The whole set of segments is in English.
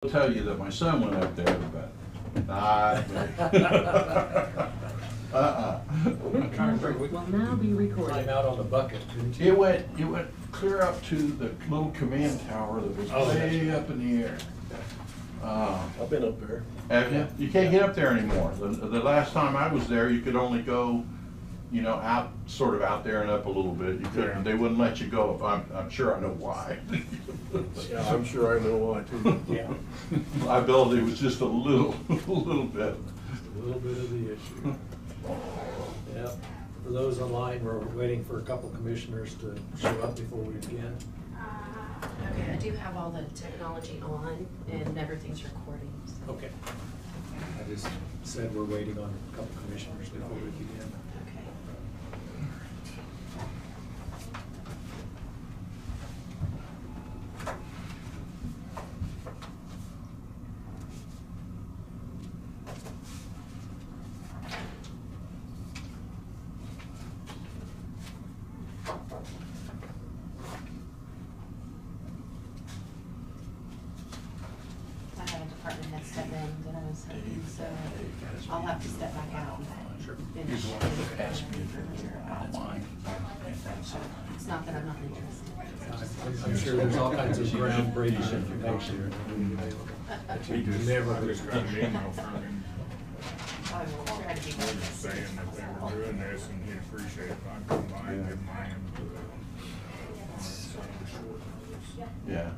I'll tell you that my son went up there, but not me. Will now be recorded. Climb out on the bucket, didn't you? It went clear up to the little command tower that was way up in the air. I've been up there. Have you? You can't get up there anymore. The last time I was there, you could only go, you know, out, sort of out there and up a little bit. You couldn't, they wouldn't let you go. I'm sure I know why. Yeah, I'm sure I know why too. Yeah. Liability was just a little bit. Just a little bit of the issue. Yeah. For those online, we're waiting for a couple commissioners to show up before we begin. Okay, I do have all the technology on and everything's recording. So. Okay. I just said we're waiting on a couple commissioners before we begin. Okay. I have a department head step in that I was hoping, so I'll have to step back out and Sure. finish. He's the one that asked me if it was online. It's not that I'm not interested. I'm sure there's all kinds of groundbreaking information. We just Never. I just got an email from him I will try to be more saying that they were doing this and he'd appreciate if I come by and give my input on some of the short notice. Yeah.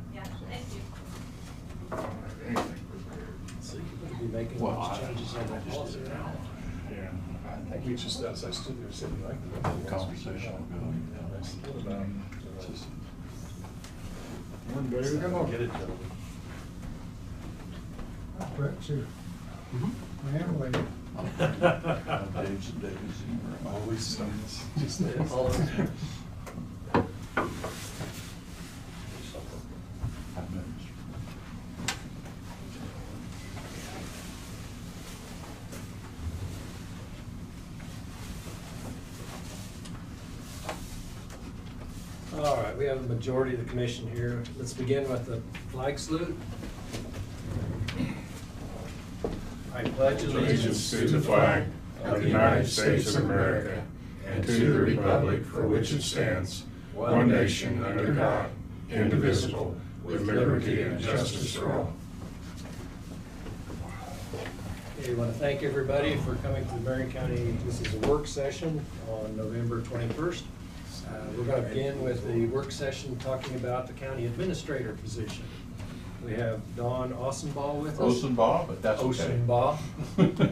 Anything prepared. So you could be making Well, those I changes on that just policy did it now. now. Yeah. I think we just, as I stood there saying, like, The conversation will go. What about, Just- One day, come on. get it, gentlemen. Perhaps here. I am waiting. Dave's and Dave's. Always starts. Just Yeah, this. all over. I've noticed. All right, we have a majority of the commission here. Let's begin with the flag salute. I pledge Allegiance to the flag of the United States of America and to the republic for which it stands, one nation under God, indivisible, with liberty and justice for all. Okay, I want to thank everybody for coming to the Marion County. This is a work session on November 21st. We're going to begin with the work session talking about the county administrator position. We have Dawn Ossenbaugh with us. Osenbaugh, but that's okay. Ossenbaugh.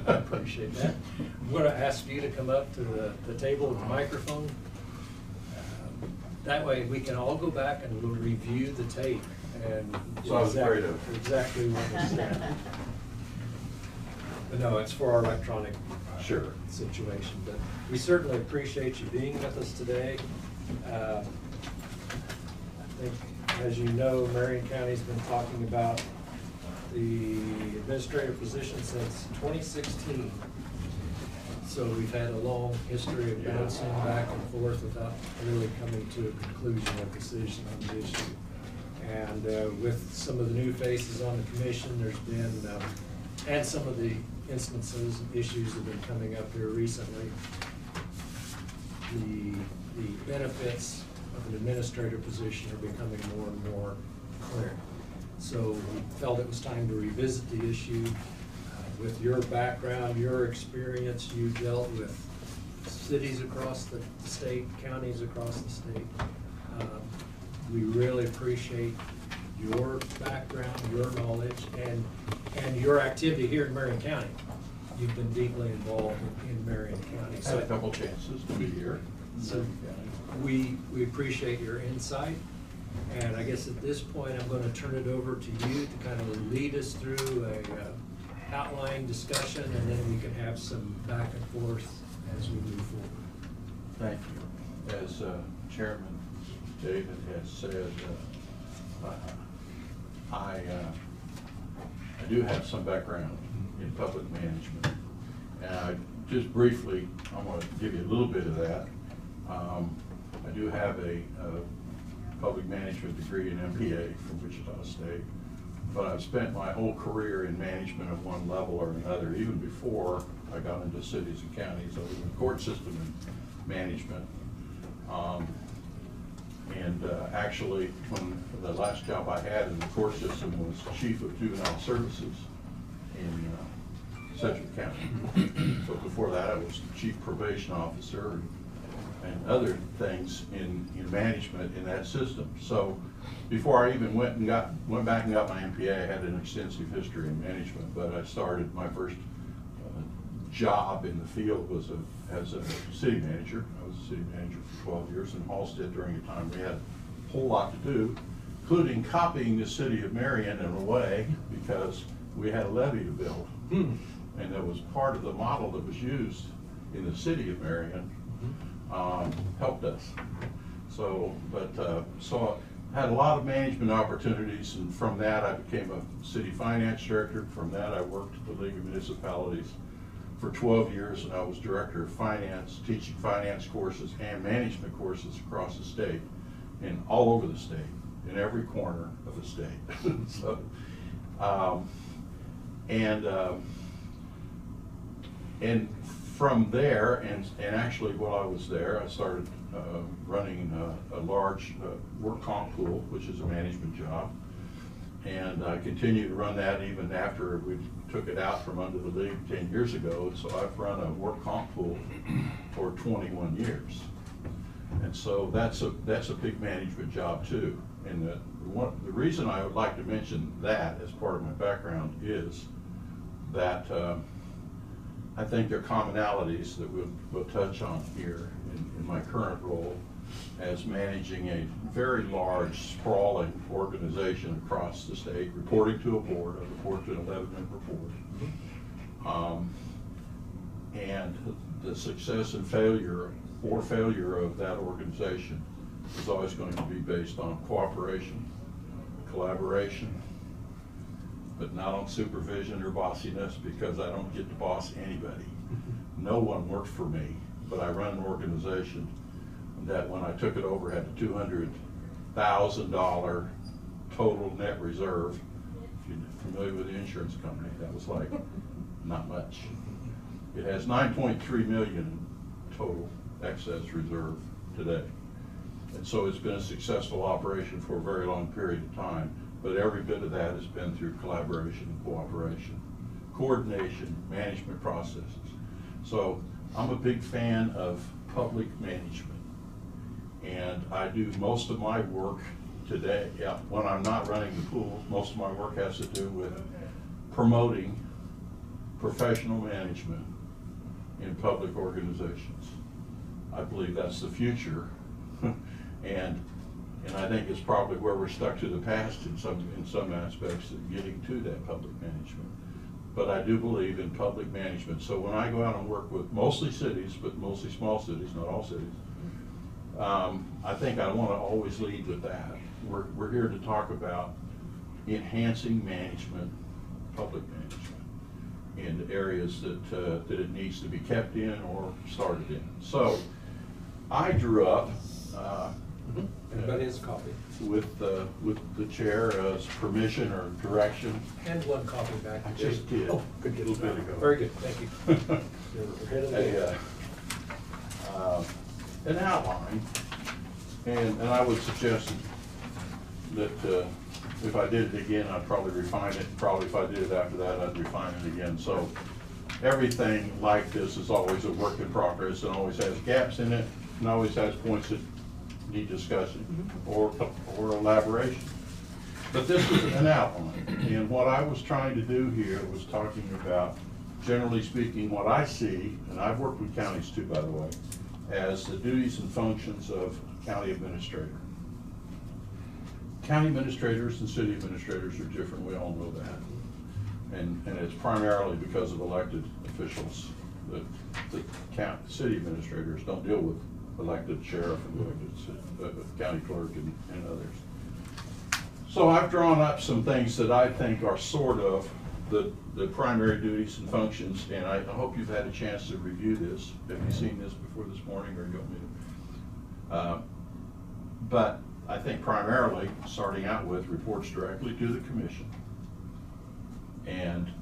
I appreciate that. I'm going to ask you to come up to the table with the microphone. That way we can all go back and we'll review the tape and So I was afraid of. exactly what was said. But no, it's for our electronic Sure. situation. But we certainly appreciate you being with us today. I think, as you know, Marion County's been talking about the administrative position since 2016. So we've had a long history of bouncing back and forth without really coming to a conclusion or decision on the issue. And with some of the new faces on the commission, there's been, and some of the instances and issues that have been coming up here recently, the benefits of an administrative position are becoming more and more clear. So we felt it was time to revisit the issue. With your background, your experience, you dealt with cities across the state, counties across the state. We really appreciate your background, your knowledge, and your activity here in Marion County. You've been deeply involved in Marion County. Had a couple chances to be here. So we appreciate your insight. And I guess at this point, I'm going to turn it over to you to kind of lead us through a outline discussion, and then we can have some back and forth as we move forward. Thank you. As Chairman David has said, I do have some background in public management. And just briefly, I want to give you a little bit of that. I do have a public management degree in MBA from Wichita State. but I've spent my whole career in management of one level or another, even before I got into cities and counties. I was in the court system and management. Actually, when the last job I had in the court system was chief of juvenile services in Central County. So before that, I was chief probation officer and other things in management in that system. So before I even went back and got my MPA, I had an extensive history in management. But I started my first job in the field was as a city manager. I was a city manager for 12 years in Halstead during a time we had a whole lot to do, including copying the city of Marion in a way, because we had a levee to build. And that was part of the model that was used in the city of Marion, helped us. So I had a lot of management opportunities, and from that I became a city finance director. From that I worked at the League of Municipalities for 12 years, and I was director of finance, teaching finance courses and management courses across the state and all over the state, in every corner of the state. So, and from there, and actually while I was there, I started running a large work comp pool, which is a management job. And I continued to run that even after we took it out from under the league 10 years ago. So I've run a work comp pool for 21 years. And so that's a big management job too. And the reason I would like to mention that as part of my background is that I think there are commonalities that we'll touch on here in my current role as managing a very large, sprawling organization across the state, reporting to a board. I report to an 11-member board. And the success and failure of that organization is always going to be based on cooperation, collaboration, but not on supervision or bossiness, because I don't get to boss anybody. No one worked for me, but I run an organization that when I took it over had a $200,000 total net reserve. If you're familiar with the insurance company, that was like not much. It has 9.3 million total excess reserve today. And so it's been a successful operation for a very long period of time, but every bit of that has been through collaboration and cooperation, coordination, management processes. So I'm a big fan of public management. And I do most of my work today, when I'm not running the pool, most of my work has to do with promoting professional management in public organizations. I believe that's the future. and I think it's probably where we're stuck to the past in some aspects of getting to that public management. But I do believe in public management. So when I go out and work with mostly cities, but mostly small cities, not all cities, I think I want to always lead with that. We're here to talk about enhancing management, public management, in areas that it needs to be kept in or started in. So I grew up Everybody has a copy. with the chair's permission or direction. And one copy back. I just did Oh, good. a little bit ago. Very good, thank you. You're ahead of the game. An outline, and I would suggest that if I did it again, I'd probably refine it. Probably if I did it after that, I'd refine it again. So everything like this is always a work in progress and always has gaps in it and always has points that need discussion or elaboration. But this is an outline, and what I was trying to do here was talking about, generally speaking, what I see, and I've worked with counties too, by the way, as the duties and functions of county administrator. County administrators and city administrators are different, we all know that. And it's primarily because of elected officials that the city administrators don't deal with elected sheriff and elected county clerk and others. So I've drawn up some things that I think are sort of the primary duties and functions, and I hope you've had a chance to review this. Have you seen this before this morning, or do you want me to? But I think primarily, starting out with, reports directly to the commission.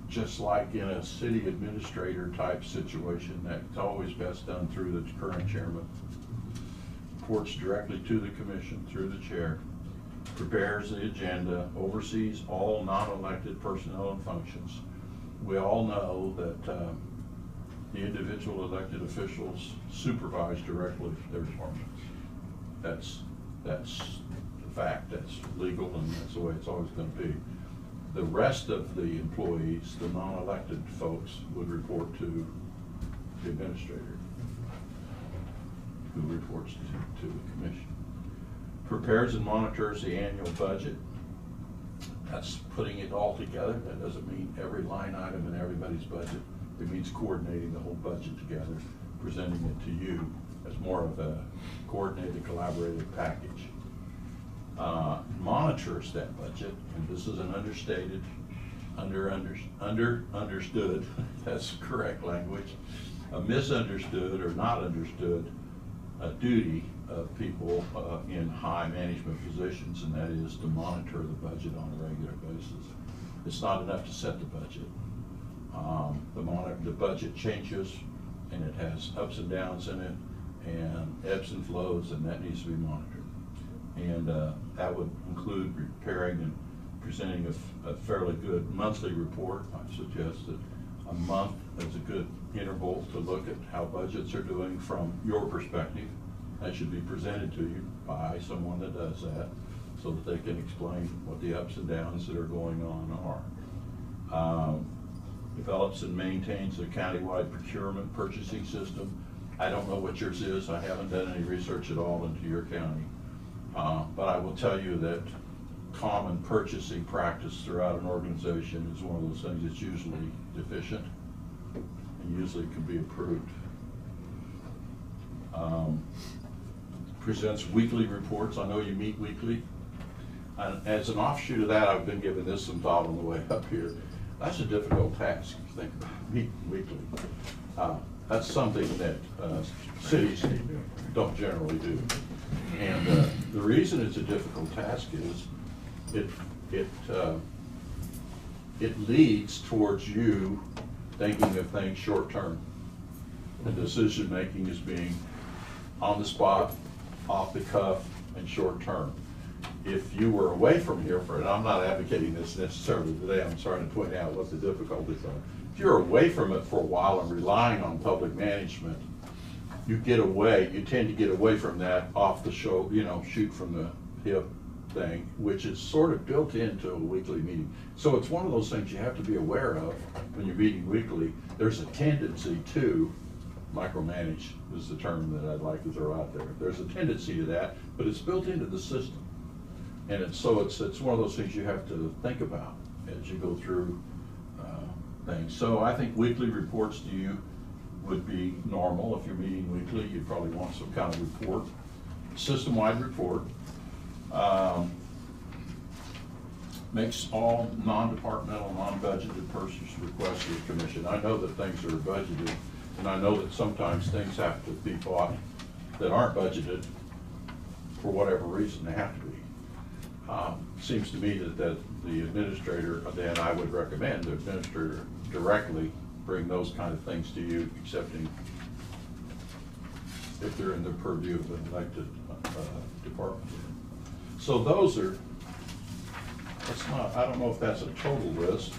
just like in a city administrator type situation, that's always best done through the current chairman. Reports directly to the commission through the chair, prepares the agenda, oversees all non-elected personnel and functions. We all know that the individual elected officials supervise directly their departments. That's the fact, that's legal, and that's the way it's always going to be. The rest of the employees, the non-elected folks, would report to the administrator, who reports to the commission. Prepares and monitors the annual budget. That's putting it all together. That doesn't mean every line item in everybody's budget. It means coordinating the whole budget together, presenting it to you as more of a coordinated, collaborative package. Monitors that budget, and this is an understated, understood, that's the correct language, a misunderstood or not understood duty of people in high management positions, and that is to monitor the budget on a regular basis. It's not enough to set the budget. The budget changes, and it has ups and downs in it, and ebbs and flows, and that needs to be monitored. And that would include preparing and presenting a fairly good monthly report. I suggest that a month is a good interval to look at how budgets are doing from your perspective. That should be presented to you by someone that does that, so that they can explain what the ups and downs that are going on are. Develops and maintains a countywide procurement purchasing system. I don't know what yours is. I haven't done any research at all into your county. But I will tell you that common purchasing practice throughout an organization is one of those things that's usually deficient and usually can be improved. Presents weekly reports. I know you meet weekly. And as an offshoot of that, I've been giving this some thought on the way up here. That's a difficult task, if you think about meeting weekly. That's something that cities don't generally do. And the reason it's a difficult task is it leads towards you thinking of things short term. And decision making is being on the spot, off the cuff, and short term. If you were away from here for it, I'm not advocating this necessarily today, I'm trying to point out what the difficulties are. If you're away from it for a while and relying on public management, you tend to get away from that off the show, shoot from the hip thing, which is sort of built into a weekly meeting. So it's one of those things you have to be aware of when you're meeting weekly. There's a tendency to micromanage, is the term that I'd like to throw out there. There's a tendency to that, but it's built into the system. And it's one of those things you have to think about as you go through things. So I think weekly reports to you would be normal. If you're meeting weekly, you'd probably want some kind of report, system-wide report. Makes all non-departmental, non-budgeted purchase requests to the commission. I know that things are budgeted, and I know that sometimes things have to be bought that aren't budgeted for whatever reason. They have to be. Seems to me that the administrator, then I would recommend the administrator directly bring those kind of things to you, excepting if they're in the purview of an elected department. So I don't know if that's a total list.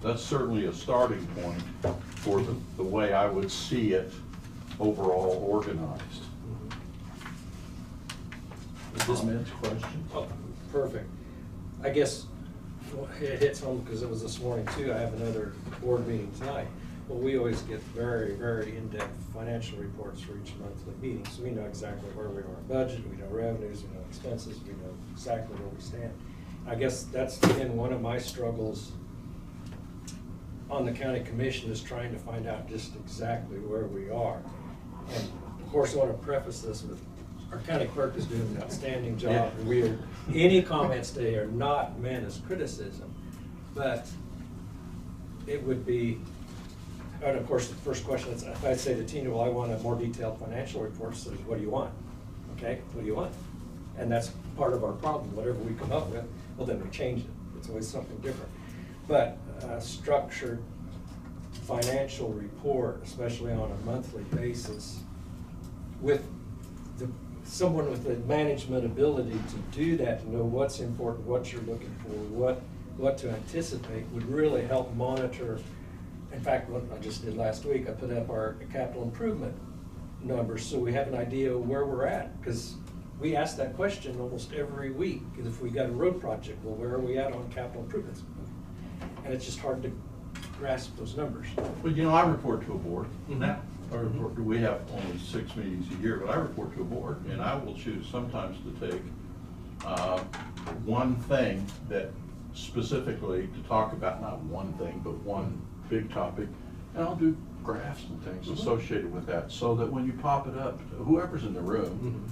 That's certainly a starting point for the way I would see it overall organized. Is this Matt's question? Oh, perfect. I guess it hits home because it was this morning too. I have another board meeting tonight. Well, we always get very, very in-depth financial reports for each monthly meeting, so we know exactly where we are in budget, we know revenues, we know expenses, we know exactly where we stand. I guess that's been one of my struggles on the county commission, is trying to find out just exactly where we are. And of course, I want to preface this with our county clerk is doing an outstanding job. Yeah. Any comments today are not meant as criticism, but it would be, and of course, the first question is, if I'd say to Tina, well, I want a more detailed financial report, so what do you want? Okay, what do you want? And that's part of our problem. Whatever we come up with, well, then we change it. It's always something different. But structured financial report, especially on a monthly basis, with someone with the management ability to do that, to know what's important, what you're looking for, what to anticipate, would really help monitor. In fact, what I just did last week, I put up our capital improvement numbers, so we have an idea of where we're at, because we ask that question almost every week. If we got a road project, well, where are we at on capital improvements? And it's just hard to grasp those numbers. Well, you know, I report to a board. Mhm. Now, we have only 6 meetings a year, but I report to a board, and I will choose sometimes to take one thing that specifically to talk about, not one thing, but one big topic, and I'll do graphs and things associated with that, so that when you pop it up, whoever's in the room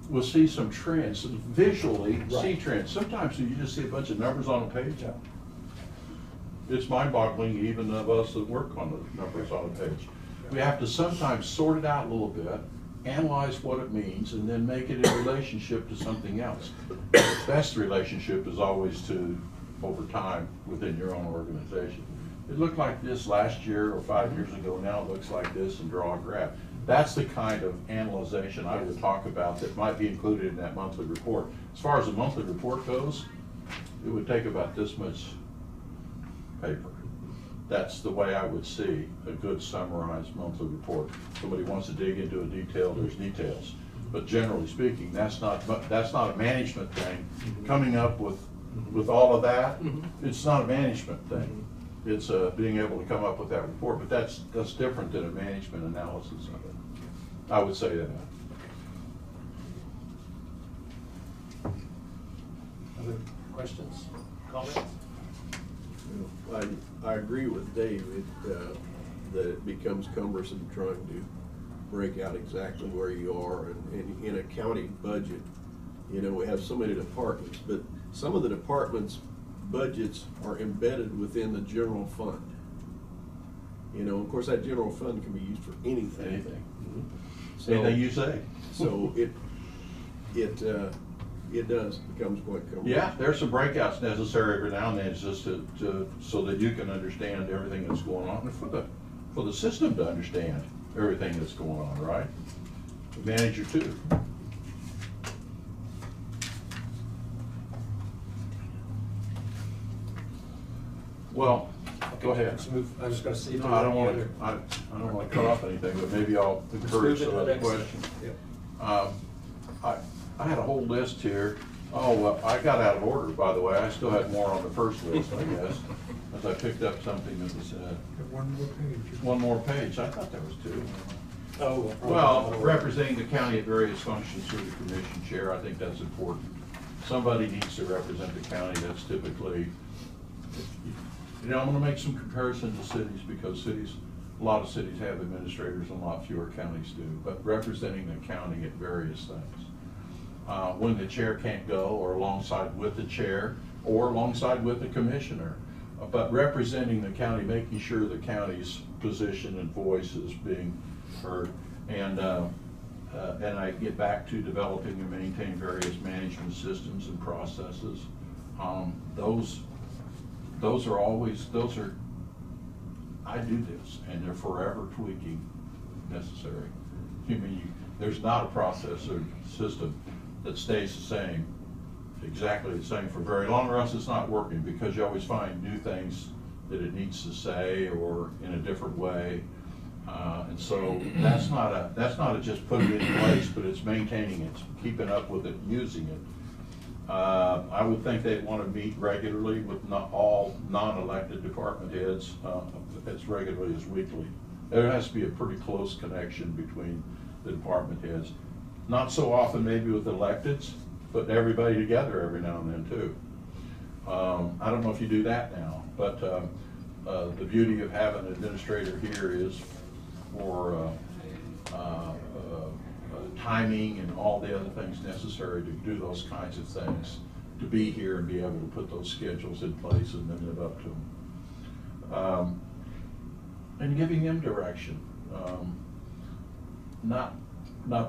will see some trends, visually see Right. trends. Sometimes you just see a bunch of numbers on a page. Yeah. It's mind-boggling, even of us that work on the numbers on a page. We have to sometimes sort it out a little bit, analyze what it means, and then make it in relationship to something else. The best relationship is always to, over time, within your own organization. It looked like this last year or 5 years ago, now it looks like this, and draw a graph. That's the kind of analyzation I would talk about that might be included in that monthly report. As far as the monthly report goes, it would take about this much paper. That's the way I would see a good summarized monthly report. Somebody wants to dig into a detail, there's details. But generally speaking, that's not a management thing. Coming up with all of that, it's not a management thing. It's being able to come up with that report, but that's different than a management analysis of it. I would say that. Other questions, comments? I agree with David that it becomes cumbersome trying to break out exactly where you are. And in a county budget, you know, we have so many departments, but some of the departments' budgets are embedded within the general fund. You know, of course, that general fund can be used for anything. Anything. So- Anything you say. So it does becomes quite cumbersome. Yeah, there's some breakouts necessary every now and then, just to so that you can understand everything that's going on, and for the system to understand everything that's going on, right? The manager too. Well, go ahead. Let's move. I was just gonna see. if No, there's I don't any want other- to. I don't want to cut off anything, but maybe I'll Let's encourage move some into the other next- questions. Yep. I had a whole list here. Oh, well, I got out of order, by the way. I still had more on the first list, I guess, as I picked up something that was Got one more page. one more page. I thought there was 2. Oh. Well, representing the county at various functions through the commission chair, I think that's important. Somebody needs to represent the county. That's typically, you know, I'm gonna make some comparison to cities, because a lot of cities have administrators and a lot fewer counties do, but representing the county at various things. When the chair can't go, or alongside with the chair, or alongside with the commissioner, but representing the county, making sure the county's position and voice is being heard. And I get back to developing and maintaining various management systems and processes. Those are, I do this, and they're forever tweaking necessary. I mean, there's not a process or system that stays the same, exactly the same for very long, or else it's not working, because you always find new things that it needs to say, or in a different way. And so that's not a just put it in place, but it's maintaining it, keeping up with it, using it. I would think they'd want to meet regularly with not all non-elected department heads, as regularly as weekly. There has to be a pretty close connection between the department heads. Not so often maybe with electeds, but everybody together every now and then too. I don't know if you do that now, but the beauty of having an administrator here is for timing and all the other things necessary to do those kinds of things, to be here and be able to put those schedules in place and then live up to them. And giving them direction, not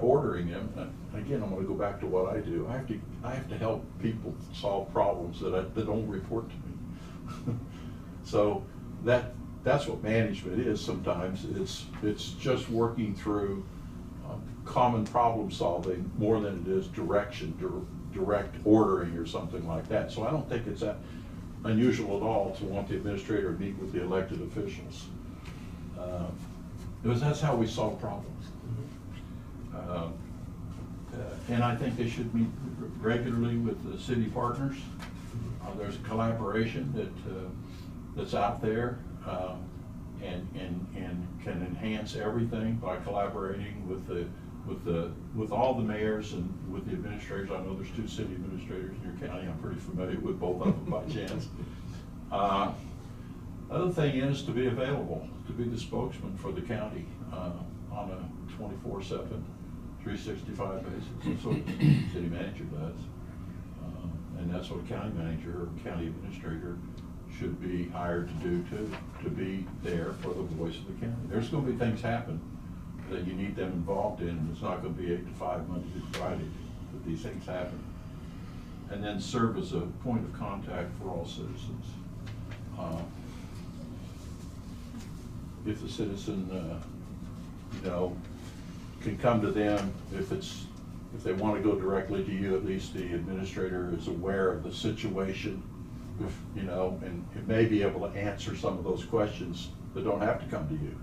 ordering them. Again, I'm going to go back to what I do. I have to help people solve problems that don't report to me. So that's what management is sometimes. It's just working through common problem solving more than it is direct ordering or something like that. So I don't think it's that unusual at all to want the administrator to meet with the elected officials. Because that's how we solve problems. And I think they should meet regularly with the city partners. There's a collaboration that's out there and can enhance everything by collaborating with all the mayors and with the administrators. I know there's 2 city administrators in your county. I'm pretty familiar with both of them by chance. Other thing is to be available, to be the spokesman for the county on a 24/7, 365 basis. That's what the city manager does. And that's what a county manager or county administrator should be hired to do too, to be there for the voice of the county. There's going to be things happen that you need them involved in, and it's not going to be 8 to 5 Monday to Friday that these things happen. And then serve as a point of contact for all citizens. If the citizen, can come to them, if they want to go directly to you, at least the administrator is aware of the situation, and it may be able to answer some of those questions that don't have to come to you.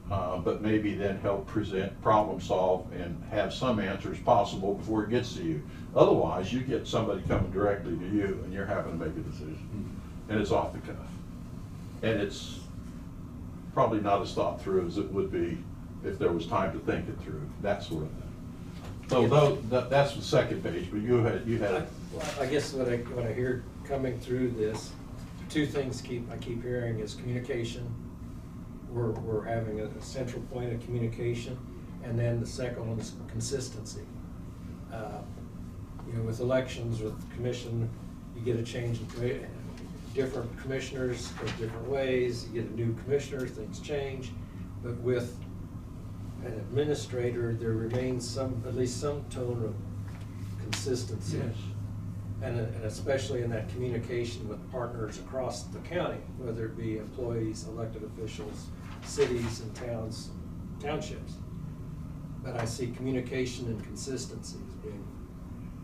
But maybe then help present, problem solve, and have some answers possible before it gets to you. Otherwise, you get somebody coming directly to you and you're having to make a decision. And it's off the cuff. And it's probably not as thought through as it would be if there was time to think it through, that sort of thing. So that's the second page, but you had. I guess what I hear coming through this, 2 things I keep hearing is communication. We're having a central point of communication, and then the second one is consistency. With elections, with commission, you get a change in different commissioners go different ways. You get a new commissioner, things change. But with an administrator, there remains at least some tone of consistency. Yes. And especially in that communication with partners across the county, whether it be employees, elected officials, cities and towns, townships. But I see communication and consistency as being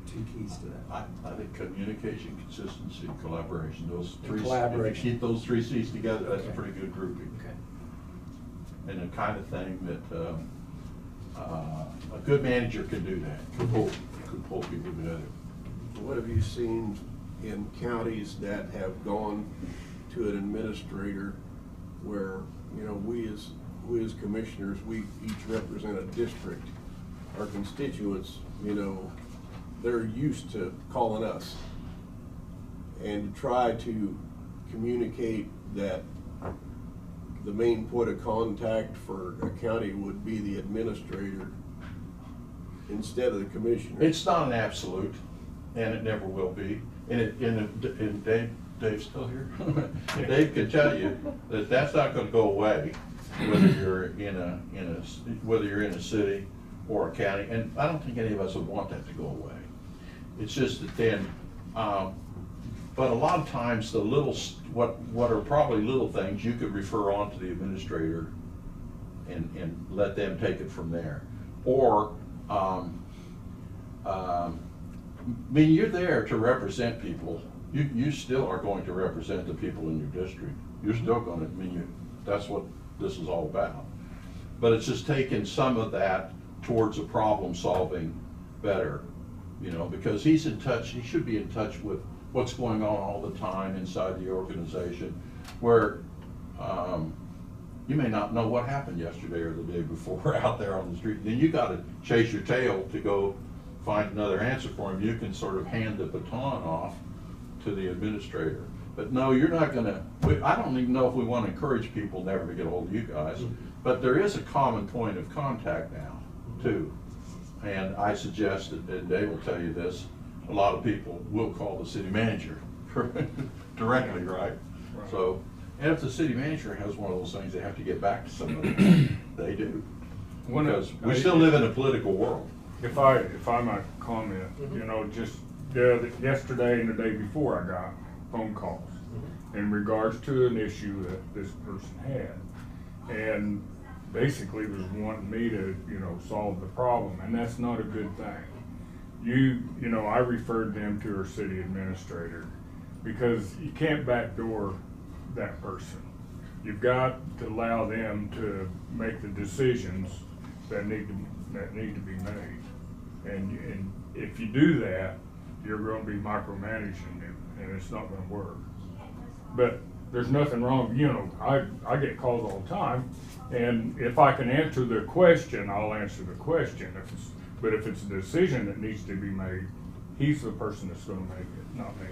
2 keys to that. I think communication, consistency, and collaboration, those And 3, collaboration. if you keep those 3 C's together, that's Okay. a pretty good grouping. Okay. And the kind of thing that a good manager can do that, can pull people together. What have you seen in counties that have gone to an administrator where, we as commissioners, we each represent a district. Our constituents, they're used to calling us. And to try to communicate that the main point of contact for a county would be the administrator instead of the commissioner. It's not an absolute, and it never will be. And Dave's still here? Dave can tell you that that's not gonna go away, whether you're in a city or a county, and I don't think any of us would want that to go away. It's just that then, but a lot of times the what are probably little things you could refer on to the administrator and let them take it from there. Or, you're there to represent people. You still are going to represent the people in your district. You're still going to, that's what this is all about. But it's just taking some of that towards a problem solving better, because he's in touch, he should be in touch with what's going on all the time inside the organization, where you may not know what happened yesterday or the day before out there on the street. Then you got to chase your tail to go find another answer for him. You can sort of hand the baton off to the administrator. But no, you're not gonna, I don't even know if we want to encourage people never to get a hold of you guys, but there is a common point of contact now, too. And I suggest that, and Dave will tell you this, a lot of people will call the city manager directly, right? So, and if the city manager has one of those things, they have to get back to somebody, they do. Because we still live in a political world. If I might comment, just yesterday and the day before I got phone calls in regards to an issue that this person had. And basically was wanting me to, solve the problem, and that's not a good thing. I referred them to our city administrator because you can't backdoor that person. You've got to allow them to make the decisions that need to be made. And if you do that, you're going to be micromanaging them, and it's not going to work. But there's nothing wrong, I get calls all the time, and if I can answer the question, I'll answer the question. But if it's a decision that needs to be made, he's the person that's going to make it, not me.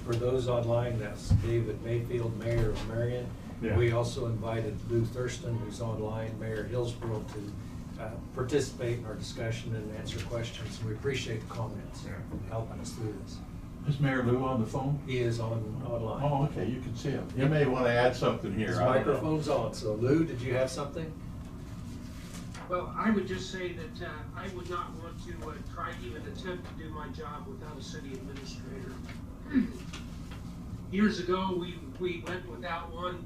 For those online, that's David Mayfield, Mayor of Marion. Yeah. We also invited Lou Thurston, who's online, Mayor of Hillsborough, to participate in our discussion and answer questions. We appreciate the comments and helping us through this. Is Mayor Lou on the phone? He is online. Oh, okay, you can see him. You may want to add something here. His I don't know. microphone's on. So Lou, did you have something? Well, I would just say that I would not want to try to even attempt to do my job without a city administrator. Years ago, we went without one,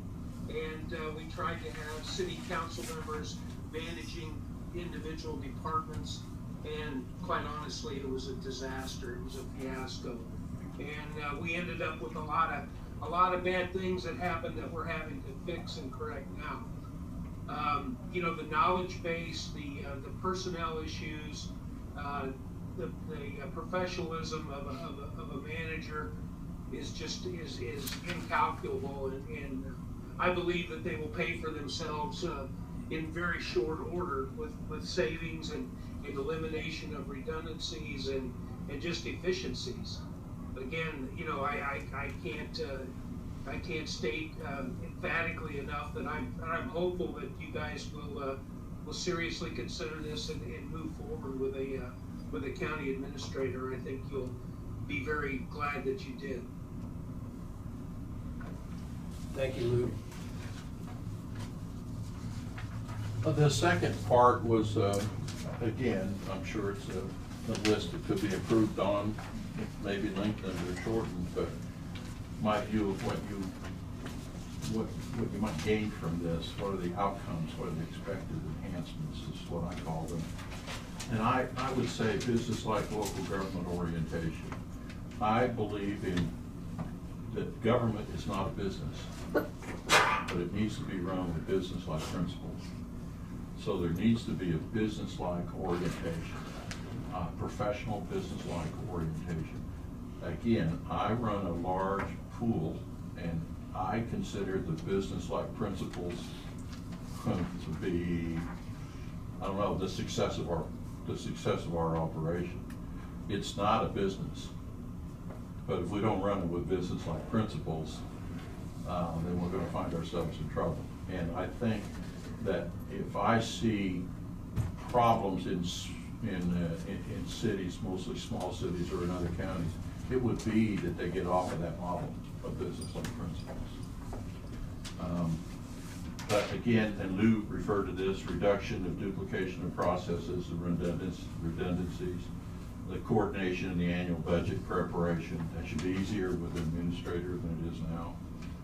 and we tried to have city council members managing individual departments, and quite honestly, it was a disaster. It was a fiasco, and we ended up with a lot of bad things that happened that we're having to fix and correct now. The knowledge base, the personnel issues, the professionalism of a manager is incalculable, and I believe that they will pay for themselves in very short order with savings and elimination of redundancies and just efficiencies. Again, I can't state emphatically enough that I'm hopeful that you guys will seriously consider this and move forward with a county administrator. I think you'll be very glad that you did. Thank you, Lou. The second part was, again, I'm sure it's a list that could be improved on, maybe lengthened or shortened, but my view of what you might gain from this, what are the outcomes, what are the expected enhancements is what I call them. And I would say business like local government orientation. I believe that government is not a business, but it needs to be run with business-like principles. So there needs to be a business-like orientation, professional business-like orientation. Again, I run a large pool, and I consider the business-like principles to be, I don't know, the success of our operation. It's not a business, but if we don't run it with business-like principles, then we're going to find ourselves in trouble. And I think that if I see problems in cities, mostly small cities or in other counties, it would be that they get off of that model of business-like principles. But again, and Lou referred to this, reduction of duplication of processes and redundancies, the coordination in the annual budget preparation. That should be easier with an administrator than it is now.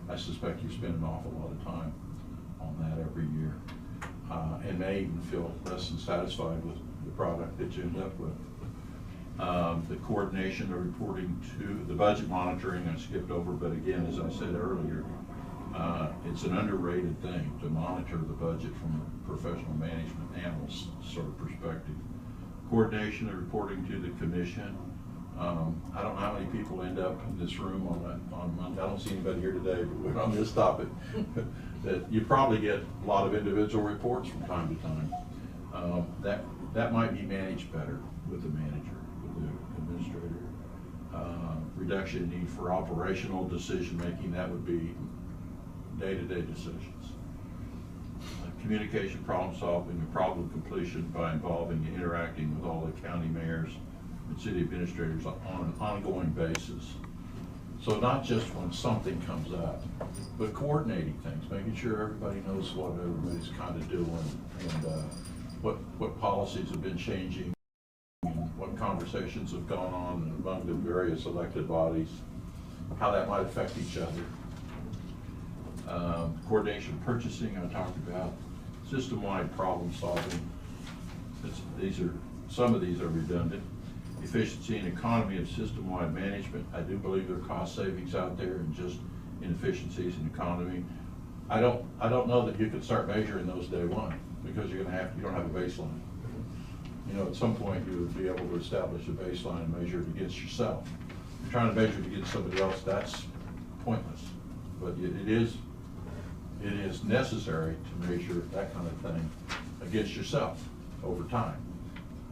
I suspect you spend an awful lot of time on that every year, and may even feel less than satisfied with the product that you end up with. The coordination of reporting to the budget monitoring, I skipped over, but again, as I said earlier, it's an underrated thing to monitor the budget from a professional management analyst sort of perspective. Coordination of reporting to the commission. I don't know how many people end up in this room on I don't see anybody here today, but on this topic, that you probably get a lot of individual reports from time to time. That might be managed better with the manager, with the administrator. Reduction in need for operational decision making, that would be day-to-day decisions. Communication, problem solving, and problem completion by involving and interacting with all the county mayors and city administrators on an ongoing basis. So not just when something comes up, but coordinating things, making sure everybody knows what everybody's kind of doing, and what policies have been changing, and what conversations have gone on among the various elected bodies. how that might affect each other. Coordination of purchasing, I talked about. System-wide problem solving. Some of these are redundant. Efficiency and economy of system-wide management. I do believe there are cost savings out there and just inefficiencies in economy. I don't know that you could start measuring those day one, because you don't have a baseline. You know, at some point you would be able to establish a baseline and measure it against yourself. If you're trying to measure it against somebody else, that's pointless. But it is necessary to measure that kind of thing against yourself over time.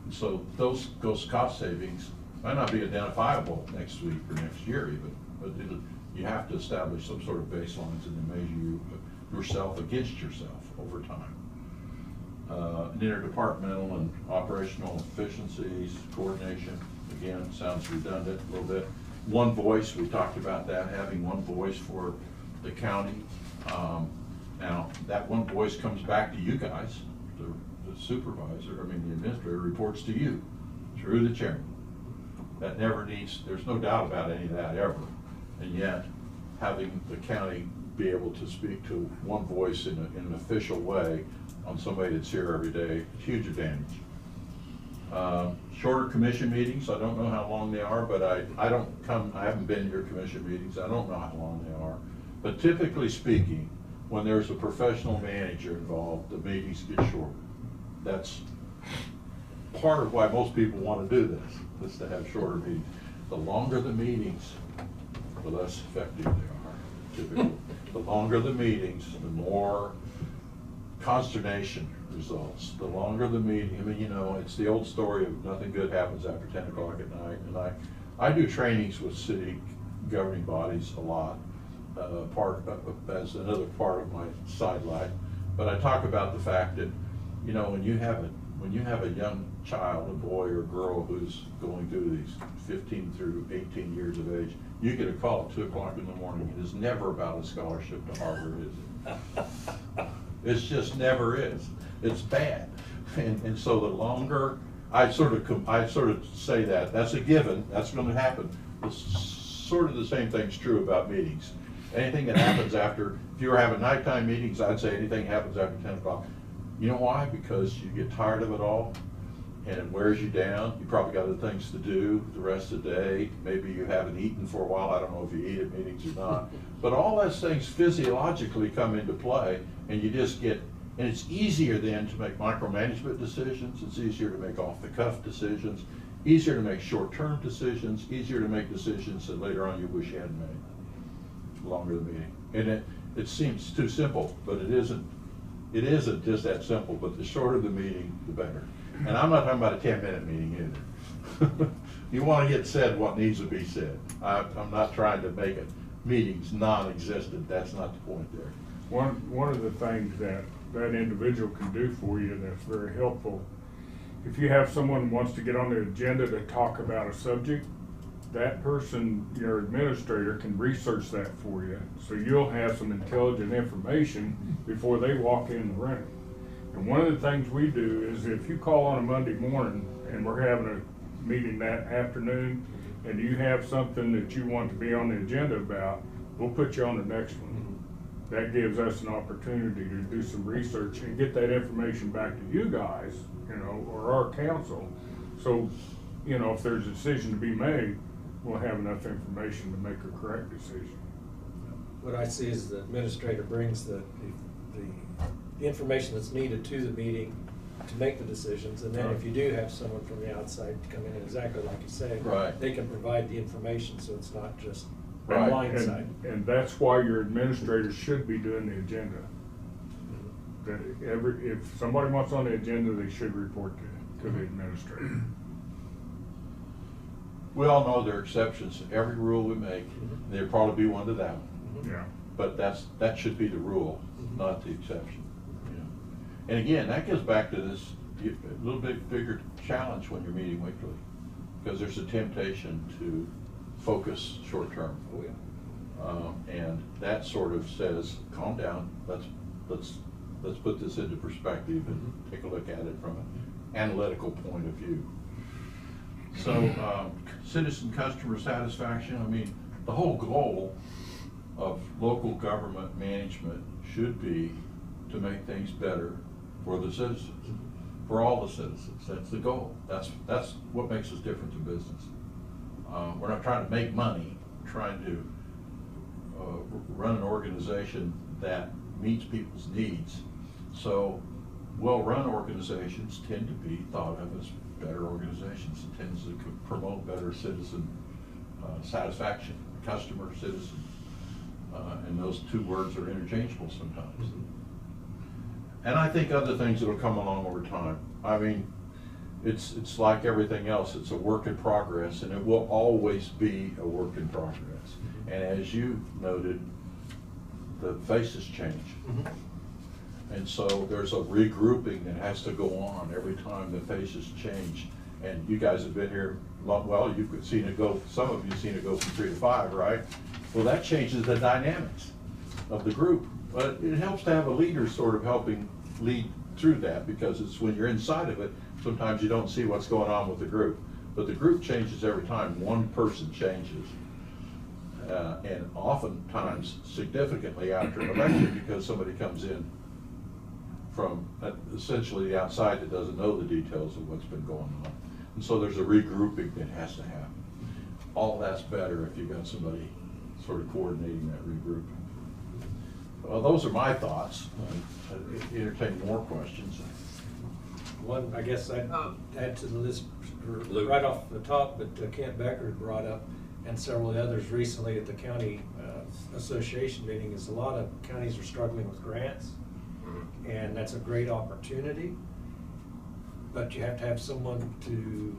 And so those cost savings might not be identifiable next week or next year even, but you have to establish some sort of baselines and then measure yourself against yourself over time. Interdepartmental and operational efficiencies, coordination, again, sounds redundant a little bit. One voice, we talked about that, having one voice for the county. Now, that one voice comes back to you guys, the supervisor, the administrator reports to you through the chairman. That never needs, there's no doubt about any of that ever. And yet, having the county be able to speak to one voice in an official way on somebody that's here every day, huge advantage. Shorter commission meetings, I don't know how long they are, but I haven't been to your commission meetings, I don't know how long they are. But typically speaking, when there's a professional manager involved, the meetings get shorter. That's part of why most people want to do this, is to have shorter meetings. The longer the meetings, the less effective they are, typically. The longer the meetings, the more consternation results. The longer the meeting, you know, it's the old story of nothing good happens after 10 o'clock at night. And I do trainings with city governing bodies a lot, as another part of my sidelight. But I talk about the fact that, you know, when you have a young child, a boy or girl who's going through these 15 through 18 years of age, you get a call at 2 o'clock in the morning. It is never about a scholarship to Harvard, is it? It just never is. It's bad. And so the longer, I sort of say that's a given, that's going to happen. It's sort of the same thing's true about meetings. Anything that happens after, if you were having nighttime meetings, I'd say anything happens after 10 o'clock. You know why? Because you get tired of it all and it wears you down. You probably got other things to do the rest of the day. Maybe you haven't eaten for a while. I don't know if you eat at meetings or not. But all those things physiologically come into play, and you just get, and it's easier then to make micromanagement decisions. It's easier to make off-the-cuff decisions, easier to make short-term decisions, easier to make decisions that later on you wish you hadn't made. The longer the meeting. And it seems too simple, but it isn't. It isn't just that simple, but the shorter the meeting, the better. And I'm not talking about a 10-minute meeting either. You want to get said what needs to be said. I'm not trying to make it meetings non-existent. That's not the point there. One of the things that individual can do for you that's very helpful, if you have someone who wants to get on the agenda to talk about a subject, that person, your administrator, can research that for you. So you'll have some intelligent information before they walk in the room. And one of the things we do is if you call on a Monday morning and we're having a meeting that afternoon and you have something that you want to be on the agenda about, we'll put you on the next one. That gives us an opportunity to do some research and get that information back to you guys, you know, or our council. So, you know, if there's a decision to be made, we'll have enough information to make a correct decision. What I see is the administrator brings the information that's needed to the meeting to make the decisions, and then if you do have someone from the outside to come in, exactly like you said, right, they can provide the information, so it's not just right. blindside. And that's why your administrator should be doing the agenda. That if somebody wants on the agenda, they should report to the administrator. We all know there are exceptions to every rule we make. There'll probably be one to that one. Yeah. But that should be the rule, not the exception. You know. And again, that gets back to this a little bit bigger challenge when you're meeting weekly, because there's a temptation to focus short term. Oh, yeah. And that sort of says, calm down. Let's put this into perspective and take a look at it from an analytical point of view. So, citizen customer satisfaction, I mean, the whole goal of local government management should be to make things better for the citizens, for all the citizens. That's the goal. That's what makes us different to business. We're not trying to make money, we're trying to run an organization that meets people's needs. So well-run organizations tend to be thought of as better organizations. It tends to promote better citizen satisfaction, customer, citizen, and those two words are interchangeable sometimes. And I think other things that'll come along over time. I mean, it's like everything else, it's a work in progress, and it will always be a work in progress. And as you noted, the faces change. And so there's a regrouping that has to go on every time the faces change. And you guys have been here, well, you've seen it go, some of you have seen it go from 3 to 5, right? Well, that changes the dynamics of the group. But it helps to have a leader sort of helping lead through that, because it's when you're inside of it, sometimes you don't see what's going on with the group. But the group changes every time one person changes. And oftentimes significantly after an election, because somebody comes in from essentially the outside that doesn't know the details of what's been going on. And so there's a regrouping that has to happen. All that's better if you've got somebody sort of coordinating that regrouping. Well, those are my thoughts. I entertain more questions. One, I guess I'd add to the list right off the top, but Kent Becker brought up, and several others recently at the county association meeting, is a lot of counties are struggling with grants, and that's a great opportunity, but you have to have someone to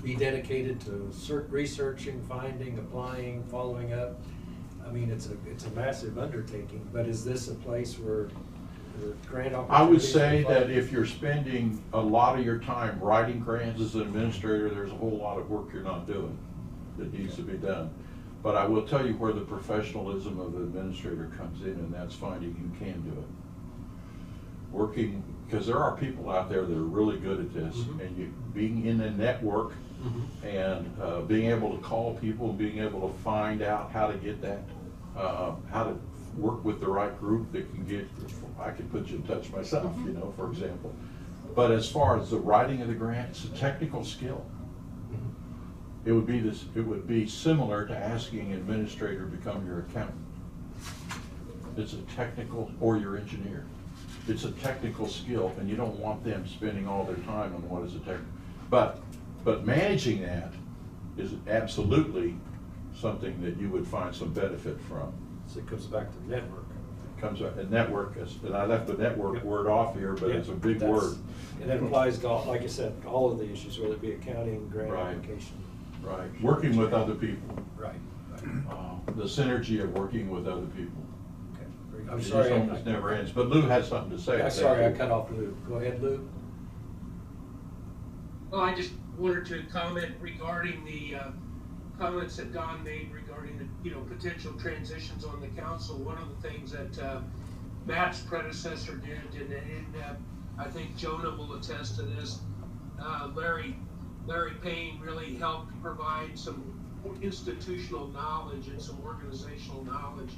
be dedicated to researching, finding, applying, following up. I mean, it's a massive undertaking, but is this a place where grant opportunities? I would say that if you're spending a lot of your time writing grants as an administrator, there's a whole lot of work you're not doing that needs to be done. But I will tell you where the professionalism of the administrator comes in, and that's finding who can do it. Working, because there are people out there that are really good at this, and you being in a network and being able to call people, being able to find out how to get that, how to work with the right group that can get, I can put you in touch myself, you know, for example. But as far as the writing of the grant, it's a technical skill. It would be similar to asking an administrator to become your accountant. It's a technical, or your engineer. It's a technical skill, and you don't want them spending all their time on what is a technical. But managing that is absolutely something that you would find some benefit from. So it comes back to network. It comes back, and network, and I left the network word off here, but it's a big word. And it applies to, like I said, all of the issues, whether it be accounting, grant application. Right, working with other people. Right. The synergy of working with other people. Okay. I'm It sorry. just almost never ends, but Lou has something to say. I'm sorry, I cut off Lou. Go ahead, Lou. Well, I just wanted to comment regarding the comments that Don made regarding the potential transitions on the council. One of the things that Matt's predecessor did, and I think Jonah will attest to this, Larry Payne really helped provide some institutional knowledge and some organizational knowledge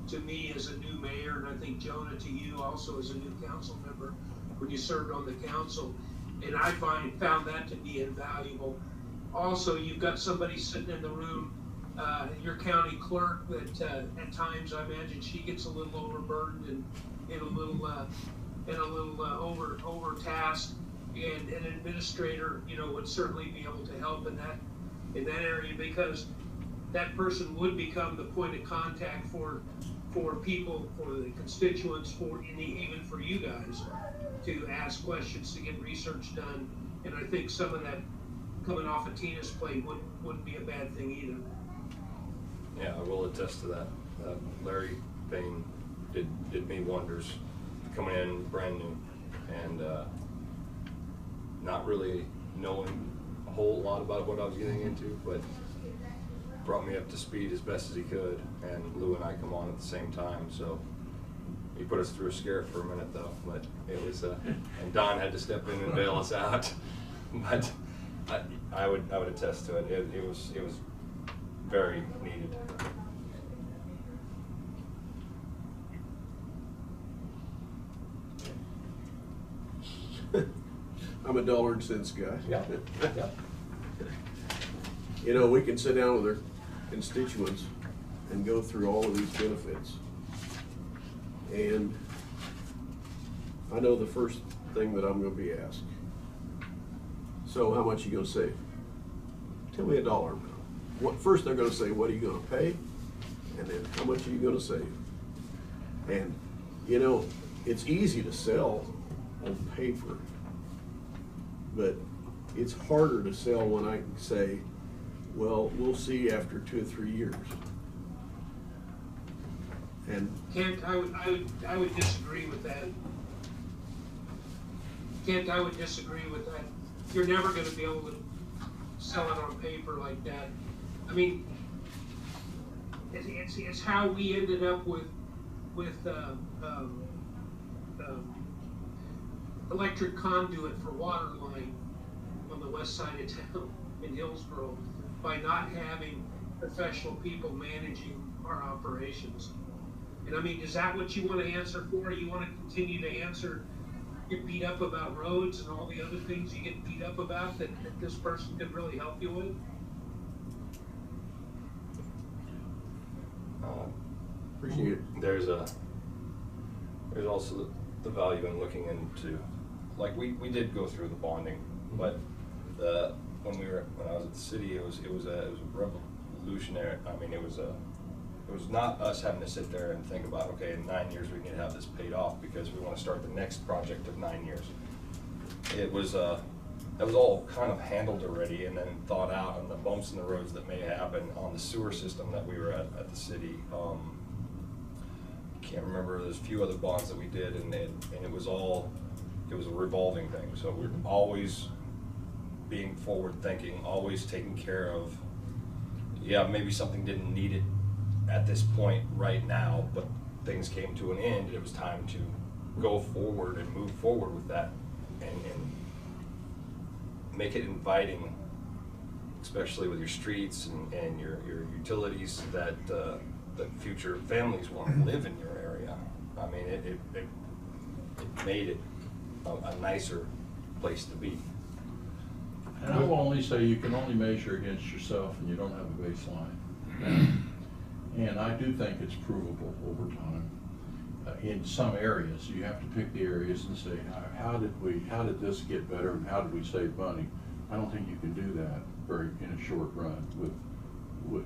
to me as a new mayor, and I think Jonah to you also as a new council member when you served on the council. And I found that to be invaluable. Also, you've got somebody sitting in the room, your county clerk, that at times I imagine she gets a little overburdened and a little overtasked. And an administrator, would certainly be able to help in that area, because that person would become the point of contact for people, for the constituents, even for you guys to ask questions, to get research done. And I think some of that coming off of Tina's plate wouldn't be a bad thing either. Yeah, I will attest to that. Larry Payne did me wonders coming in brand new and not really knowing a whole lot about what I was getting into, but brought me up to speed as best as he could, and Lou and I come on at the same time, so he put us through a scare for a minute though, but it was, and Don had to step in and bail us out, but I would attest to it. It was very needed. I'm a dollar and cents guy. Yeah, yeah. You know, we can sit down with our constituents and go through all of these benefits. And I know the first thing that I'm gonna be asked. So how much you gonna save? Tell me a dollar amount. First they're gonna say, what are you gonna pay? And then how much are you gonna save? And, you know, it's easy to sell on paper, but it's harder to sell when I say, well, we'll see after 2 or 3 years. And Kent, I would disagree with that. Kent, I would disagree with that. You're never gonna be able to sell it on paper like that. I mean, it's how we ended up with electric conduit for water line on the west side of town in Hillsborough by not having professional people managing our operations. And I mean, is that what you want to answer for? You want to continue to get beat up about roads and all the other things you get beat up about that this person could really help you with? appreciate it. There's also the value in looking into, like we did go through the bonding, but when I was at the city, it was a revolutionary. I mean, it was not us having to sit there and think about, okay, in 9 years we can have this paid off because we want to start the next project of 9 years. It was that was all kind of handled already and then thought out on the bumps in the roads that may happen on the sewer system that we were at the city. Can't remember, there's a few other bonds that we did, and it was a revolving thing. So we're always being forward thinking, always taking care of, yeah, maybe something didn't need it at this point right now, but things came to an end and it was time to go forward and move forward with that and make it inviting, especially with your streets and your utilities, that future families want to live in your area. I mean, it made it a nicer place to be. And I will only say you can only measure against yourself and you don't have a baseline. And I do think it's provable over time. In some areas, you have to pick the areas and say, how did this get better and how did we save money? I don't think you can do that in a short run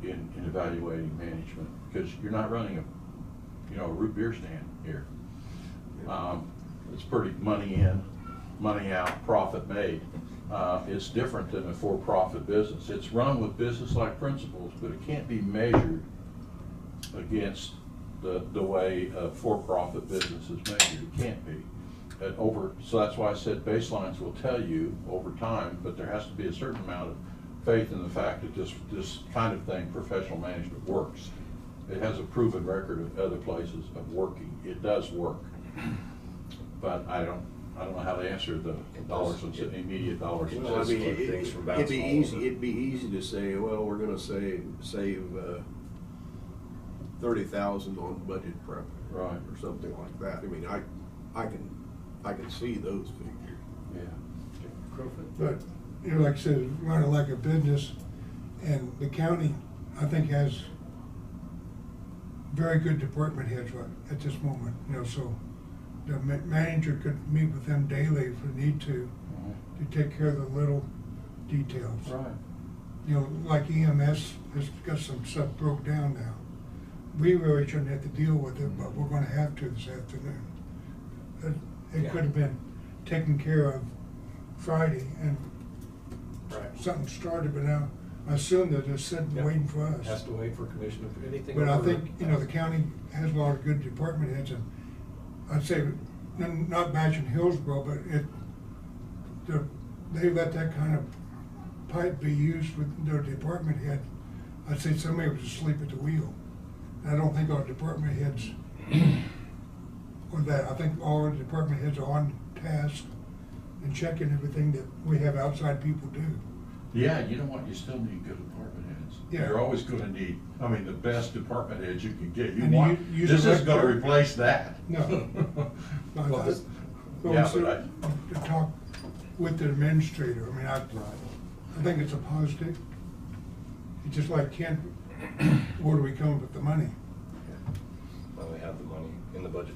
in evaluating management, because you're not running a root beer stand here. It's pretty money in, money out, profit made. It's different than a for-profit business. It's run with business-like principles, but it can't be measured against the way a for-profit business is measured. It can't be. So that's why I said baselines will tell you over time, but there has to be a certain amount of faith in the fact that this kind of thing, professional management, works. It has a proven record of other places of working. It does work, but I don't know how to answer the dollars and immediate dollars and Well, I cents. mean, things from it'd be bouncing all easy. It'd be easy to say, well, we're going to save 30,000 on budget prep, Right. or something like that. I mean, I can see those figures. Yeah. But, like I said, running like a business, and the county, I think, has very good department heads at this moment, so the manager could meet with them daily if we need to take care of the little details. Right. Like EMS has got some stuff broke down now. We really shouldn't have to deal with it, but we're gonna have to this afternoon. It could have been taken care of Friday and something started, but now I assume they're just sitting waiting for us. Has to wait for commission if anything. But I think, the county has a lot of good department heads, and I'd say, not bashing Hillsborough, but they let that kind of pipe be used with their department head. I'd say somebody was asleep at the wheel. I don't think our department heads or that. I think all our department heads are on task and checking everything that we have outside people do. Yeah, you know what? You still need good department heads. Yeah. You're always going to need, the best department heads you can get. Use This is going to electric- replace that. No. Well, But yeah, so, but to talk with the administrator. I mean, I think it's a positive. It's just like Kent, where do we come up with the money? Well, we have the money in the budget.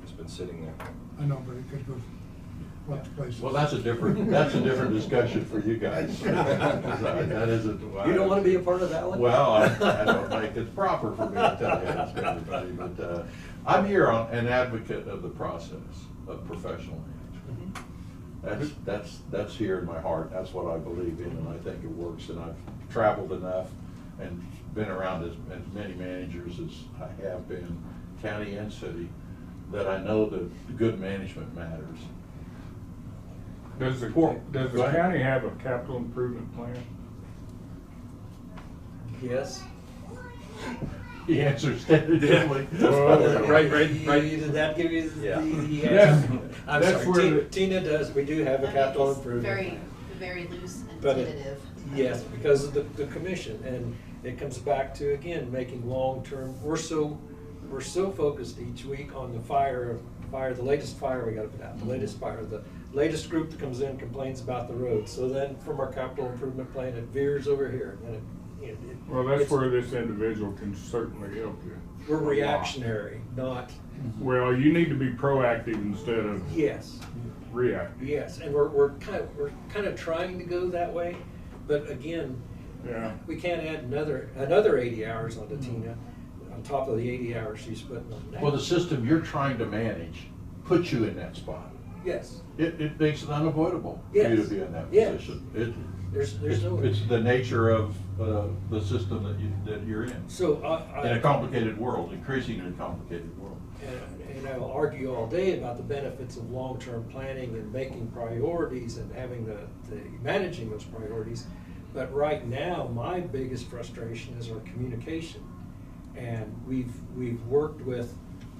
It's been sitting there. I know, but it could go lots of places. Well, that's a different discussion for you guys. That isn't. You don't want to be a part of that one? Well, I don't think it's proper for me to tell you this to everybody, but, I'm here on an advocate of the process of professional management. That's here in my heart, that's what I believe in, and I think it works, and I've traveled enough and been around as many managers as I have been, county and city, that I know that good management matters. Does the Go ahead. county have a capital improvement plan? Yes. He answers tentatively. Well, Right, did that give you Yeah. the That's- answer? I'm that's sorry, where Tina does, we do have a I mean, capital it's improvement. very, very loose and But tentative. yes, because of the commission, and it comes back to, again, making long-term, we're so focused each week on the the latest fire we gotta put out, the latest fire, the latest group that comes in complains about the road. So then from our capital improvement plan, it veers over here, and then Well, that's it's- where this individual can certainly help you. we're reactionary, not, Well, you need to be proactive instead of yes. reactive. Yes, and we're kind of trying to go that way, but again, Yeah. we can't add another 80 hours onto Tina on top of the 80 hours she's putting on now. Well, the system you're trying to manage puts you in that spot. Yes, It makes it unavoidable for you to Yes. be in that Yes. position. there's no. It's the nature of the system that you're in. So In a complicated world, increasingly complicated world. and I will argue all day about the benefits of long-term planning and making priorities and having the managing those priorities. But right now, my biggest frustration is our communication. And we've worked with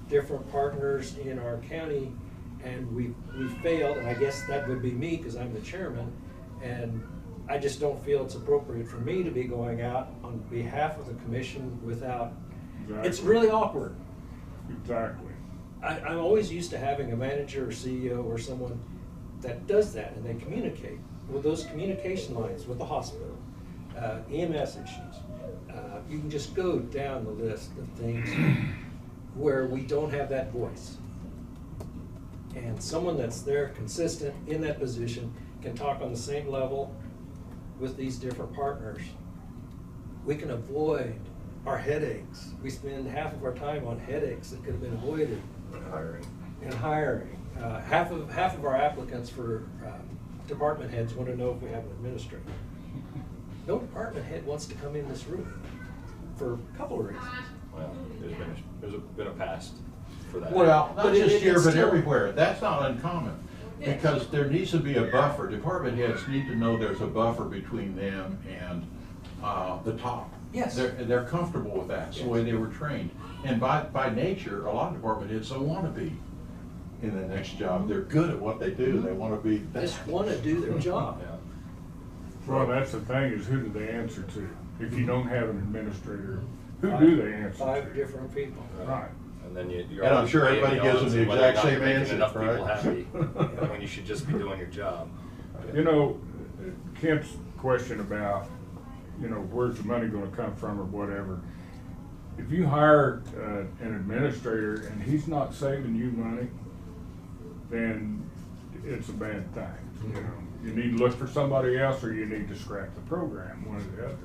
different partners in our county, and we've failed, and I guess that would be me, because I'm the chairman, and I just don't feel it's appropriate for me to be going out on behalf of the commission without, it's Exactly. really awkward. Exactly. I'm always used to having a manager or CEO or someone that does that, and they communicate with those communication lines with the hospital, EMS issues. You can just go down the list of things where we don't have that voice. And someone that's there consistent in that position can talk on the same level with these different partners. We can avoid our headaches. We spend half of our time on headaches that could have been avoided. Hiring. In hiring. Half of our applicants for department heads want to know if we have an administrator. No department head wants to come in this room for a couple of reasons. Well, there's been a past for that. Well, not But just here, it's but still- everywhere. That's not uncommon. Yeah. Because there needs to be a buffer. Department heads need to know there's a buffer between them and the top. Yes. They're comfortable with that. It's the way they were trained. And by nature, a lot of department heads don't want to be in the next job. They're good at what they do. They want to be. They just want to do their job. Yeah. Well, that's the thing, is who do they answer to? If you don't have an administrator, who do they answer to? 5 different people. Right. And then you're. And I'm sure everybody gives them the whether or exact not same you're making answer, enough people right? happy, when you should just be doing your job. You know, Kent's question about, where's the money gonna come from or whatever. If you hire an administrator and he's not saving you money, then it's a bad thing, You need to look for somebody else, or you need to scrap the program, one or the other.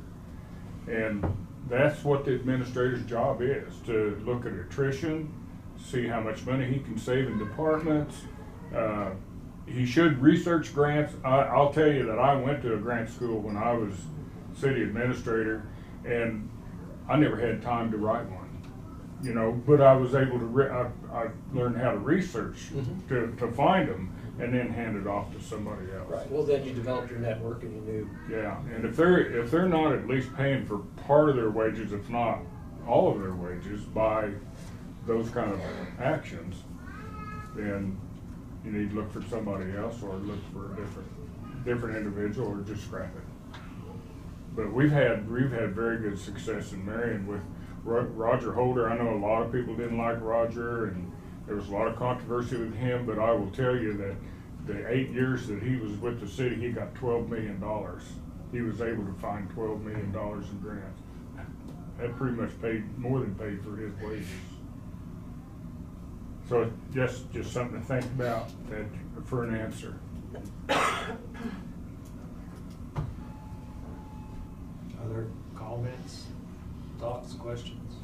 And that's what the administrator's job is, to look at attrition, see how much money he can save in departments. He should research grants. I'll tell you that I went to a grant school when I was city administrator, and I never had time to write one, but I was able to, I learned how to research to find them, and then hand it off to somebody else. Right, well, then you developed your network and you knew. Yeah, and if they're not at least paying for part of their wages, if not all of their wages, by those kind of actions, then you need to look for somebody else, or look for a different individual, or just scrap it. But we've had very good success in Marion with Roger Holder. I know a lot of people didn't like Roger, and there was a lot of controversy with him, but I will tell you that the 8 years that he was with the city, he got $12 million. He was able to find $12 million in grants. That pretty much more than paid for his wages. So just something to think about that for an answer. Other comments, thoughts, questions?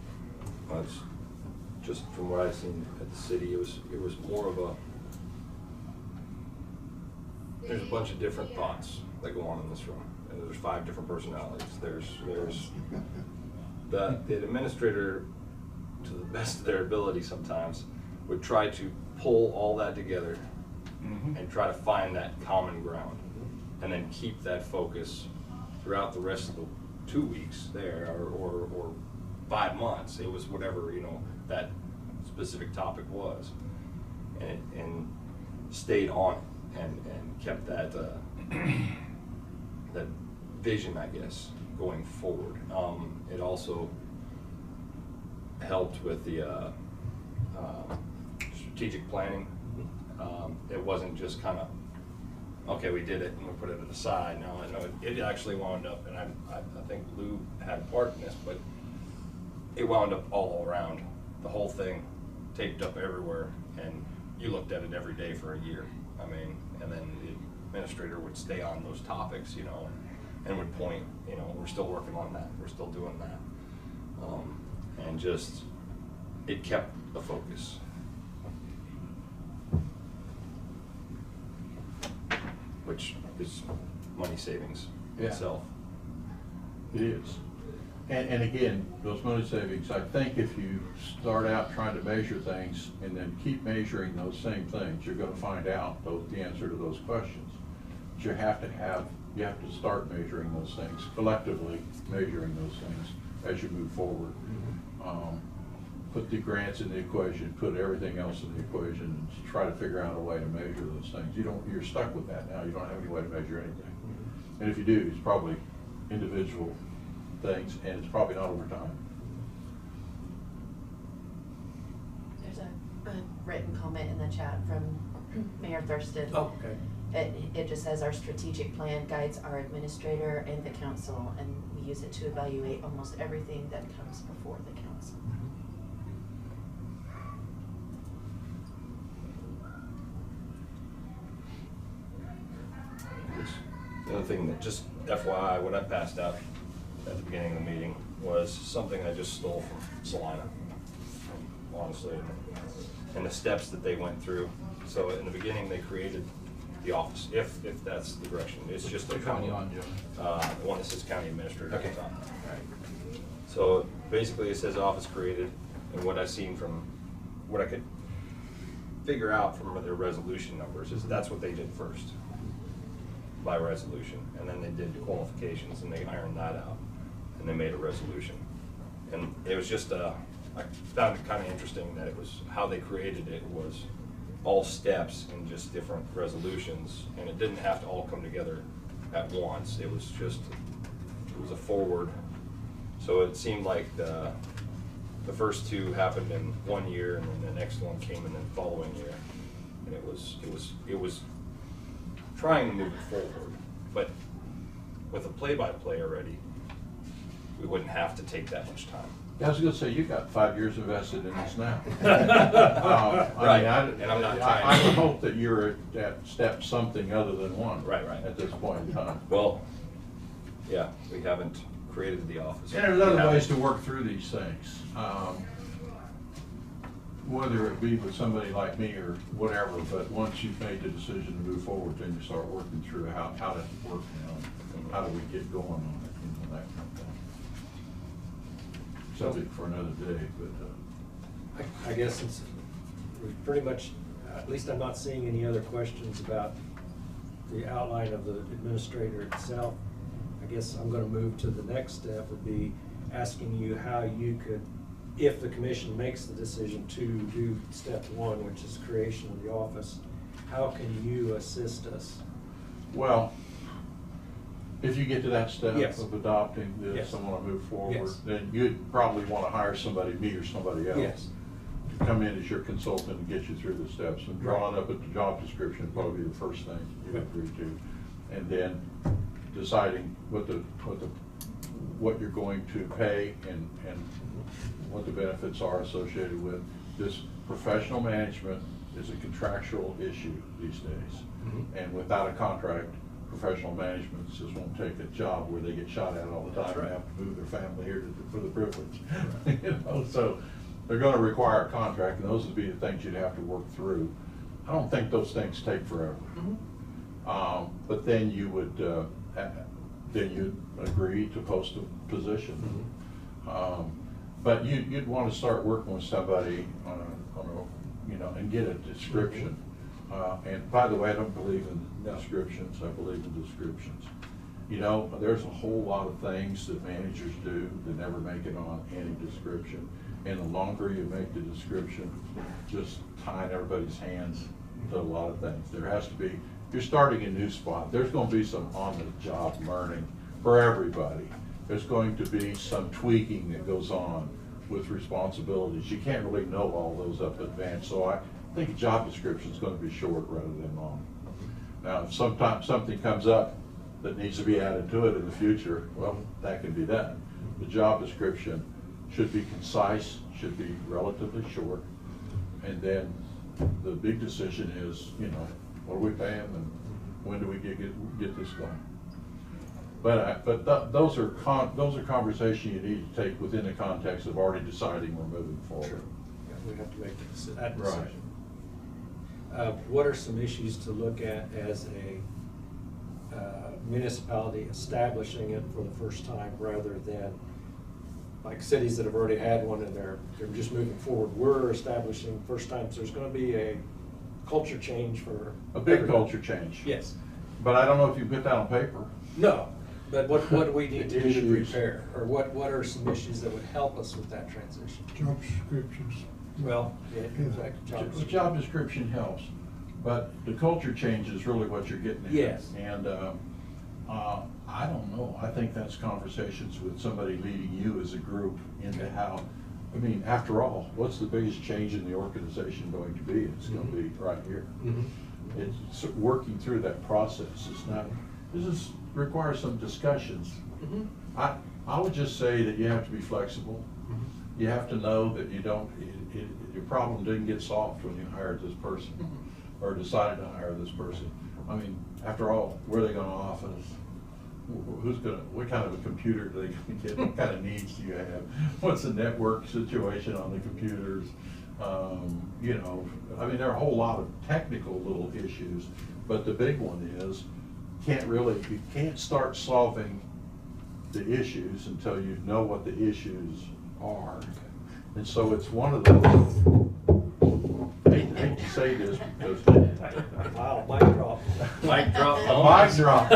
It's just from what I've seen at the city, it was more of a, there's a bunch of different thoughts that go on in this room, and there's 5 different personalities. There's the administrator, to the best of their ability sometimes, would try to pull all that together and try to find that common ground, and then keep that focus throughout the rest of the 2 weeks there, or 5 months. It was whatever, you know, that specific topic was, and stayed on it and kept that that vision, I guess, going forward. It also helped with the strategic planning. It wasn't just kind of, okay, we did it and we put it to the side. No, it actually wound up, and I think Lou had a part in this, but it wound up all around the whole thing, taped up everywhere, and you looked at it every day for a year. I mean, and then the administrator would stay on those topics, you know, and would point, you know, we're still working on that, we're still doing that. And just, it kept the focus. Which is money savings itself. It is. And again, those money savings, I think if you start out trying to measure things and then keep measuring those same things, you're gonna find out the answer to those questions. But you have to start measuring those things, collectively measuring those things as you move forward. Put the grants in the equation, put everything else in the equation, and try to figure out a way to measure those things. You're stuck with that now. You don't have any way to measure anything. And if you do, it's probably individual things, and it's probably not over time. There's a written comment in the chat from Mayor Thurston. Oh, okay. It just says our strategic plan guides our administrator and the council, and we use it to evaluate almost everything that comes before the council. The other thing that, just FYI, what I passed out at the beginning of the meeting was something I just stole from Salina, honestly, and the steps that they went through. So in the beginning, they created the office, if that's the direction. It's just a county on, the one that says county administrator. Okay. So basically, it says office created, and what I've seen from what I could figure out from their resolution numbers is that's what they did first, by resolution, and then they did the qualifications and they ironed that out, and they made a resolution. And it was just I found it kind of interesting that it was how they created it was all steps and just different resolutions, and it didn't have to all come together at once. It was just, it was a forward. So it seemed like the first 2 happened in 1 year, and then the next one came in the following year, and it was trying to move it forward. But with a play-by-play already, we wouldn't have to take that much time. I was gonna say, you got 5 years invested in this now. Right, and I'm not I trying. would hope that you're at step something other than 1. Right. At this point in time. Well, yeah, we haven't created the office. And there's other ways to work through these things. Whether it be with somebody like me or whatever, but once you've made the decision to move forward, then you start working through how to work now, how do we get going on it, you know, that kind of thing. Subject for another day, but I guess since we've pretty much, at least I'm not seeing any other questions about the outline of the administrator itself. I guess I'm gonna move to the next step, would be asking you how you could, if the commission makes the decision to do step 1, which is creation of the office, how can you assist us? well, if you get to that step Yes. of adopting this Yes. and want to move forward, Yes. then you'd probably want to hire somebody, me or somebody else. Yes. to come in as your consultant and get you through the steps, and drawing up a job description would probably be the first thing you agree to. And then deciding what you're going to pay and what the benefits are associated with. This professional management is a contractual issue these days. And without a contract, professional management just won't take a job where they get shot at all the time and have to move their family here for the privilege. You know, so they're going to require a contract, and those would be the things you'd have to work through. I don't think those things take forever. But then you would then you'd agree to post a position. But you'd want to start working with somebody on a, you know, and get a description. And by the way, I don't believe in descriptions. I believe in descriptions. You know, there's a whole lot of things that managers do that never make it on any description. And the longer you make the description, just tying everybody's hands to a lot of things. There has to be, if you're starting a new spot, there's going to be some on-the-job learning for everybody. There's going to be some tweaking that goes on with responsibilities. You can't really know all those up in advance. So I think a job description is going to be short rather than long. Now, if sometimes something comes up that needs to be added to it in the future, well, that can be done. The job description should be concise, should be relatively short, and then the big decision is, you know, what do we pay them and when do we get this going? But those are conversations you need to take within the context of already deciding we're moving forward. Sure. Yeah, we have to make that Right. decision. What are some issues to look at as a municipality establishing it for the first time, rather than like cities that have already had one and they're just moving forward? We're establishing first time, so there's going to be a culture change for A big everybody. culture change. Yes. But I don't know if you put that on paper. No, but what do we need to do to Issues. prepare? Or what are some issues that would help us with that transition? Job descriptions. Well, yeah, exactly. The job description helps, but the culture change is really what you're getting at. Yes. And I don't know. I think that's conversations with somebody leading you as a group into how, I mean, after all, what's the biggest change in the organization going to be? It's going to be right here. It's working through that process. It's not, this requires some discussions. I would just say that you have to be flexible. You have to know that you don't, your problem didn't get solved when you hired this person or decided to hire this person. I mean, after all, where are they going to office? Who's going to, what kind of a computer do they gonna get? What kind of needs do you have? What's the network situation on the computers? You know, I mean, there are a whole lot of technical little issues, but the big one is, you can't start solving the issues until you know what the issues are. And so it's one of those, I hate to say this because. Wow, mic drop. Mic drop. A mic drop.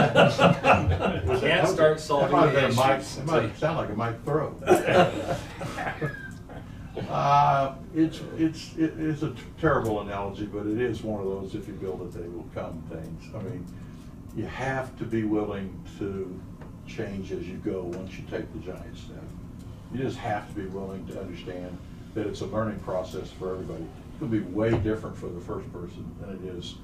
We can't start solving That might the have been a mic, issues it might sound like a mic throw. It's a terrible analogy, but it is one of those, if you build it, they will come things. I mean, you have to be willing to change as you go once you take the giant step. You just have to be willing to understand that it's a learning process for everybody. It's going to be way different for the first person than it is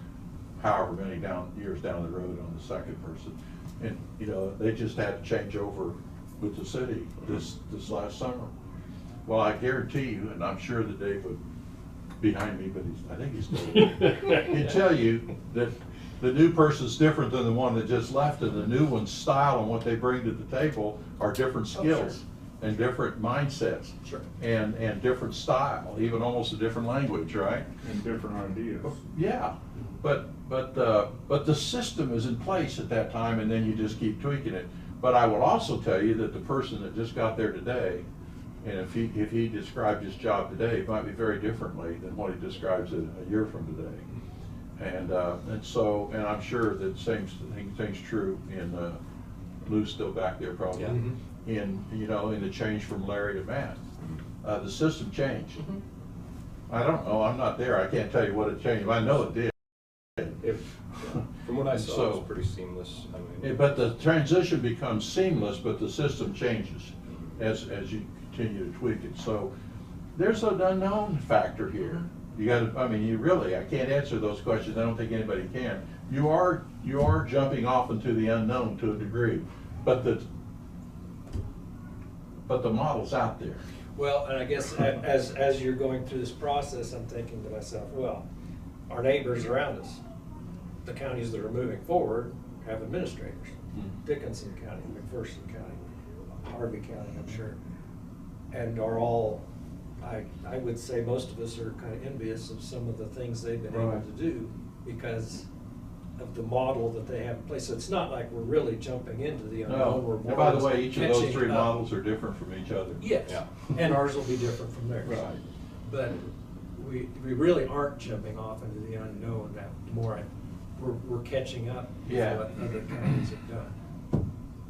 however many years down the road on the second person. And, you know, they just had to change over with the city this last summer. Well, I guarantee you, and I'm sure that Dave would, behind me, but I think he's still, he'd tell you that the new person's different than the one that just left, and the new one's style and what they bring to the table are different skills and different mindsets. Sure. And different style, even almost a different language, right? And different ideas. Yeah, but the system is in place at that time, and then you just keep tweaking it. But I will also tell you that the person that just got there today, and if he described his job today, it might be very differently than what he describes it a year from today. And I'm sure that same thing's true in Lou's still back there probably. Yeah. In the change from Larry to Matt, the system changed. I don't know. I'm not there. I can't tell you what it changed. I know it did. From what I saw, it So- was pretty seamless. I mean, But the transition becomes seamless, but the system changes as you continue to tweak it. So there's an unknown factor here. You gotta, I mean, I can't answer those questions, I don't think anybody can. You are jumping off into the unknown to a degree, but the model's out there. Well, and I guess as you're going through this process, I'm thinking to myself, well, our neighbors around us, the counties that are moving forward, have administrators. Dickinson County, McPherson County, Harvey County, I'm sure, and are all, I would say most of us are kind of envious of some of the things they've been able to do because of the model that they have in place. So it's not like we're really jumping into the unknown. We're And more by the just way, each of those catching three up. models are different from each other. Yes, Yeah. and ours will be different from theirs. Right. But we really aren't jumping off into the unknown. That more, we're catching up with Yeah. what other counties have done,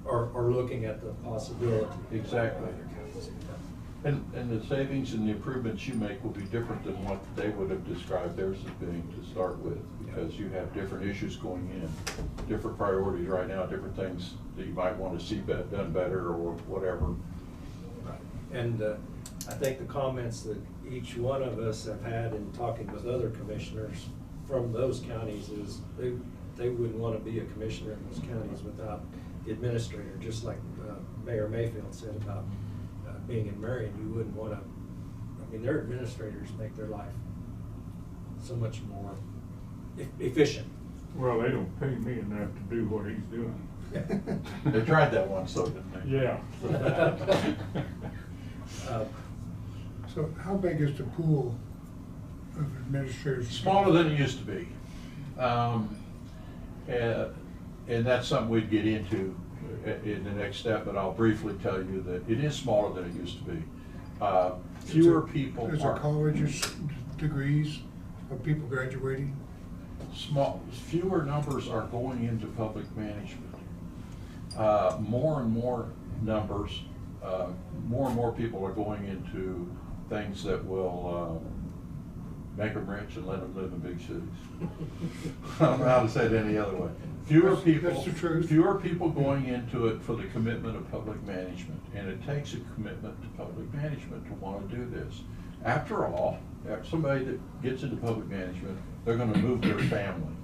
or looking at the possibility. Exactly. Of what other counties have done. And the savings and the improvements you make will be different than what they would have described theirs as being to start with, because you have different issues going in, different priorities right now, different things that you might want to see done better or whatever. Right. And I think the comments that each one of us have had in talking with other commissioners from those counties is they wouldn't want to be a commissioner in those counties without the administrator, just like Mayor Mayfield said about being in Marion. You wouldn't want to, I mean, their administrators make their life so much more efficient. Well, they don't pay me enough to do what he's doing. They tried that once, though, didn't they? Yeah. So how big is the pool of administrators? Smaller than it used to be. And that's something we'd get into in the next step, but I'll briefly tell you that it is smaller than it used to be. Fewer people Is there colleges, degrees of people graduating? Fewer numbers are going into public management. More and more numbers, more and more people are going into things that will make them rich and let them live in big cities. I don't know how to say it any other way. Fewer people. That's the truth. Fewer people going into it for the commitment of public management, and it takes a commitment to public management to want to do this. After all, somebody that gets into public management, they're going to move their family.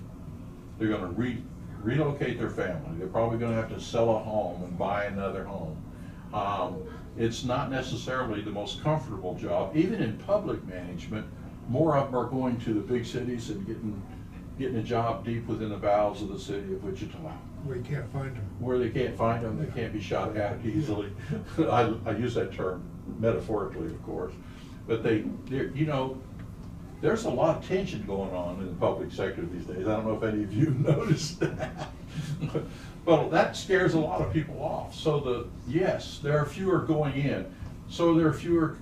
They're going to relocate their family. They're probably going to have to sell a home and buy another home. It's not necessarily the most comfortable job. Even in public management, more of them are going to the big cities and getting a job deep within the bowels of the city of Wichita. Where you can't find them. Where they can't find them, they can't be shot at easily. I use that term metaphorically, of course. But you know, there's a lot of tension going on in the public sector these days. I don't know if any of you noticed that. But that scares a lot of people off. So yes, there are fewer going in. So there are fewer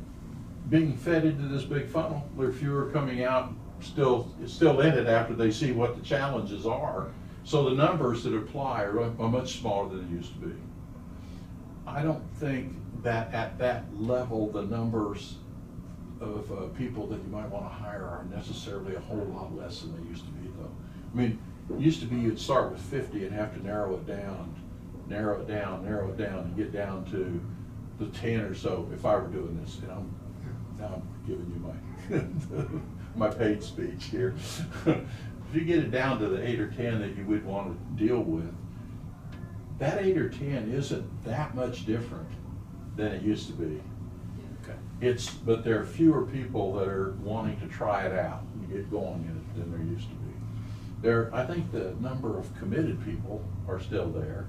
being fed into this big funnel. There are fewer coming out still in it after they see what the challenges are. So the numbers that apply are much smaller than they used to be. I don't think that at that level, the numbers of people that you might want to hire are necessarily a whole lot less than they used to be, though. I mean, it used to be you'd start with 50 and have to narrow it down, and get down to the 10 or so if I were doing this. And now I'm giving you my paid speech here. If you get it down to the 8 or 10 that you would want to deal with, that 8 or 10 isn't that much different than it used to be. Okay. But there are fewer people that are wanting to try it out and get going in it than there used to be. I think the number of committed people are still there.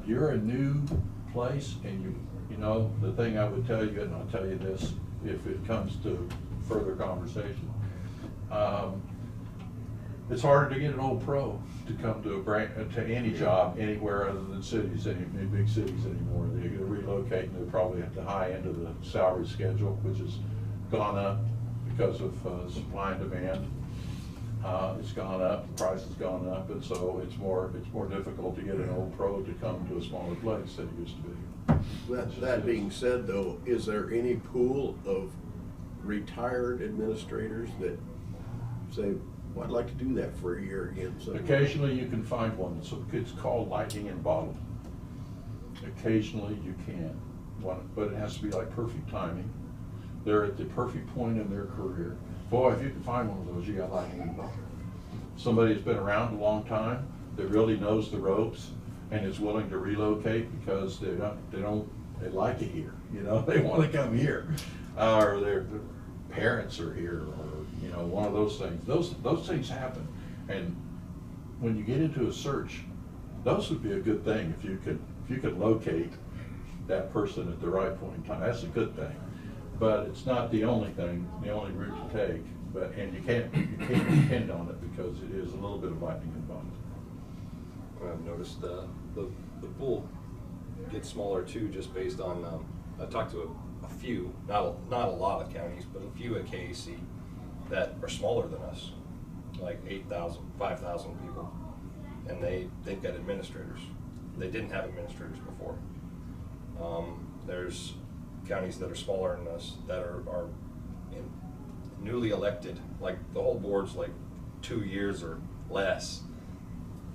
You're a new place, and you know, the thing I would tell you, and I'll tell you this if it comes to further conversation, it's harder to get an old pro to come to any job anywhere other than cities, any big cities anymore. They're going to relocate, and they're probably at the high end of the salary schedule, which has gone up because of supply and demand. It's gone up, the price has gone up, and so it's more difficult to get an old pro to come to a smaller place than it used to be. That being said, though, is there any pool of retired administrators that say, well, I'd like to do that for a year again? So Occasionally you can find one, so it's called lightning in bottle. Occasionally you can, but it has to be like perfect timing. they're at the perfect point in their career. Boy, if you can find one of those, you got lightning in a bottle. Somebody that's been around a long time, that really knows the ropes and is willing to relocate because they like it here, you know, they want to come here. Or their parents are here, or, you know, one of those things. Those things happen. And when you get into a search, those would be a good thing if you could locate that person at the right point in time. That's a good thing. But it's not the only thing, the only route to take. And you can't depend on it because it is a little bit of lightning in a bottle. I've noticed the pool gets smaller too, just based on, I talked to a few, not a lot of counties, but a few at KAC that are smaller than us, like 8,000, 5,000 people, and they've got administrators. They didn't have administrators before. There's counties that are smaller than us that are newly elected, like the whole board's like 2 years or less,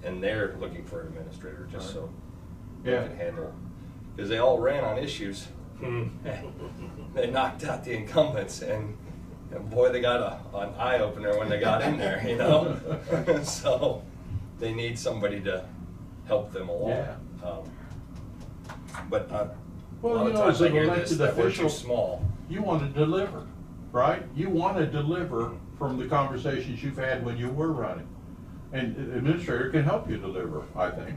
and they're looking for an administrator just so they can handle, because they all ran on issues. They knocked out the incumbents, and boy, they got an eye opener when they got in there, you know. So they need somebody to help them along. Yeah. But Well, a lot you of know, times as I an hear this, elected that we're too official, small. you want to deliver, right? You want to deliver from the conversations you've had when you were running. And an administrator can help you deliver, I think.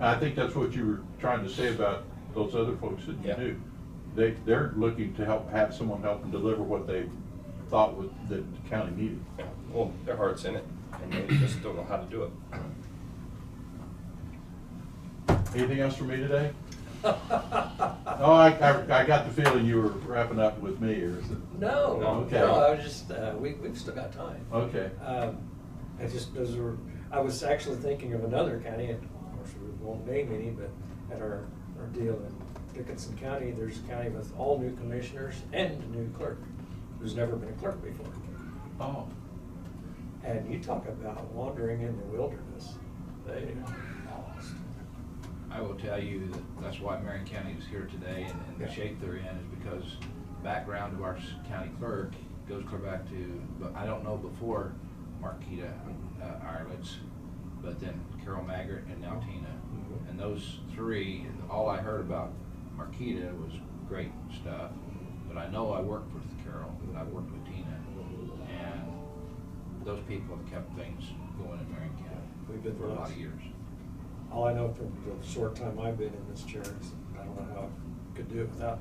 I think that's what you were trying to say about those other folks that you do. They're looking to have someone help them deliver what they thought that the county needed. Yeah. Well, their heart's in it, and they just don't know how to do it. Anything else for me today? Oh, I got the feeling you were wrapping up with me, or is it? No, Okay. no, I was just, we've still got time. Okay. I was actually thinking of another county, and of course we won't name any, but at our deal in Dickinson County, there's a county with all new commissioners and a new clerk, who's never been a clerk before. Oh. And you talk about wandering in the wilderness. They lost. I will tell you that's why Marion County is here today, and the shape they're in is because background of our county clerk goes clear back to, but I don't know before Marquita Ireland's, but then Carol Maggart and now Tina. And those three, all I heard about Marquita was great stuff, but I know I worked with Carol and I worked with Tina, and those people have kept things going in Marion County We've been for a lot blessed. of years. All I know from the short time I've been in this chair is I don't know how I could do it without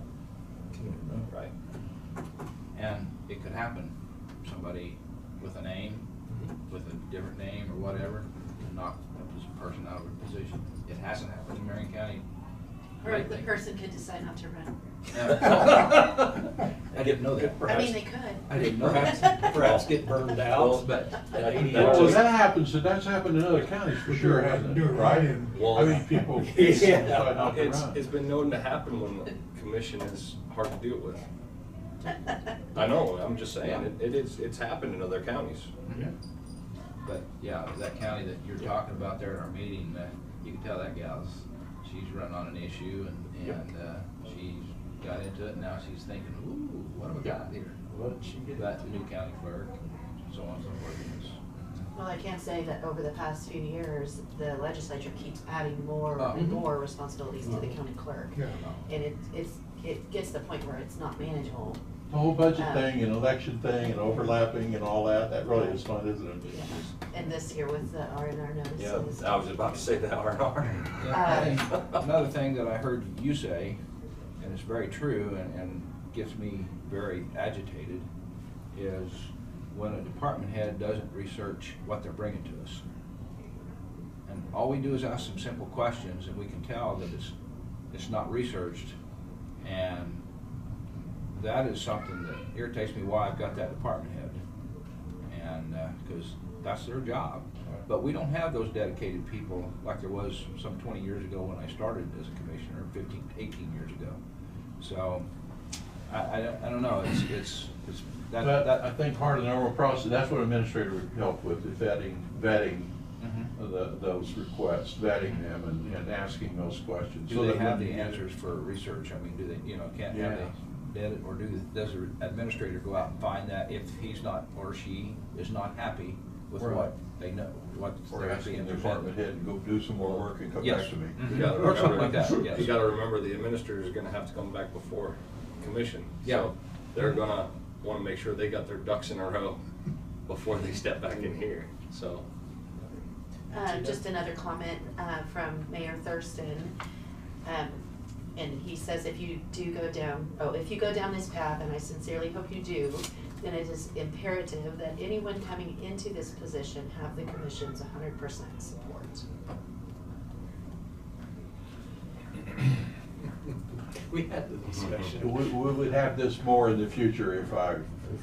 Tina. Right. And it could happen. Somebody with a name, with a different name or whatever, can knock a person out of a position. It hasn't happened in Marion County. Or the person could decide not to run. I didn't know that. I mean, they could. I didn't know that. Perhaps get burned out. Well, but at 80 Well, years. that happens, that's happened in other counties for sure, hasn't Do it, it right? right. Well, I mean, people Yeah. decide not to It's run. been known to happen when the commission is hard to deal with. I know, I'm just saying, it's happened in other counties. Yeah. But yeah, that county that you're talking about there at our meeting, you can tell that she's run on an issue and she's got into it and now she's thinking, ooh, what have we got here? What did she get? That the new county clerk, and so on and so forth. Well, I can say that over the past few years, the legislature keeps adding more Oh. and more responsibilities to the county clerk. Yeah. And it gets to the point where it's not manageable. The whole budget thing and election thing and overlapping and all that really is fun, isn't it? Yeah. And this year with the R&R notices. Yeah, I was about to say that R&R. I think another thing that I heard you say, and it's very true and gets me very agitated, is when a department head doesn't research what they're bringing to us. And all we do is ask some simple questions and we can tell that it's not researched, and that is something that irritates me why I've got that department head. And because that's their job. But we don't have those dedicated people like there was some 20 years ago when I started as a commissioner, 15, 18 years ago. So I don't know, it's But I think part of the normal process, that's what administrator would help with, is vetting those requests, vetting them and asking those questions. Do so they that have when the you get- answers for research? I mean, do they, can't Yeah. have they did it, or does the administrator go out and find that if he's not, or she is not happy with Right. what they know, what Or they're asking being the presented? department head and go do some more work and come Yes. back to me. Mhm. You gotta Or something like remember- that, yes. You gotta remember, the administrator's gonna have to come back before commission. Yeah. So they're gonna wanna make sure they got their ducks in a row before they step back in here, so. Just another comment from Mayor Thurston. And he says if you do go down, if you go down this path, and I sincerely hope you do, then it is imperative that anyone coming into this position have the commission's 100% support. We had the discussion. We would have this more in the future if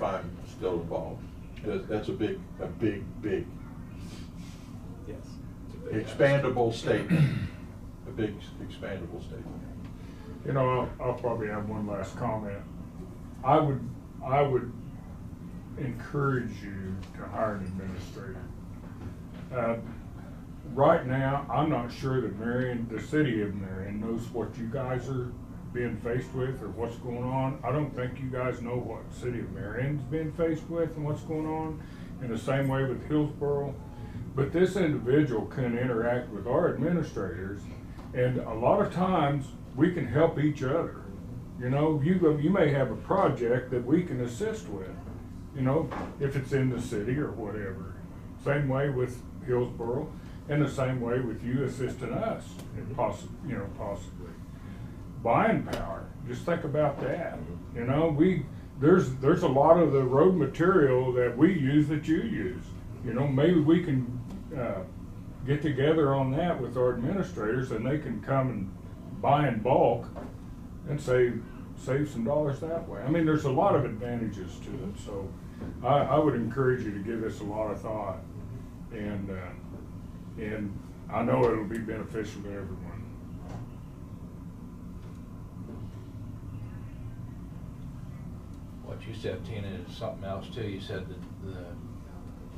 I'm still involved. That's a big, Yes. expandable statement, a big expandable statement. You know, I'll probably have one last comment. I would encourage you to hire an administrator. Right now, I'm not sure that the city of Marion knows what you guys are being faced with or what's going on. I don't think you guys know what the city of Marion's being faced with and what's going on, in the same way with Hillsborough. But this individual can interact with our administrators, and a lot of times, we can help each other. You know, you may have a project that we can assist with, you know, if it's in the city or whatever. Same way with Hillsborough, and the same way with you assisting us, if possibly. Buying power, just think about that. You know, there's a lot of the road material that we use that you use. You know, maybe we can get together on that with our administrators, and they can come and buy in bulk and save some dollars that way. I mean, there's a lot of advantages to it, so I would encourage you to give this a lot of thought, and I know it'll be beneficial to everyone. What you said, Tina, is something else too. You said that the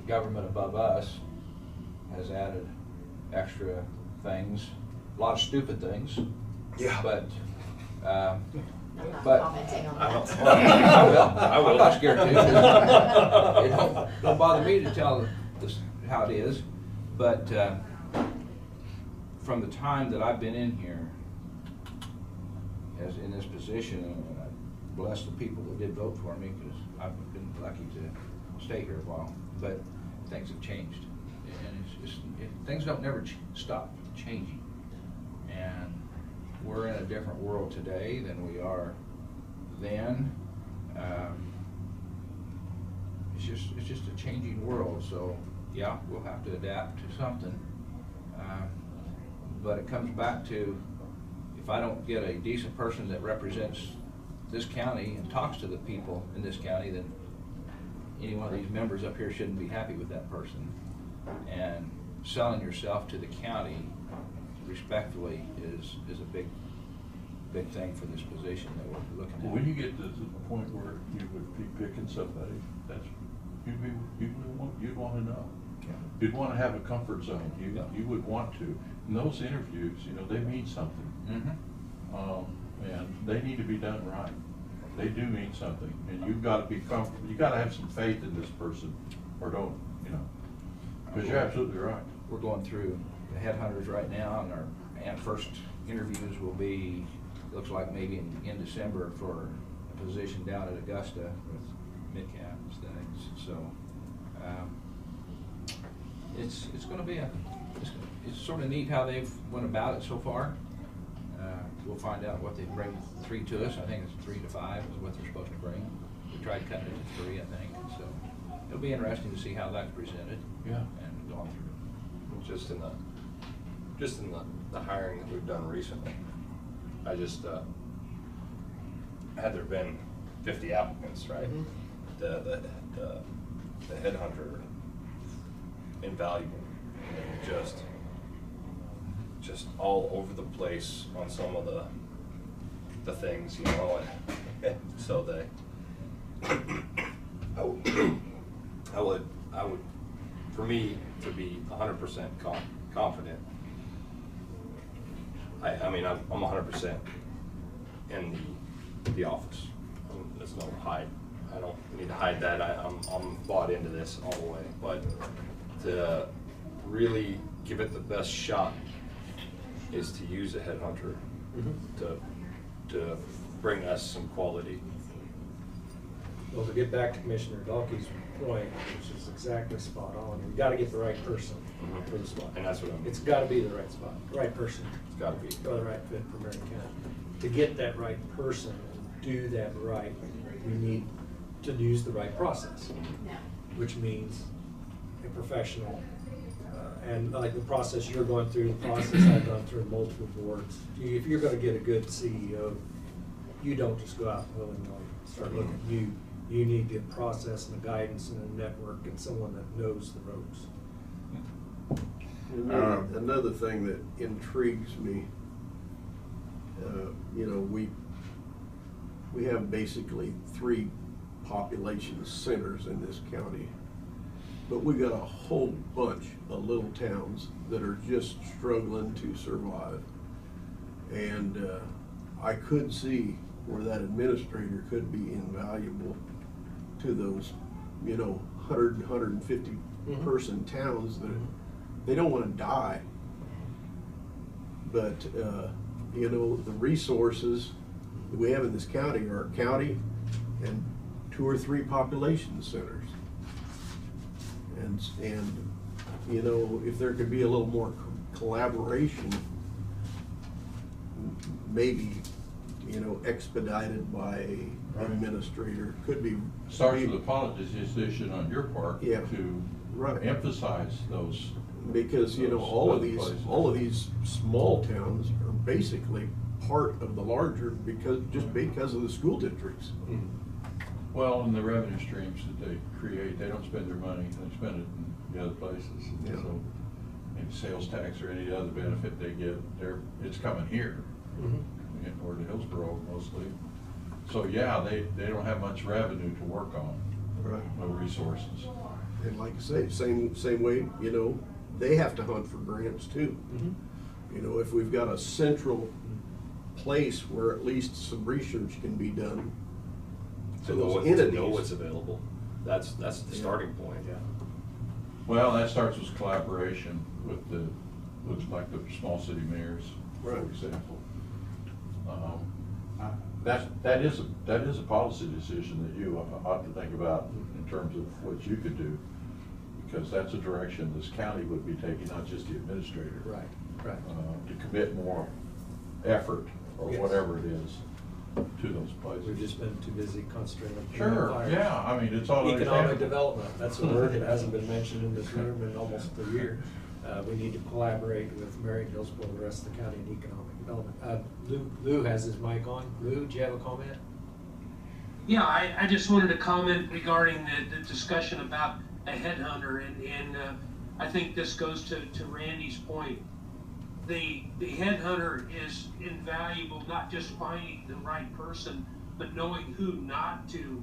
government above us has added extra things, a lot of stupid things. Yeah. But, I'm not but. commenting on I that. don't- I will. I'm not scared to. It don't bother me to tell this how it is, but from the time that I've been in here, as in this position, and I bless the people that did vote for me, because I've been lucky to stay here a while, but things have changed, and it's just, things don't never stop changing, and we're in a different world today than we are then. It's just a changing world, so yeah, we'll have to adapt to something. But it comes back to, if I don't get a decent person that represents this county and talks to the people in this county, then any one of these members up here shouldn't be happy with that person. And selling yourself to the county respectfully is a big thing for this position that we're looking at. When you get to the point where you would be picking somebody, you'd want to know. You'd want to have a comfort zone. You would want to. And those interviews, you know, they mean something. Mm-hmm. And they need to be done right. They do mean something, and you've got to be comfortable. You got to have some faith in this person, or don't, you know. Because you're absolutely right. We're going through the headhunters right now, and first interviews will be, looks like maybe in December, for a position down at Augusta with mid-cap things. So it's going to be it's sort of neat how they've went about it so far. We'll find out what they bring 3 to us. I think it's 3 to 5 is what they're supposed to bring. We tried cutting it to 3, I think. So it'll be interesting to see how that's presented. Yeah. And gone through. Just in the hiring that we've done recently, I just had there been 50 applicants, right? Mm-hmm. The headhunter, invaluable, and just all over the place on some of the things, you know, and so I would, for me to be 100% confident, I mean, I'm 100% in the office. there's no hide, I don't need to hide that, I'm bought into this all the way, but to really give it the best shot is to use a headhunter to bring us some quality. Well, to get back to Commissioner Dalkey's point, which is exactly spot on, we gotta get the right person for the spot. And that's what I'm. It's gotta be the right spot, the right person, It's gotta be. or the right fit for Marion County. To get that right person and do that right, we need to use the right process, Yeah. which means a professional. And like the process you're going through, the process I've gone through in multiple boards, if you're gonna get a good CEO, you don't just go out willy-nilly, start looking. You need the process and the guidance and a network and someone that knows the ropes. Another thing that intrigues me, you know, we have basically 3 population centers in this county, but we got a whole bunch of little towns that are just struggling to survive. And I could see where that administrator could be invaluable to those, you know, 100, 150 person towns that they don't want to die. But, you know, the resources that we have in this county are county and 2 or 3 population centers. And you know, if there could be a little more collaboration, maybe, you know, expedited by an administrator, could be. Starts with a policy decision on your part Yeah. to Right. emphasize those. Because, you know, those all of other these, places. all of these small towns are basically part of the larger just because of the school districts. Well, and the revenue streams that they create, they don't spend their money, they spend it in the other places. And Yeah. so, any sales tax or any other benefit they get, it's coming here, or to Hillsborough mostly. So, yeah, they don't have much revenue to work on, Right. no resources. And like I say, same way, you know, they have to hunt for grants too. You know, if we've got a central place where at least some research can be done. To those know entities. what's available. That's the starting point. Yeah. Well, that starts with collaboration with looks like the small city mayors, for Right. example. That is a policy decision that you ought to think about in terms of what you could do, because that's a direction this county would be taking, not just the administrator. Right, right. To commit more effort, or Yes. whatever it is, to those places. We've just been too busy concentrating on. Sure, fires. yeah, I mean, it's all Economic understandable. development, that's a word that hasn't been mentioned in this room in almost a year. We need to collaborate with Marion, Hillsborough, the rest of the county in economic development. Lou has his mic on. Lou, do you have a comment? Yeah, I just wanted to comment regarding the discussion about a headhunter, and I think this goes to Randy's point. The headhunter is invaluable, not just finding the right person, but knowing who not to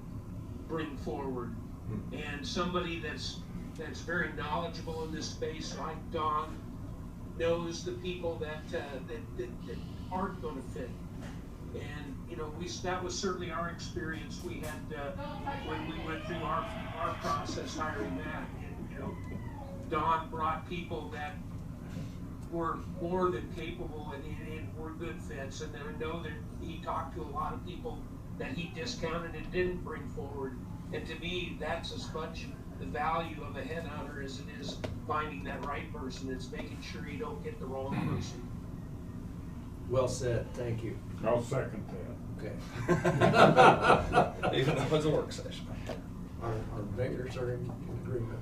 bring forward. And somebody that's very knowledgeable in this space, like Don, knows the people that aren't going to fit. And you know, that was certainly our experience. We had when we went through our process hiring Matt, and you know, Don brought people that were more than capable and were good fits. And then I know that he talked to a lot of people that he discounted and didn't bring forward. And to me, that's as much the value of a headhunter as it is finding that right person. It's making sure you don't get the wrong person. Well said, thank you. I'll second that. Okay. Even though it's a work session. Our fingers are in agreement.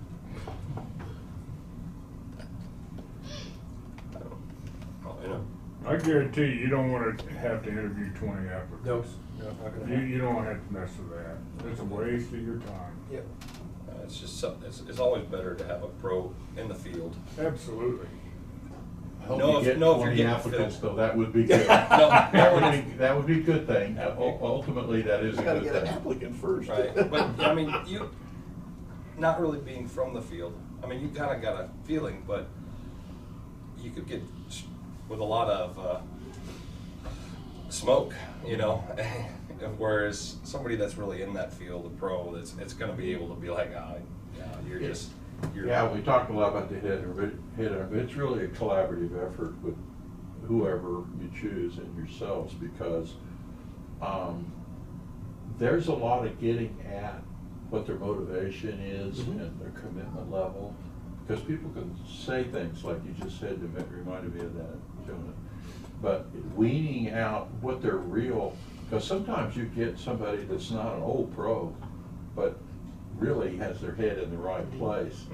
You know, I guarantee you don't want to have to interview 20 applicants. Nope. No, not gonna happen. You don't have to mess with that. It's a waste of your time. Yep. it's just something. It's always better to have a pro in the field. Absolutely. I hope No, you if- get no, if you're 20 getting applicants, filled. though, that would be good. That would be a good thing. Ultimately, that is a Gotta good get an thing. applicant first. Right, but I mean, you, not really being from the field, I mean, you kinda got a feeling, but you could get with a lot of smoke, you know. Whereas somebody that's really in that field, a pro, it's going to be able to be like, oh, yeah, you're. Yeah, we talked a lot about the header, but it's really a collaborative effort with whoever you choose and yourselves, because there's a lot of getting at what their motivation is and their commitment level, because people can say things like you just said that reminded me of that, Jonah. But weaning out what they're real, because sometimes you get somebody that's not an old pro, but really has their head in the right place.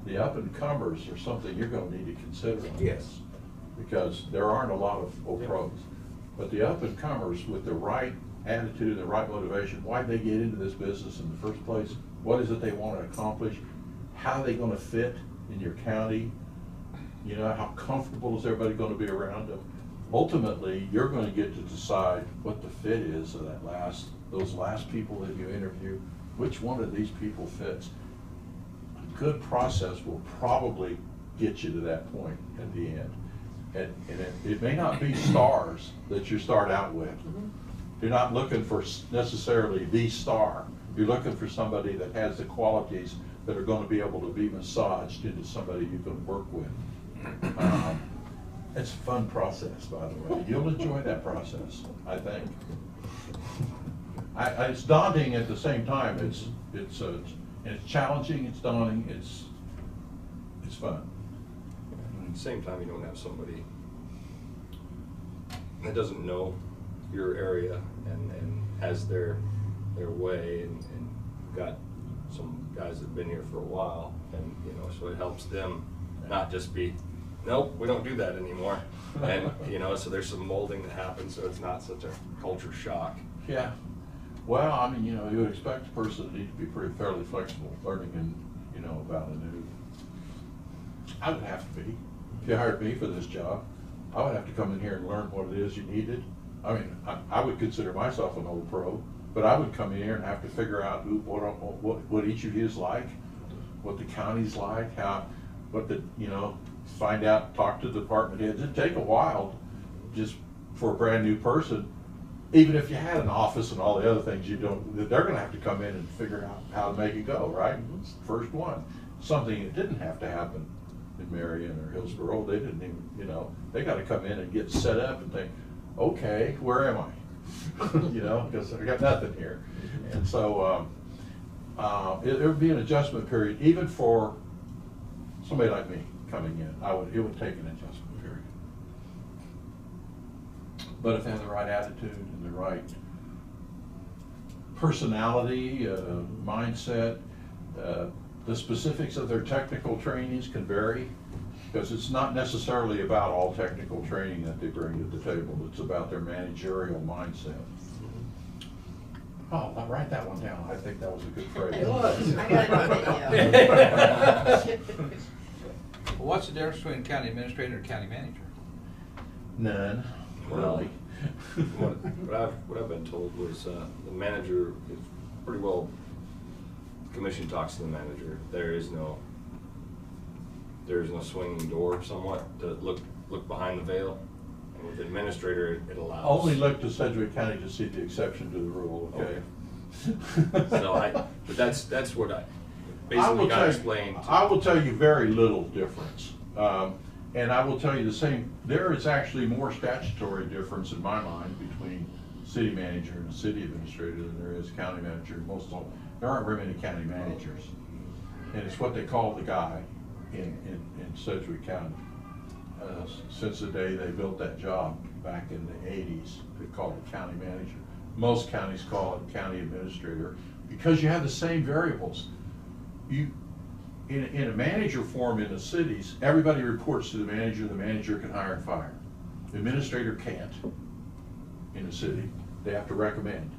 The up and comers are something you're going to need to consider on this, because there aren't a lot of old pros. But the up and comers with the right attitude, the right motivation, why they get into this business in the first place, what is it they want to accomplish, how are they going to fit in your county, you know, how comfortable is everybody going to be around them. Ultimately, you're going to get to decide what the fit is of those last people that you interview. Which one of these people fits? A good process will probably get you to that point at the end. And it may not be stars that you start out with. You're not looking for necessarily the star. You're looking for somebody that has the qualities that are going to be able to be massaged into somebody you can work with. It's a fun process, by the way. You'll enjoy that process, I think. It's daunting at the same time. It's challenging. It's daunting. It's fun. At the same time, you don't have somebody that doesn't know your area and has their way, and got some guys that've been here for a while, and you know, so it helps them not just be, nope, we don't do that anymore, and you know, so there's some molding that happens, so it's not such a culture shock. Yeah. Well, I mean, you know, you would expect a person to need to be pretty fairly flexible, learning and, you know, about a new. I would have to be. If you hired me for this job, I would have to come in here and learn what it is you needed. I mean, I would consider myself an old pro, but I would come in here and have to figure out what each of you is like, what the county's like, find out, talk to the department heads. It'd take a while just for a brand new person. Even if you had an office and all the other things they're gonna have to come in and figure out how to make it go, right? It's the first one. Something that didn't have to happen in Marion or Hillsborough. They didn't even, you know, they gotta come in and get set up and think, okay, where am I? You know, because I got nothing here. And so there would be an adjustment period, even for somebody like me coming in. It would take an adjustment period. But if they have the right attitude and the right personality, mindset, the specifics of their technical trainings can vary, because it's not necessarily about all technical training that they bring to the table. It's about their managerial mindset. Oh, I'll write that one down. I think that was a good phrase. It was. I got it on video. Well, what's the difference between county administrator and county manager? None. Well, Really. what I've been told was the manager is pretty well. The commission talks to the manager. There is no swinging door, somewhat, to look behind the veil. And with the administrator, it allows. Only look to Sedgwick County to see the exception to the rule. Okay. But that's what I basically got explained. I will tell you very little difference. And I will tell you the same, there is actually more statutory difference in my mind between city manager and a city administrator than there is county manager. There aren't very many county managers. And it's what they call the guy in Sedgwick County. Since the day they built that job back in the 80s, they called it county manager. Most counties call it county administrator, because you have the same variables. In a manager form in the cities, everybody reports to the manager can hire and fire. The administrator can't in the city. They have to recommend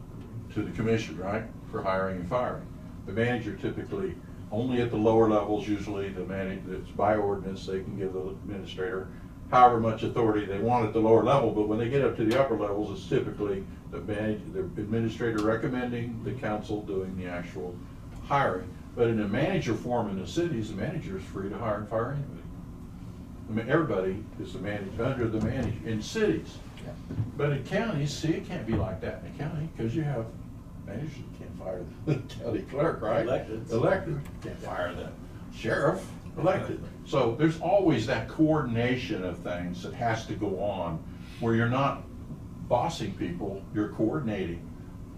to the commission, right, for hiring and firing. The manager typically, only at the lower levels, usually it's by ordinance, they can give the administrator however much authority they want at the lower level, but when they get up to the upper levels, it's typically the administrator recommending, the council doing the actual hiring. But in a manager form in the cities, the manager is free to hire and fire anybody. I mean, everybody is the manager, under the manager. In cities, But in counties, see, it can't be like that in a county, because you have managers that can't fire the county clerk, right? Elected. Elected, can't fire the sheriff, elected. So there's always that coordination of things that has to go on, where you're not bossing people, you're coordinating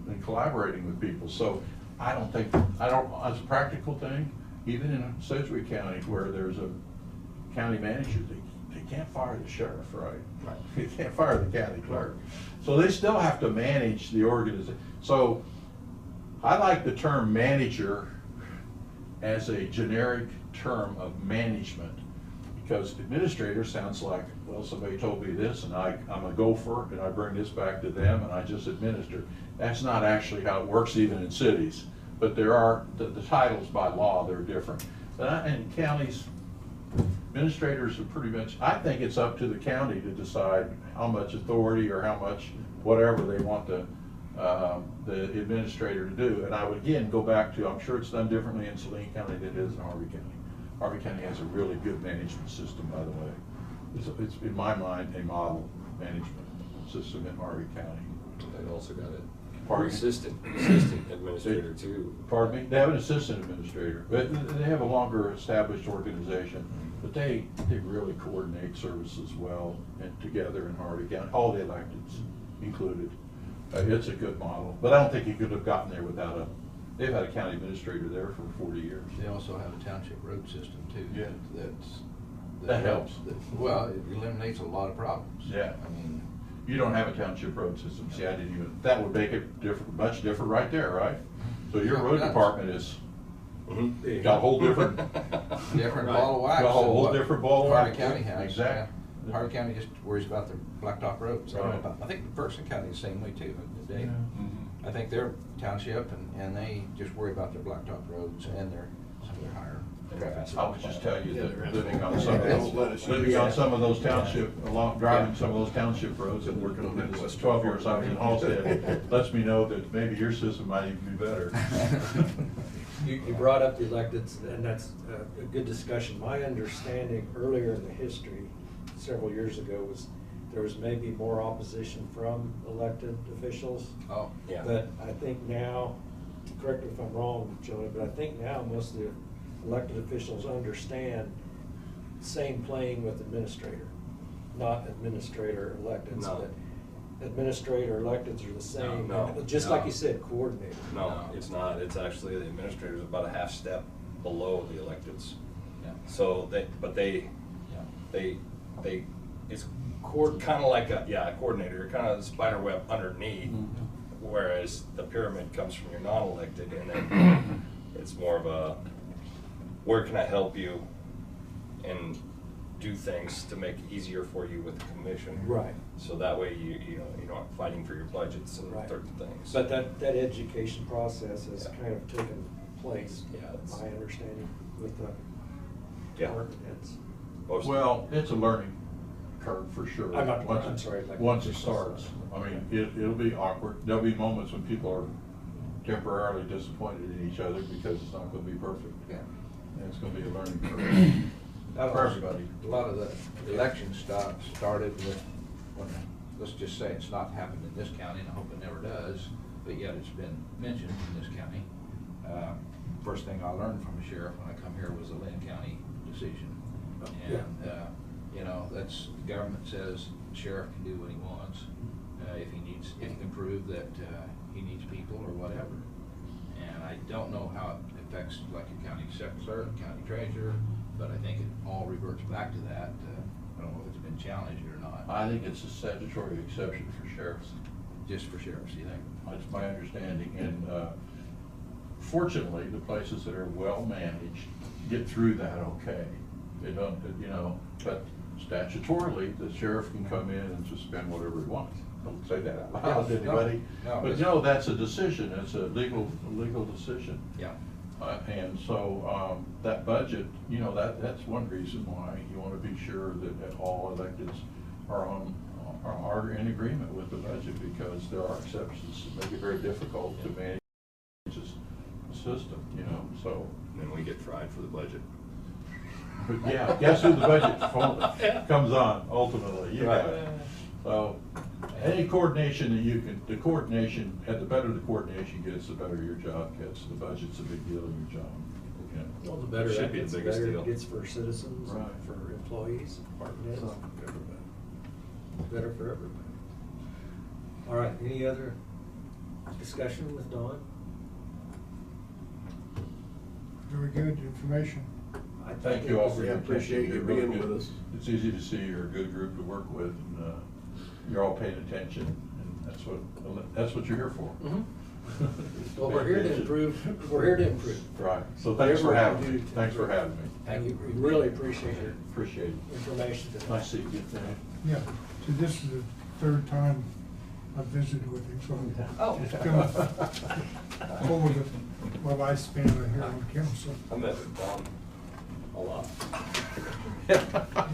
and collaborating with people. So I don't, as a practical thing, even in Sedgwick County, where there's a county manager, they can't fire the sheriff, right? They can't fire the county clerk. So they still have to manage the organization. So I like the term manager as a generic term of management, because administrator sounds like, well, somebody told me this and I'm a gopher and I bring this back to them and I just administer. That's not actually how it works even in cities. But there are, the titles by law, they're different. But in counties, administrators are pretty much, I think it's up to the county to decide how much authority or how much whatever they want the administrator to do. And I would again go back to, I'm sure it's done differently in Saline County than it is in Harvey County. Harvey County has a really good management system, by the way. It's in my mind a model management system in Harvey County. They've also got a Pardon? assistant administrator too. Pardon me? They have an assistant administrator, but they have a longer established organization. But they really coordinate services well and together in Harvey County, all the electeds included. It's a good model, but I don't think you could have gotten there without they've had a county administrator there for 40 years. They also have a township road system too. Yeah. That helps. Well, it eliminates a lot of problems. Yeah. I mean, You don't have a township road system. See, I didn't even, that would make it different, much different right there, right? So your road department is, Mhm. got a whole different. different ball of wax. Got a whole than what different ball of wax. Harvey County has. Exactly. Yeah. Harvey County just worries about their blacktop roads. Right. I think Ferguson County is the same way too. They, Mhm. I think they're township and they just worry about their blacktop roads and some of their higher traffic. I would just tell you that Yeah, living on yeah, some of they won't let us those, living use on that. some of those township, driving some of those township roads and working on this 12 years I was in Halstead, lets me know that maybe your system might even be better. You brought up the electeds, and that's a good discussion. My understanding earlier in the history, several years ago, was there was maybe more opposition from elected officials. Oh, Yeah. But I think now, correct me if I'm wrong, Joni, but I think now most of the elected officials understand same playing with administrator, not administrator electeds, No. but administrator electeds are the same. No, Just no. like you said, coordinator. No, it's not. It's actually, the administrator's about a half step below the electeds. yeah. So it's kind of like a coordinator, kind of a spider web underneath, whereas the pyramid comes from your non-elected, and then it's more of a, where can I help you and do things to make it easier for you with the commission. Right. So that way you're not fighting for your budgets and Right. certain things. But that education process has Yeah. kind of taken place, Yeah, it's- my understanding, with the Yeah. department heads. Most- Well, it's a learning curve for sure. I'm Once sorry, it- like- Once it starts, I mean, it'll be awkward. There'll be moments when people are temporarily disappointed in each other because it's not gonna be perfect. Yeah. And it's gonna be a learning curve for everybody. A lot of the election started with, let's just say it's not happened in this county, and I hope it never does, but yet it's been mentioned in this county. First thing I learned from a sheriff when I come here was the Lynn County decision. Yeah. And, that's, the government says the sheriff can do what he wants, if he can prove that, he needs people or whatever. And I don't know how it affects like a county secretary, county treasurer, but I think it all reverts back to that. I don't know if it's been challenged or not. I think it's a statutory exception for sheriffs. Just for sheriffs, you think? That's my understanding. And fortunately, the places that are well managed get through that okay. They don't, but statutorily, the sheriff can come in and suspend whatever he wants. Don't say that out loud to Yeah, no, anybody. no, But it's- no, that's a decision. It's a legal decision. Yeah. And so that budget, that's one reason why you want to be sure that all electeds are in agreement with the budget, because there are exceptions that make it very difficult to manage this system, so. And then we get fried for the budget. But yeah, guess who the budget comes on ultimately? You got it. So Any coordination that you can, the coordination, the better the coordination gets, the better your job gets. The budget's a big deal in your job. Okay. Well, the better Should that be the gets, the biggest better deal. it gets for citizens, and Right. for employees, department heads, everybody. Better for everybody. All right, any other discussion with Dawn? Very good information. I think Thank it you all was- for Yeah, your appreciate attention. you You're really being good. with us. It's easy to see you're a good group to work with, and you're all paying attention, and that's what you're here for. Mhm. Well, we're here to improve, we're here to improve. Right, so thanks for Whatever we having can me. do to Thanks for improve. having me. Thank you, we really appreciate your Appreciate it. information today. Nice to see you again. Yeah, so this is the third time I've visited with him, so. Oh. It's come over my lifespan of here on council. I met with Don a lot.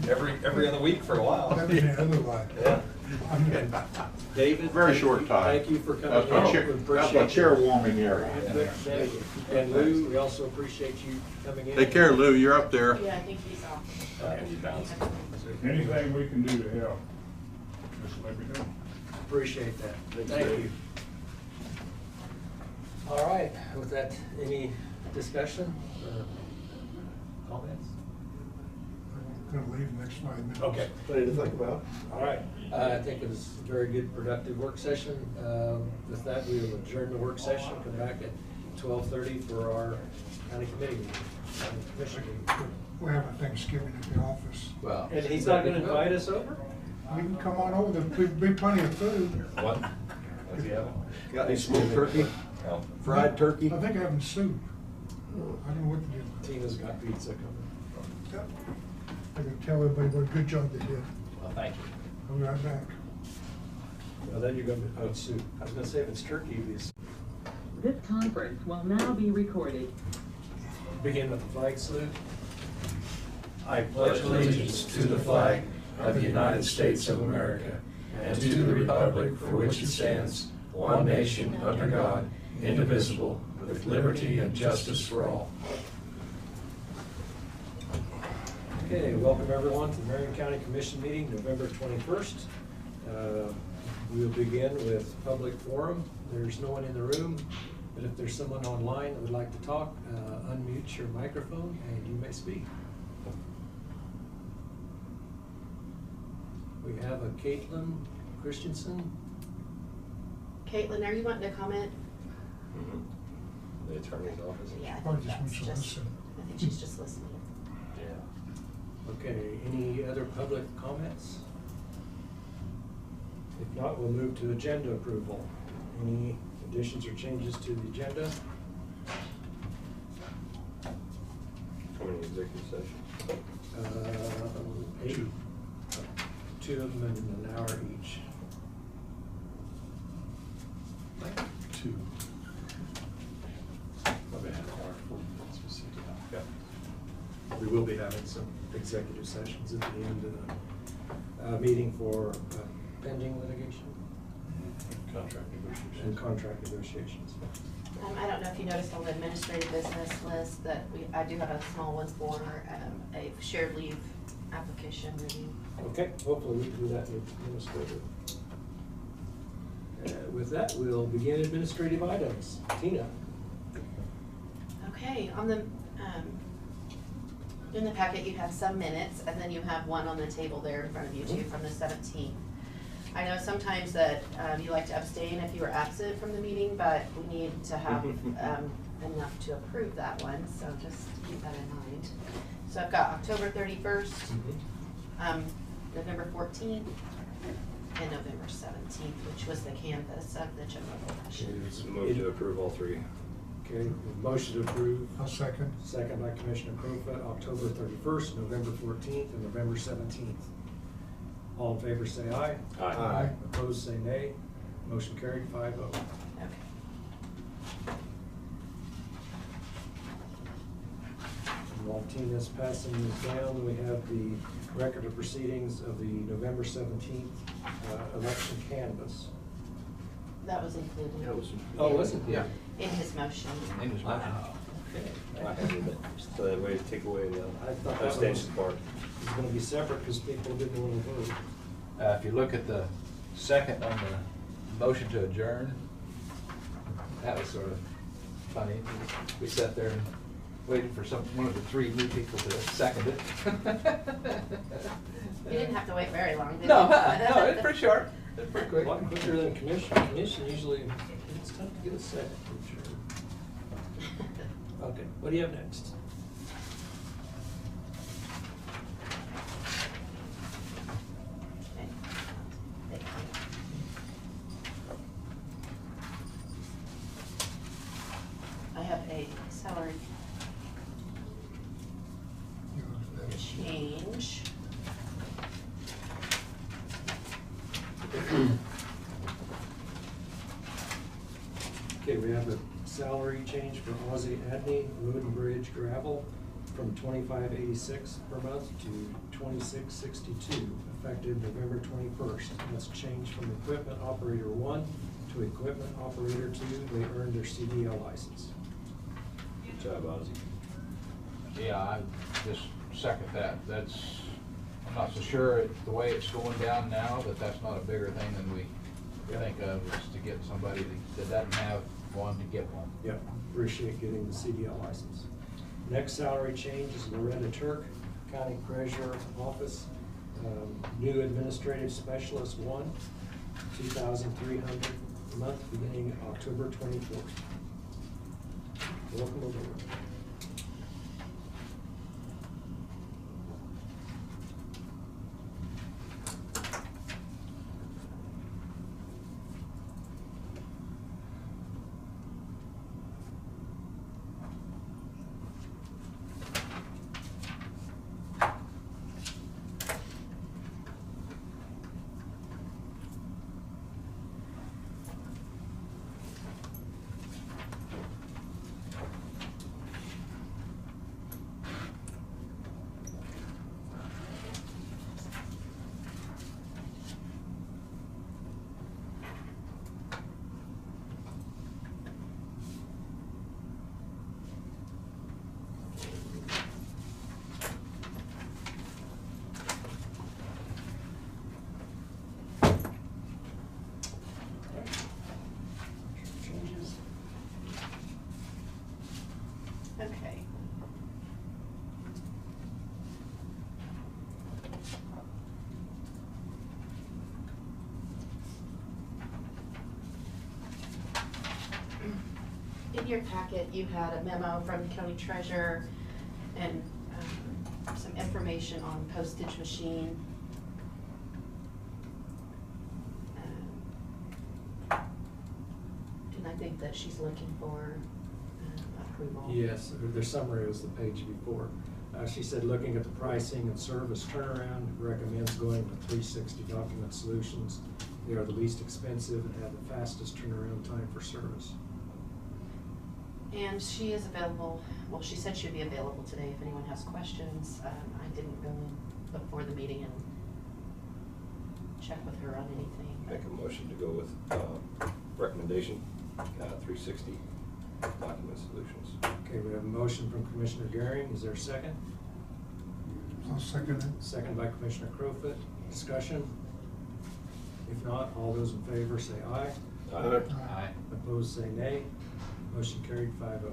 Every other week for a while. That was the other life. Yeah. David? Very short time. Thank you for coming That's my in. chair, We that's my appreciate chair you. warming area. Thank you. And Lou, we also appreciate you coming in. Take care, Lou, you're up there. Yeah, I think he's off. And you bounced. Anything we can do to help, just let me know. Appreciate that. Thanks, Thank Dave. you. All right, with that, any discussion or comments? I'm gonna leave in the next 5 minutes. Okay. Plenty to think about. All right, I think it was a very good, productive work session. With that, we will adjourn the work session, come back at 12:30 for our county committee meeting, county commission meeting. We're having Thanksgiving at the office. Well. And he's not gonna invite us over? You can come on over, there'll be plenty of food. What? Does he have? Got any smoked turkey? No. Fried turkey? I think having soup. I don't know what to do. Tina's got pizza coming. I can tell everybody what a good job they did. Well, thank you. I'll be right back. Well, then you're gonna, oh, it's soup. I was gonna say if it's turkey, it's This conference will now be recorded. begin with the flag salute. I pledge allegiance to the flag of the United States of America and to the republic for which it stands, one nation, under God, indivisible, with liberty and justice for all. Okay, welcome everyone to the Marion County Commission meeting, November 21st. We'll begin with public forum. There's no one in the room, but if there's someone online that would like to talk, unmute your microphone and you may speak. We have a Caitlin Christensen. Caitlin, are you wanting to comment? The attorney's office? Yeah, I Probably think just that's wants to just, listen. I think she's just listening. Yeah. Okay, any other public comments? If not, we'll move to agenda approval. Any additions or changes to the agenda? How many executive sessions? 8. Two. 2 of them in an hour each. Two. We will be having some executive sessions at the end of the meeting for pending litigation Contract negotiations. and contract negotiations. I don't know if you noticed on the administrative business list that I do have a small one for a shared leave application review. Okay, hopefully we can do that in administrative. With that, we'll begin administrative items. Tina? Okay, on the, in the packet, you have some minutes, and then you have one on the table there in front of you too, from the 17th. I know sometimes that you like to abstain if you were absent from the meeting, but we need to have enough to approve that one, so just keep that in mind. So I've got October 31st, November 14th, and November 17th, which was the canvas of the general election. Move to approve all three. Okay, motion to approve. I'll second. Second by Commissioner Crowfoot, October 31st, November 14th, and November 17th. All in favor say aye. Aye. Opposed say nay. Motion carried 5-0. Okay. While Tina's passing this down, we have the record of proceedings of the November 17th election canvass. That was included. That was. Oh, was it? Yeah. In his motion. In his motion. Okay. I handed it, so that way to take away the I thought that was, abstention part. it's gonna be separate because people didn't want to vote. If you look at the second on the motion to adjourn. That was sort of funny. We sat there and waited for one of the three new people to second it. You didn't have to wait very long, did you? No, no, it's pretty short. It's pretty A quick. lot quicker than commission. Commission usually, it's tough to get a second, for sure. Okay, what do you have next? I have a salary change. Okay, we have a salary change for Ozzie Adney, Road and Bridge Gravel, from $25.86 per month to $26.62, effective November 21st. That's changed from Equipment Operator 1 to Equipment Operator 2. They earned their CDL license. Good job, Ozzie. Yeah, I just second that. I'm not so sure the way it's going down now, that that's not a bigger thing than we think of, is to get somebody that doesn't have one to get one. Yep, appreciate getting the CDL license. Next salary change is Loretta Turk, County Treasurer Office, new Administrative Specialist 1, $2,300 a month, beginning October 24th. Welcome aboard. Changes. Okay. In your packet, you had a memo from the county treasurer and some information on postage machine. And I think that she's looking for approval. Yes, their summary was the page before. She said, looking at the pricing and service turnaround, recommends going with 360 Document Solutions. They are the least expensive and have the fastest turnaround time for service. And she is available, well, she said she'd be available today if anyone has questions. I didn't go in before the meeting and check with her on anything. Make a motion to go with recommendation 360 Document Solutions. Okay, we have a motion from Commissioner Garing. Is there a second? I'll second it. Second by Commissioner Crowfoot. Discussion? If not, all those in favor say aye. Aye. Opposed, say nay. Motion carried 5-0.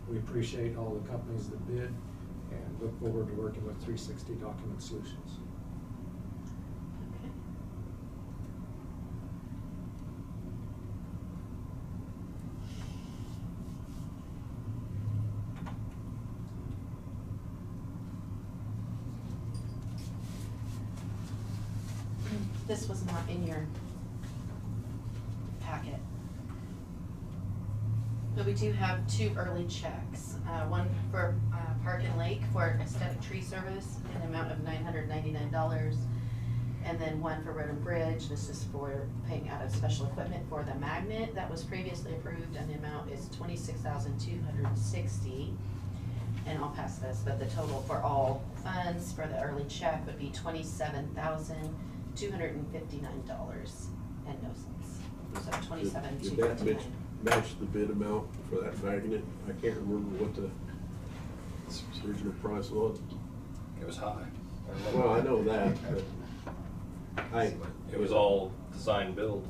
We appreciate all the companies that bid and look forward to working with 360 Document Solutions. Okay. This was not in your packet. But we do have two early checks. One for Park and Lake for aesthetic tree service in the amount of $999. And then one for Road and Bridge. This is for paying out of special equipment for the magnet that was previously approved, and the amount is $26,260. And I'll pass this, but the total for all funds for the early check would be $27,259 and no cents. So Did that $27,259. match the bid amount for that magnet? I can't remember what the original price was. It was high. Well, I know that, but It was all design and build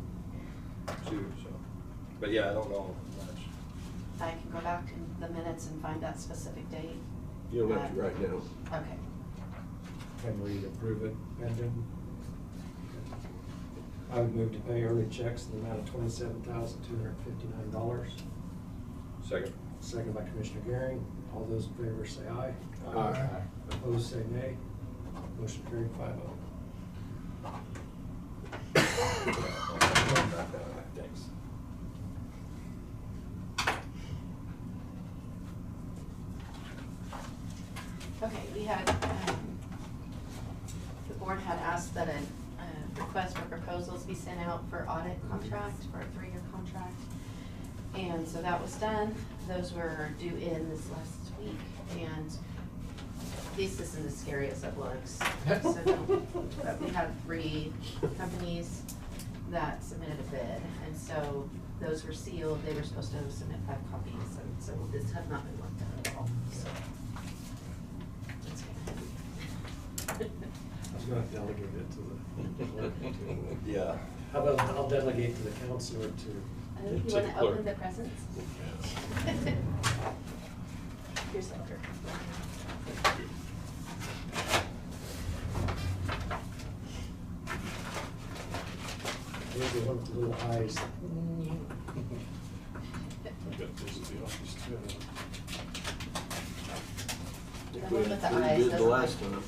too, so, but yeah, I don't know much. I can go back in the minutes and find that specific date. You don't have to right now. Okay. Can we approve it pending? I would move to pay early checks in the amount of $27,259. Second. Second by Commissioner Garing. All those in favor say aye. Aye. Opposed say nay. Motion carried 5-0. Thanks. Okay, we had, the board had asked that a request for proposals be sent out for audit contract, for a 3-year contract. And so that was done. Those were due in this last week, and this isn't as scary as it looks. So but we have 3 companies that submitted a bid, and so those were sealed. They were supposed to submit 5 copies, and so this has not been looked at at all, so. I was gonna delegate it to the clerk. Yeah. How about I'll delegate to the counselor to. You want to open the presents? Here's the order. Here's the one with the little eyes. I've got those at the office too. I think The we one had with the pretty eyes good the doesn't last like- time.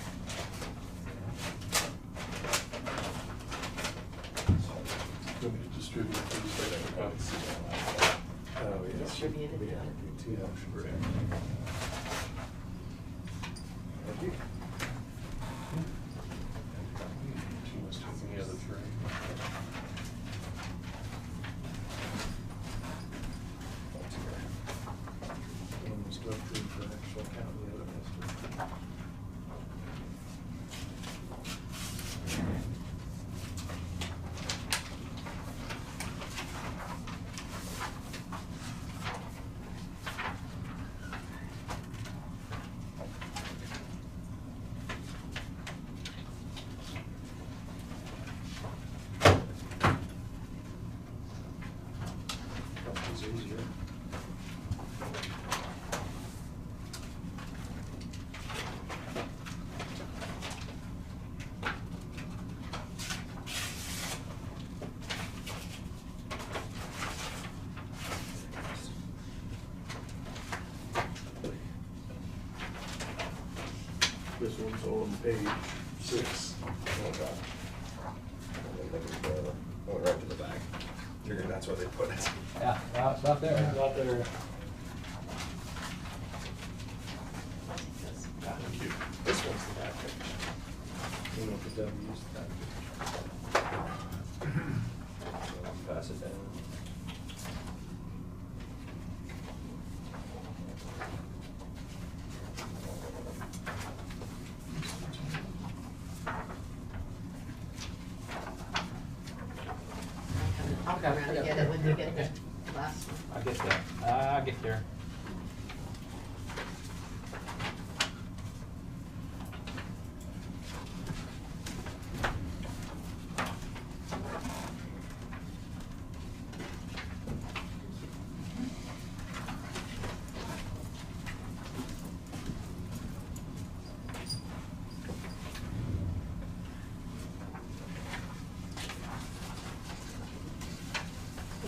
Let me distribute these right at the council. Oh, yeah. Distributed, We yeah. gotta do 2 motions. Thank you. She must have the other 3. One was to approve for actual count, the other was to. That was easier. This one's on page 6. Oh, God. I went right to the back. Figured that's where they put it. Yeah, well, it's not there. Not there. Thank you. This one's the back page. You know, if the W's, that. So I'll pass it down. I'll come around and get it when you get the last one. I get that. I get there.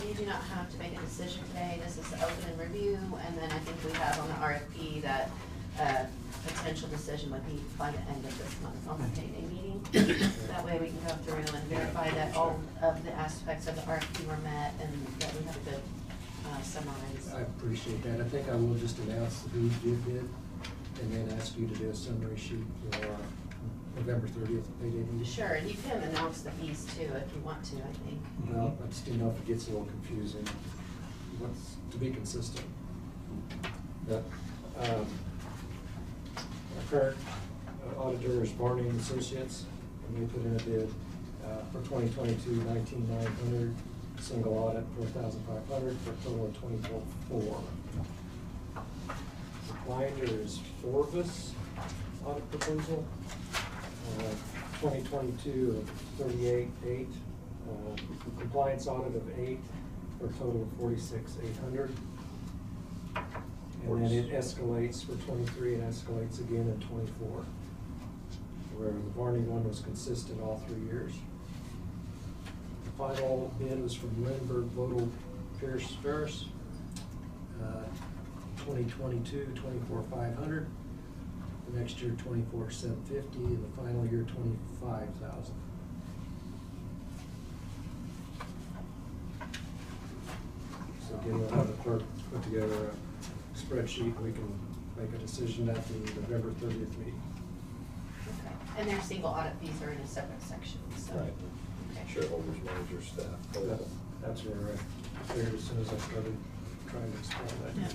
You do not have to make a decision today. This is open and review, and then I think we have on the RFP that potential decision would be by the end of this month on the payday meeting. That way we can go through and verify that all of the aspects of the RFP were met and that we have a good summarize. I appreciate that. I think I will just announce who you did and then ask you to do a summary sheet for November 30th payday meeting. Sure, and you can announce the fees too if you want to, I think. Well, I just didn't know if it gets a little confusing. What's to be consistent? But, our current auditor is Barney and Associates, and they put in a bid for 2022, 19,900, single audit, 4,500, for a total of 24,400. The binder is Forvis audit proposal. 2022 of 38,800, compliance audit of 8, for a total of 46,800. And then it escalates for 23, it escalates again in 24, where the Barney one was consistent all 3 years. The final bid was from Lindbergh, Bodel, Pierce, Ferris. 2022, 24,500. The next year, 24,750, and the final year, 25,000. So again, we'll have the clerk put together a spreadsheet, and we can make a decision at the November 30th meeting. Okay. And their single audit fees are in a separate section, so. Right. Okay. Shareholders, managers, staff. That's where I figured as soon as I started trying to explain that. Yeah.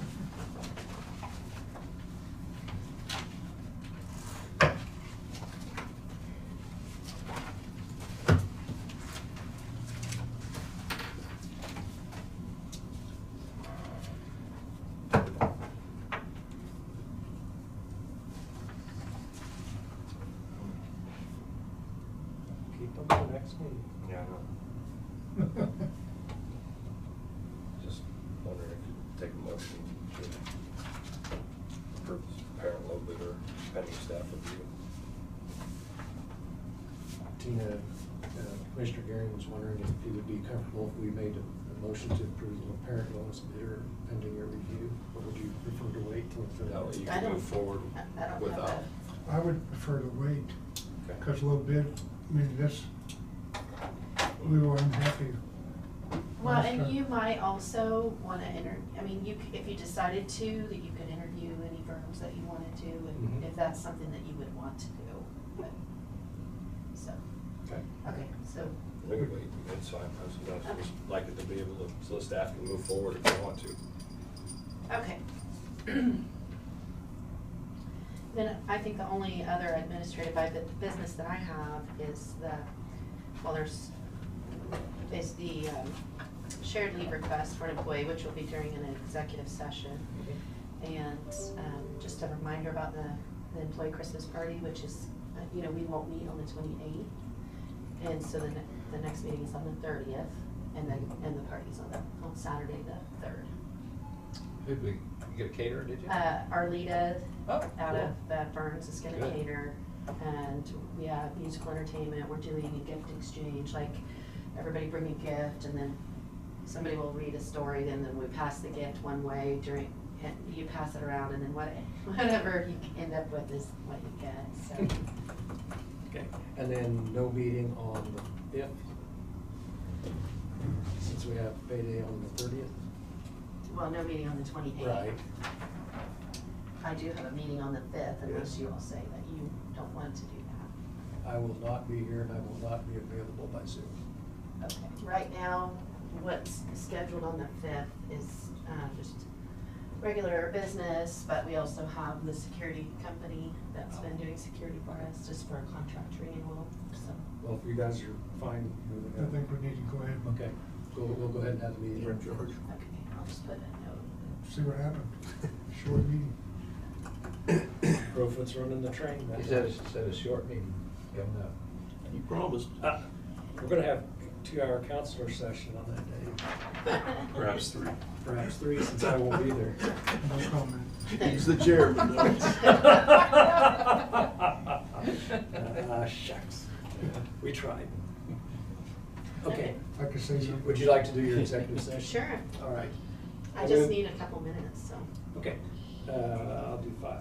Keep them for next meeting. Yeah, I know. Just wondering if you take a motion to approve parent low bidder pending staff review. Tina, Commissioner Garing was wondering if he would be comfortable if we made a motion to approve the parent lowest bidder pending your review, or would you prefer to wait till the That way you I can don't- move forward I don't have without. that. I would prefer to wait, Okay. because a little bit, I mean, this, we were unhappy. Well, last and time. you might also wanna I mean, if you decided to, that you could interview any firms that you wanted to, and Mhm. if that's something that you would want to do, but, so, Okay. okay, so, We can wait, it's fine, I sometimes Okay. just like it to be able to, so the staff can move forward if they want to. okay. Then I think the only other administrative business that I have is is the shared leave request for an employee, which will be during an executive session. And just a reminder about the employee Christmas party, which is, we won't meet on the 28th. And so the next meeting is on the 30th, and the party's on Saturday the 3rd. Did we get a caterer, did you? Arlita Oh, out cool. of Burns is gonna Good. cater, and we have musical entertainment, we're doing a gift exchange, like, everybody bring a gift, and then somebody will read a story, and then we pass the gift one way and you pass it around, and then whatever you end up with is what you get, so. Okay, and then no meeting on the 5th, since we have payday on the 30th. Well, no meeting on the 28th. Right. I do have a meeting on the 5th, unless Yes. you all say that you don't want to do that. I will not be here, and I will not be available by Zoom. Okay, right now, what's scheduled on the 5th is just regular business, but we also have the security company that's been doing security for us, just for a contract renewal, so. Well, if you guys are fine moving I on. think we need to go ahead and Okay, we'll go ahead and have the meeting. You're in charge. Okay, I'll just put a note. see what happened. Short meeting. Crowfoot's running the train. He said it's a short meeting coming up. You promised. We're gonna have 2-hour counselor session on that day. Perhaps 3. Perhaps 3, since I won't be there. No comment. He's the chairman. Shucks. We tried. Okay. I could say something. Would you like to do your executive session? Sure. All right. I just need a couple minutes, so. Okay, I'll do 5.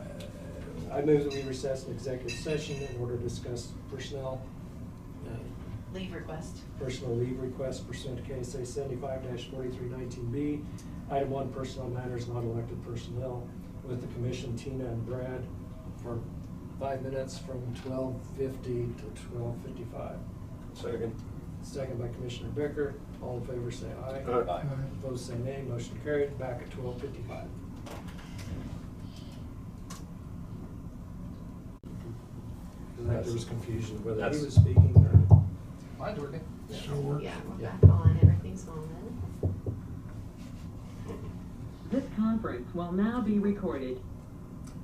I move that we recess an executive session in order to discuss personnel, Leave request. personal leave request pursuant to KSA 75-4319B. Item 1, personnel matters, not elected personnel, with the commission, Tina and Brad, for 5 minutes from 12:50 to 12:55. Second. Second by Commissioner Becker. All in favor say aye. Aye. Opposed say nay. Motion carried. Back at 12:55. I think there was confusion whether he That's- was speaking or. Mine's working. So works. Yeah, we're Yeah. back on, everything's on. This conference will now be recorded.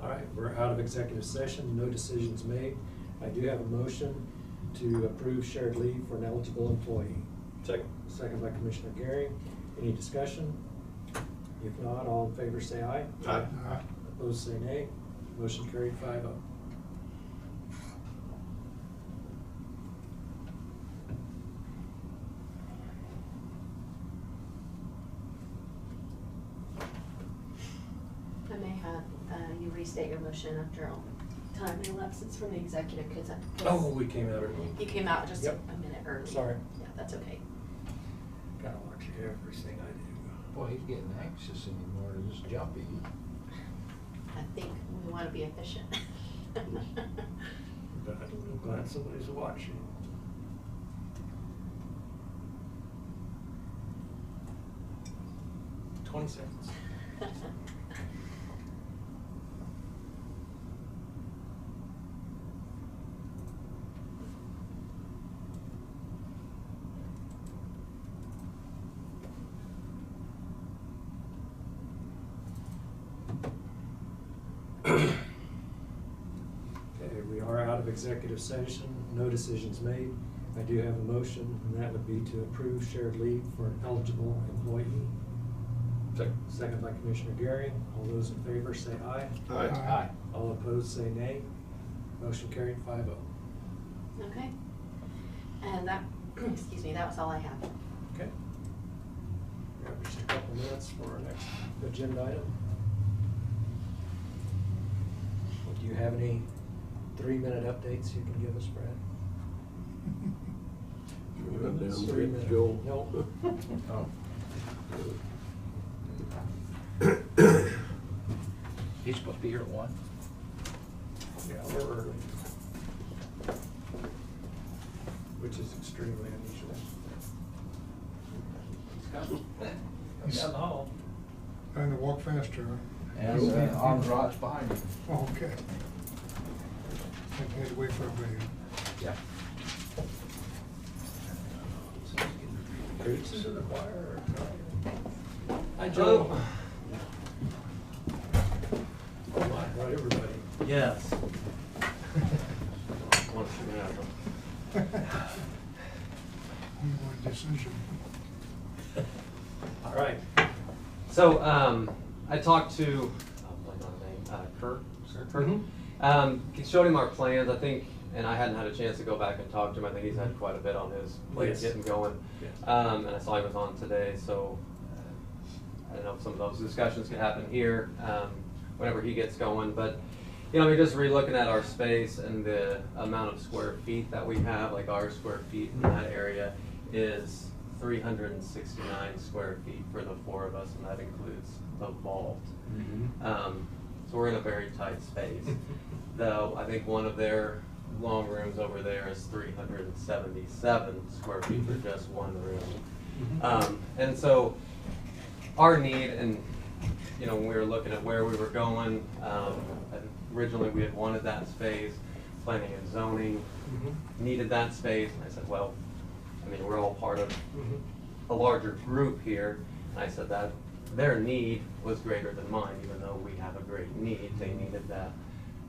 All right, we're out of executive session, no decisions made. I do have a motion to approve shared leave for an eligible employee. Second. Second by Commissioner Gary. Any discussion? If not, all in favor say aye. Aye. Opposed say nay. Motion carried 5-0. I may have you restate your motion after all time elapses from the executive, because Oh, we came out early. you came out just a Yep. minute early. Sorry. Yeah, that's okay. Gotta watch everything I do. Boy, he's getting anxious anymore to just jump you. I think we want to be efficient. But I'm glad somebody's watching. $20. Okay, we are out of executive session, no decisions made. I do have a motion, and that would be to approve shared leave for an eligible employee. Second. Second by Commissioner Gary. All those in favor say aye. Aye. All opposed say nay. Motion carried 5-0. Okay. And that, excuse me, that was all I have. Okay. We have just a couple minutes for our next agenda item. Do you have any 3-minute updates you can give us, Brad? Run down 3 there, minutes. Joel. No. Oh. He's supposed to be here at 1. Yeah, we're early. Which is extremely unusual. He's Down the hall. Trying to walk faster, huh? And arms right behind him. Oh, okay. I had to wait for a video. Yeah. Preach to the choir. Hi, Joe. Oh my, right, everybody. Yes. You want a decision. All right. So, I talked to, Kurt. Mhm. Showed him our plans, I think, and I hadn't had a chance to go back and talk to him. I think he's had quite a bit on his plate Yes. getting going. Yes. And I saw he was on today, so I don't know if some of those discussions could happen here, whenever he gets going. But, you know, I mean, just re-looking at our space and the amount of square feet that we have, like our square feet in that area is 369 square feet for the 4 of us, and that includes the vault. So we're in a very tight space. Though I think one of their long rooms over there is 377 square feet for just one room. And so our need, and you know, when we were looking at where we were going, originally we had wanted that space, planning and zoning needed that space, and I said, well, I mean, we're all part of a larger group here, and I said that their need was greater than mine, even though we have a great need, they needed that,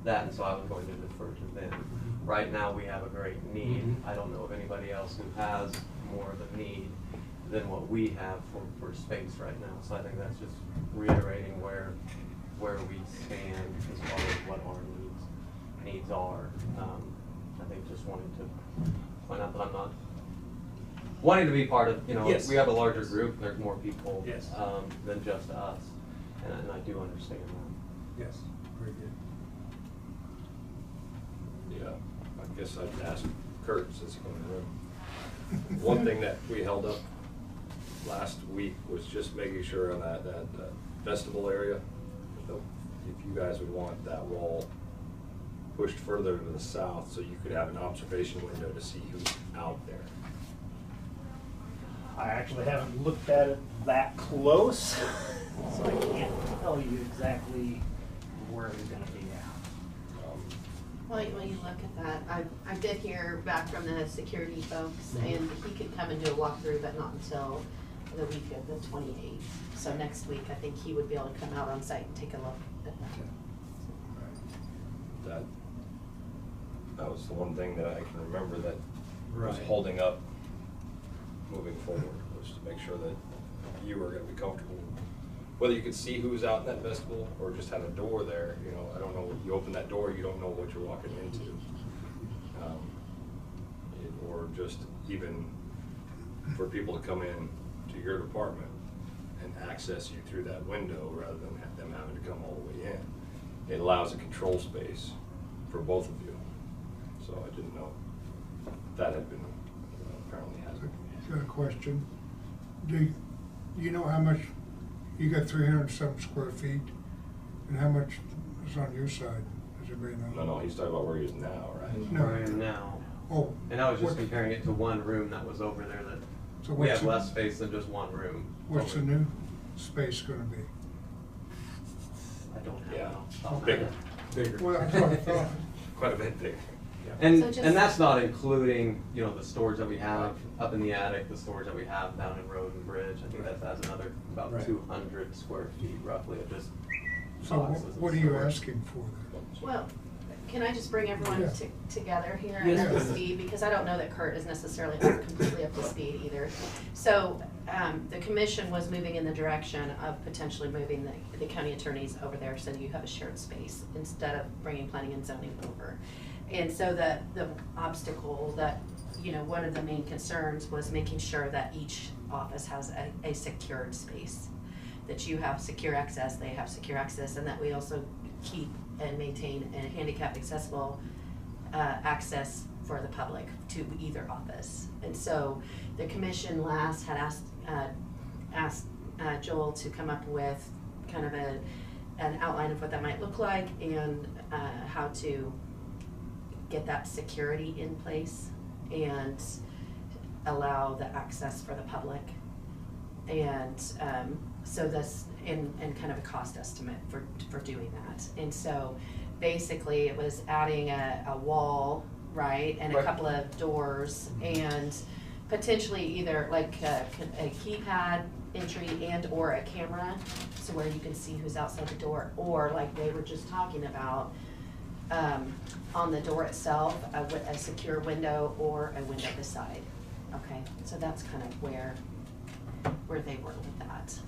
and so I was going to defer to them. Right now, we have a great need. I don't know of anybody else who has more of a need than what we have for space right now. So I think that's just reiterating where we stand as far as what our needs are. I think just wanting to point out that I'm not wanting to be part of, you know, Yes. we have a larger group, there's more people Yes. than just us, and I do understand that. Yes, very good. Yeah, I guess I'd ask Kurt since he's in the room. One thing that we held up last week was just making sure on that festival area, if you guys would want that wall pushed further to the south so you could have an observation window to see who's out there. I actually haven't looked at it that close, so I can't tell you exactly where it's gonna be at. Well, when you look at that, I did hear back from the security folks, and he could come and do a walkthrough, but not until the week of the 28th. So next week, I think he would be able to come out on site and take a look at that. That That was the one thing that I can remember that was Right. holding up moving forward, was to make sure that you were gonna be comfortable. Whether you could see who was out in that vestibule or just have a door there, you know, I don't know, you open that door, you don't know what you're walking into. Or just even for people to come in to your department and access you through that window rather than them having to come all the way in. It allows a control space for both of you. So I didn't know that had been, apparently hasn't. Got a question. Do you know how much, you got 300 and something square feet, and how much is on your side? Does anybody know? No, he's talking about where he is now, right? No. Where I am now. Oh. And I was just what- comparing it to one room that was over there that, So we what's have the- less space than just one room. What's the new space gonna be? I don't have Yeah, it off the top of my bigger. head. Bigger. Well, that's what I thought. Quite a bit bigger. And, So just- and that's not including, you know, the storage that we have up in the attic, the storage that we have down in Road and Bridge. I think that adds another about Right. 200 square feet roughly of just So boxes and what are you storage. asking for then? Well, can I just bring everyone Yeah. together here Yes, and up to please. speed, because I don't know that Kurt is necessarily completely up to speed either. So, the commission was moving in the direction of potentially moving the county attorneys over there, so you have a shared space instead of bringing planning and zoning over. And so the obstacle that, you know, one of the main concerns was making sure that each office has a secured space. That you have secure access, they have secure access, and that we also keep and maintain a handicap accessible access for the public to either office. And so the commission last had asked Joel to come up with kind of an outline of what that might look like and how to get that security in place and allow the access for the public. And so this, and kind of a cost estimate for doing that. And so basically it was adding a wall, right, and a Right. couple of doors and potentially either like a keypad entry and or a camera, so where you can see who's outside the door, or like they were just talking about, on the door itself, a secure window or a window beside. Okay, so that's kind of where they were with that.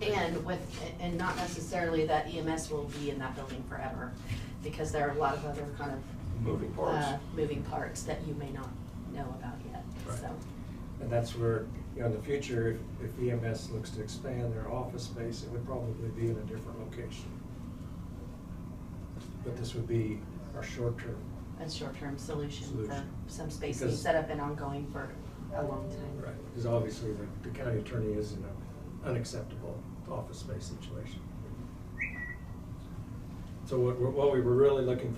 And not necessarily that EMS will be in that building forever, because there are a lot of other kind of Moving parts. moving parts that you may not know about yet, Right. so. And that's where, you know, in the future, if EMS looks to expand their office space, it would probably be in a different location. But this would be our short-term. A short-term solution for Solution. some space to be Because- set up and ongoing for a long time. Right, because obviously the county attorney is in an unacceptable office space situation. So what we were really looking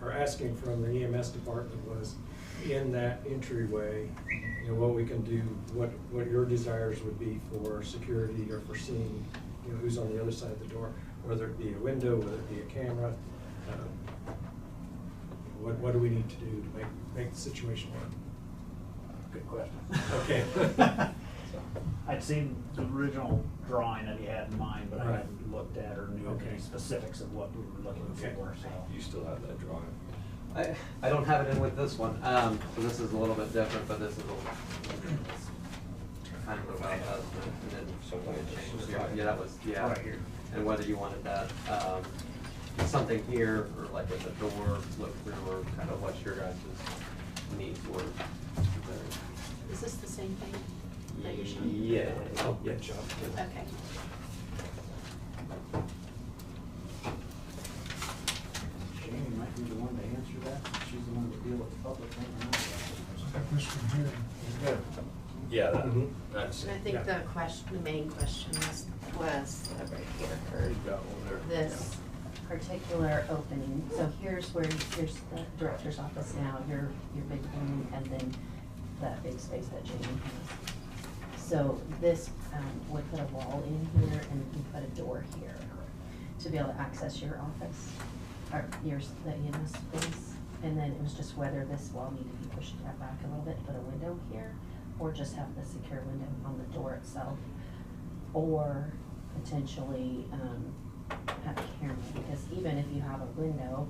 or asking from the EMS department was in that entryway, you know, what we can do, what your desires would be for security or for seeing, you know, who's on the other side of the door, whether it be a window, whether it be a camera. What do we need to do to make the situation work? Good question. Okay. I'd seen the original drawing that he had in mind, but I Right. hadn't looked at or knew Okay. any specifics of what we were looking Okay. for, so. You still have that drawing? I don't have it in with this one, so this is a little bit different, but this is kind of about us, and then something had changed. Yeah, that was, yeah. Right here. And whether you wanted that, something here, or like at the door, look through, or kind of what your guys' needs were there. Is this the same thing that you're showing? Yeah. Oh, good job. Okay. Jamie might be the one to answer that, since she's the one that deal with the public. That was from here. Good. Yeah, Mhm. that's. And I think the main question was right here, for this particular opening. So here's the director's office now, your big room, and then that big space that Jamie has. So this, would put a wall in here and we put a door here to be able to access your office, or the EMS space. And then it was just whether this wall needed to be pushed back a little bit, put a window here, or just have the secure window on the door itself, or potentially have a camera, because even if you have a window,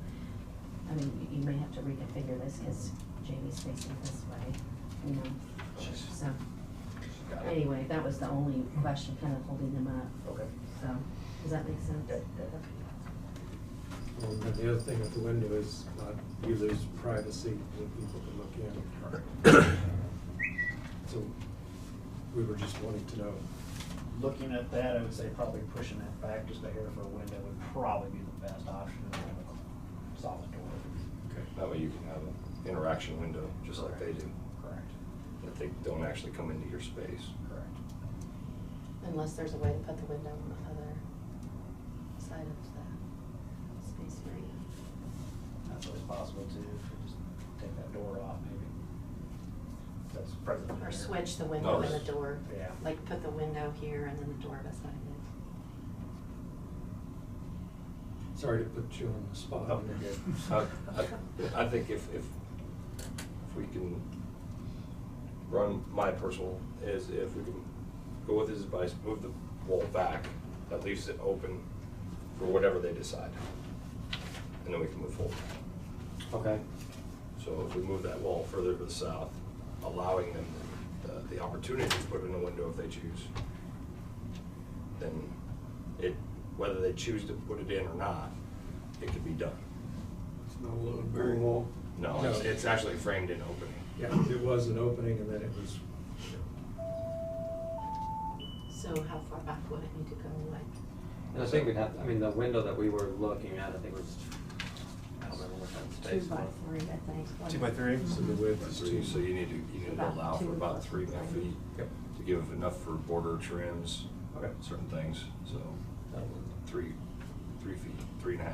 I mean, you may have to reconfigure this because Jamie's facing this way, you know, so. Got it. Anyway, that was the only question kind of holding them up, Okay. so, does that make sense? And then the other thing with the window is you lose privacy when people can look in. So we were just wanting to know. Looking at that, I would say probably pushing that back just a hair for a window would probably be the best option, and have a solid door. Okay. That way you can have an interaction window, just like they do. Correct. That they don't actually come into your space. Correct. Unless there's a way to put the window on the other side of the space area. That's always possible too, if you just take that door off maybe. That's present. Or switch the window and the door. Yeah. Like put the window here and then the door beside it. Sorry to put you on the spot. Oh, you're good. I think if we can run, my personal is if we can go with his advice, move the wall back, that leaves it open for whatever they decide. And then we can move forward. Okay. So if we move that wall further to the south, allowing them the opportunity to put in a window if they choose, then whether they choose to put it in or not, it could be done. It's not a load bearing wall? No, it's actually framed in opening. Yeah, it was an opening and then it was. So how far back would it need to go, like? And I think we'd have, I mean, the window that we were looking at, I think was, I don't remember what that space 2 by was. 3, I think. 2 by 3? So the width is 2. So you need to About allow for 2 about plus 3 more 3. feet. Yep. To give enough for border trims, Okay. certain things, so 3 feet, 3.5. I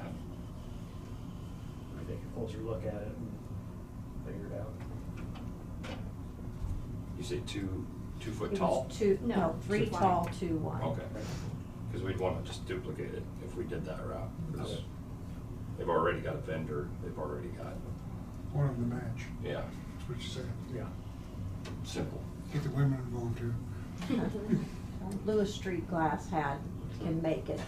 think a closer look at it and figure it out. You say 2 foot It was tall? 2, No, no, 3 2 tall, wide. 2 wide. Okay, because we'd want to just duplicate it if we did that route, because Okay. they've already got a vendor, they've already got, One of the match, yeah, that's what you said. Yeah. simple. Get the women involved too. Lewis Street Glass can make it,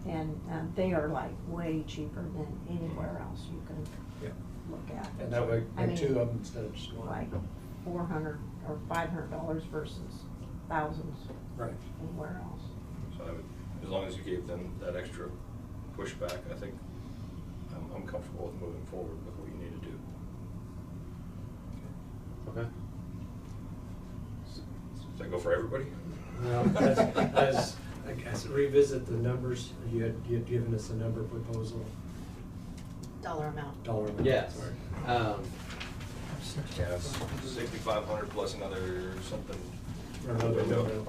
and they are like way cheaper than anywhere else you can Yeah. look at. And that way, I and mean, 2 of them instead of just one. Like $400 or $500 versus thousands Right. anywhere else. So I would, as long as you gave them that extra pushback, I think I'm comfortable with moving forward with what you need to do. Okay. Does that go for everybody? Well, as I guess revisit the numbers, you had given us a number proposal, Dollar amount. dollar amount. Yes. Sorry. Yeah, it's 6,500 plus another something. Or another window. window.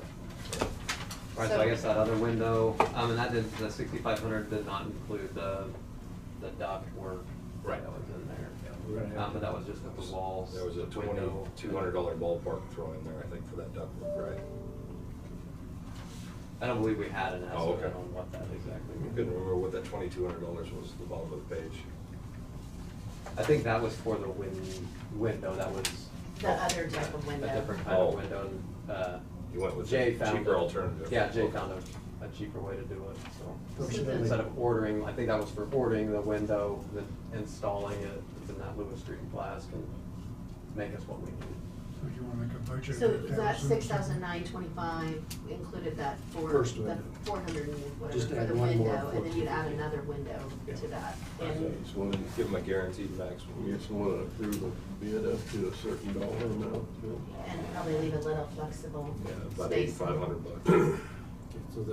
All right, so I guess that other window, and that did, the 6,500 did not include the duct work Right. that was in there. We're gonna have But that was just with the walls. There was a window. $2,200 ballpark thrown in there, I think, for that ductwork, right? I don't believe we had an Oh, estimate okay. on what that exactly I was. couldn't remember what that $2,200 was at the bottom of the page. I think that was for the window, that was. The other type of window. A different kind Oh. of window, and, You went with Jay the found cheaper a- alternative. Yeah, Jay Okay. found a cheaper way to do it, so. Fortunately- Instead of ordering, I think that was for ordering the window, installing it, then that Lewis Street Glass can make us what we need. So you wanna make a budget So of that 8,000? 6,925 included that for First the window. 400 and whatever Just for add the one more window, and then you'd add 14. another window Yeah. to that. Okay, And so when Give them a guaranteed maximum. you just wanna approve a bid up to a certain dollar amount, too? and probably leave a little flexible Yeah, about space. $8,500. Okay, so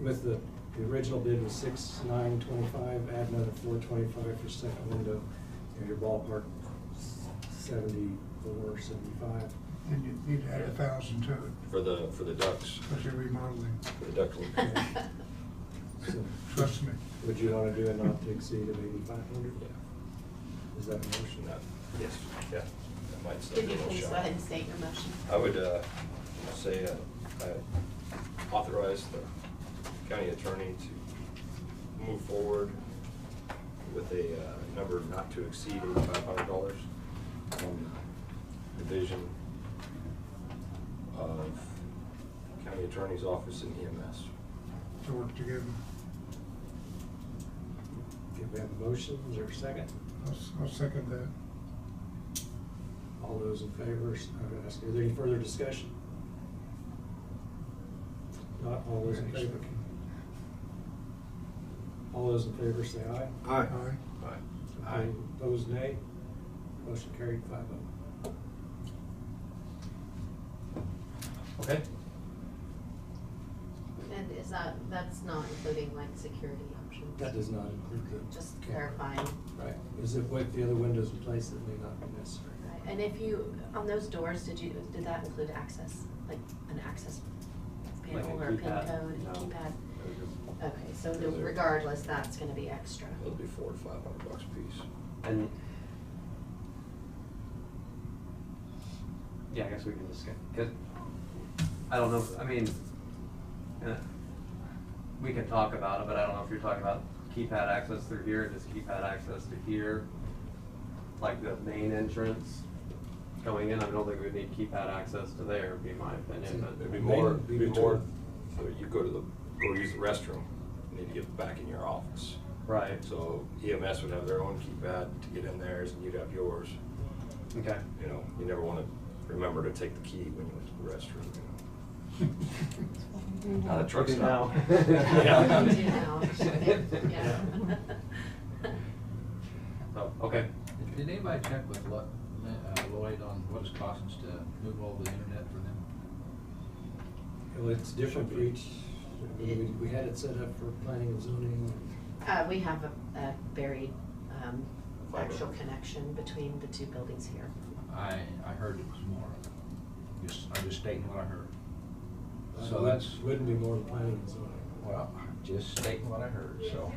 with the original bid was 6,925, add another 425 for second window, and your ballpark 74, 75. And you need to add 1,000 to it, For the ducts, because you're remodeling, for the ducting. So trust me. would you want to do a not to exceed of 8,500? Yeah. Is that a motion? Yes, yeah. That might still Could be you a little please shy. go ahead and state your motion? I would say I authorize the county attorney to move forward with a number not to exceed $8,500 on the division of county attorney's office and EMS. To work together. Okay, we have a motion, is there a second? I'll second that. All those in favor, is there any further discussion? Not all those in favor. All those in favor say aye. Aye. Aye. Opposed, nay. Motion carried 5-0. Okay. And is that's not including like security options? That does not include the. Just camera. clarifying. Right, is it with the other windows in place that may not be necessary? Right, and if you, on those doors, did that include access, like an access Like panel a or a pin keypad? code, No. keypad? Okay, so regardless, that's gonna be extra. It'll be $400 to $500 a piece. And yeah, I guess we can discuss, cause I don't know, I mean, we can talk about it, but I don't know if you're talking about keypad access through here, just keypad access to here, like the main entrance going in. I don't think we need keypad access to there, would be my opinion, but. It'd be more, so you go use the restroom, you need to get back in your office. Right. So EMS would have their own keypad to get in theirs, and you'd have yours. Okay. You know, you never want to remember to take the key when you went to the restroom, you know. Not a truck We do stop. now. Yeah. We do now. Yeah. So, okay. Did anybody check with Lloyd on what it's costing us to move over the internet for them? Well, it's different for each, we had it set up for planning and zoning. We have a very, Fiber. actual connection between the two buildings here. I heard it was more. I'm just stating what I heard. So It that's, wouldn't be more than planning and zoning. well, just stating what I heard, so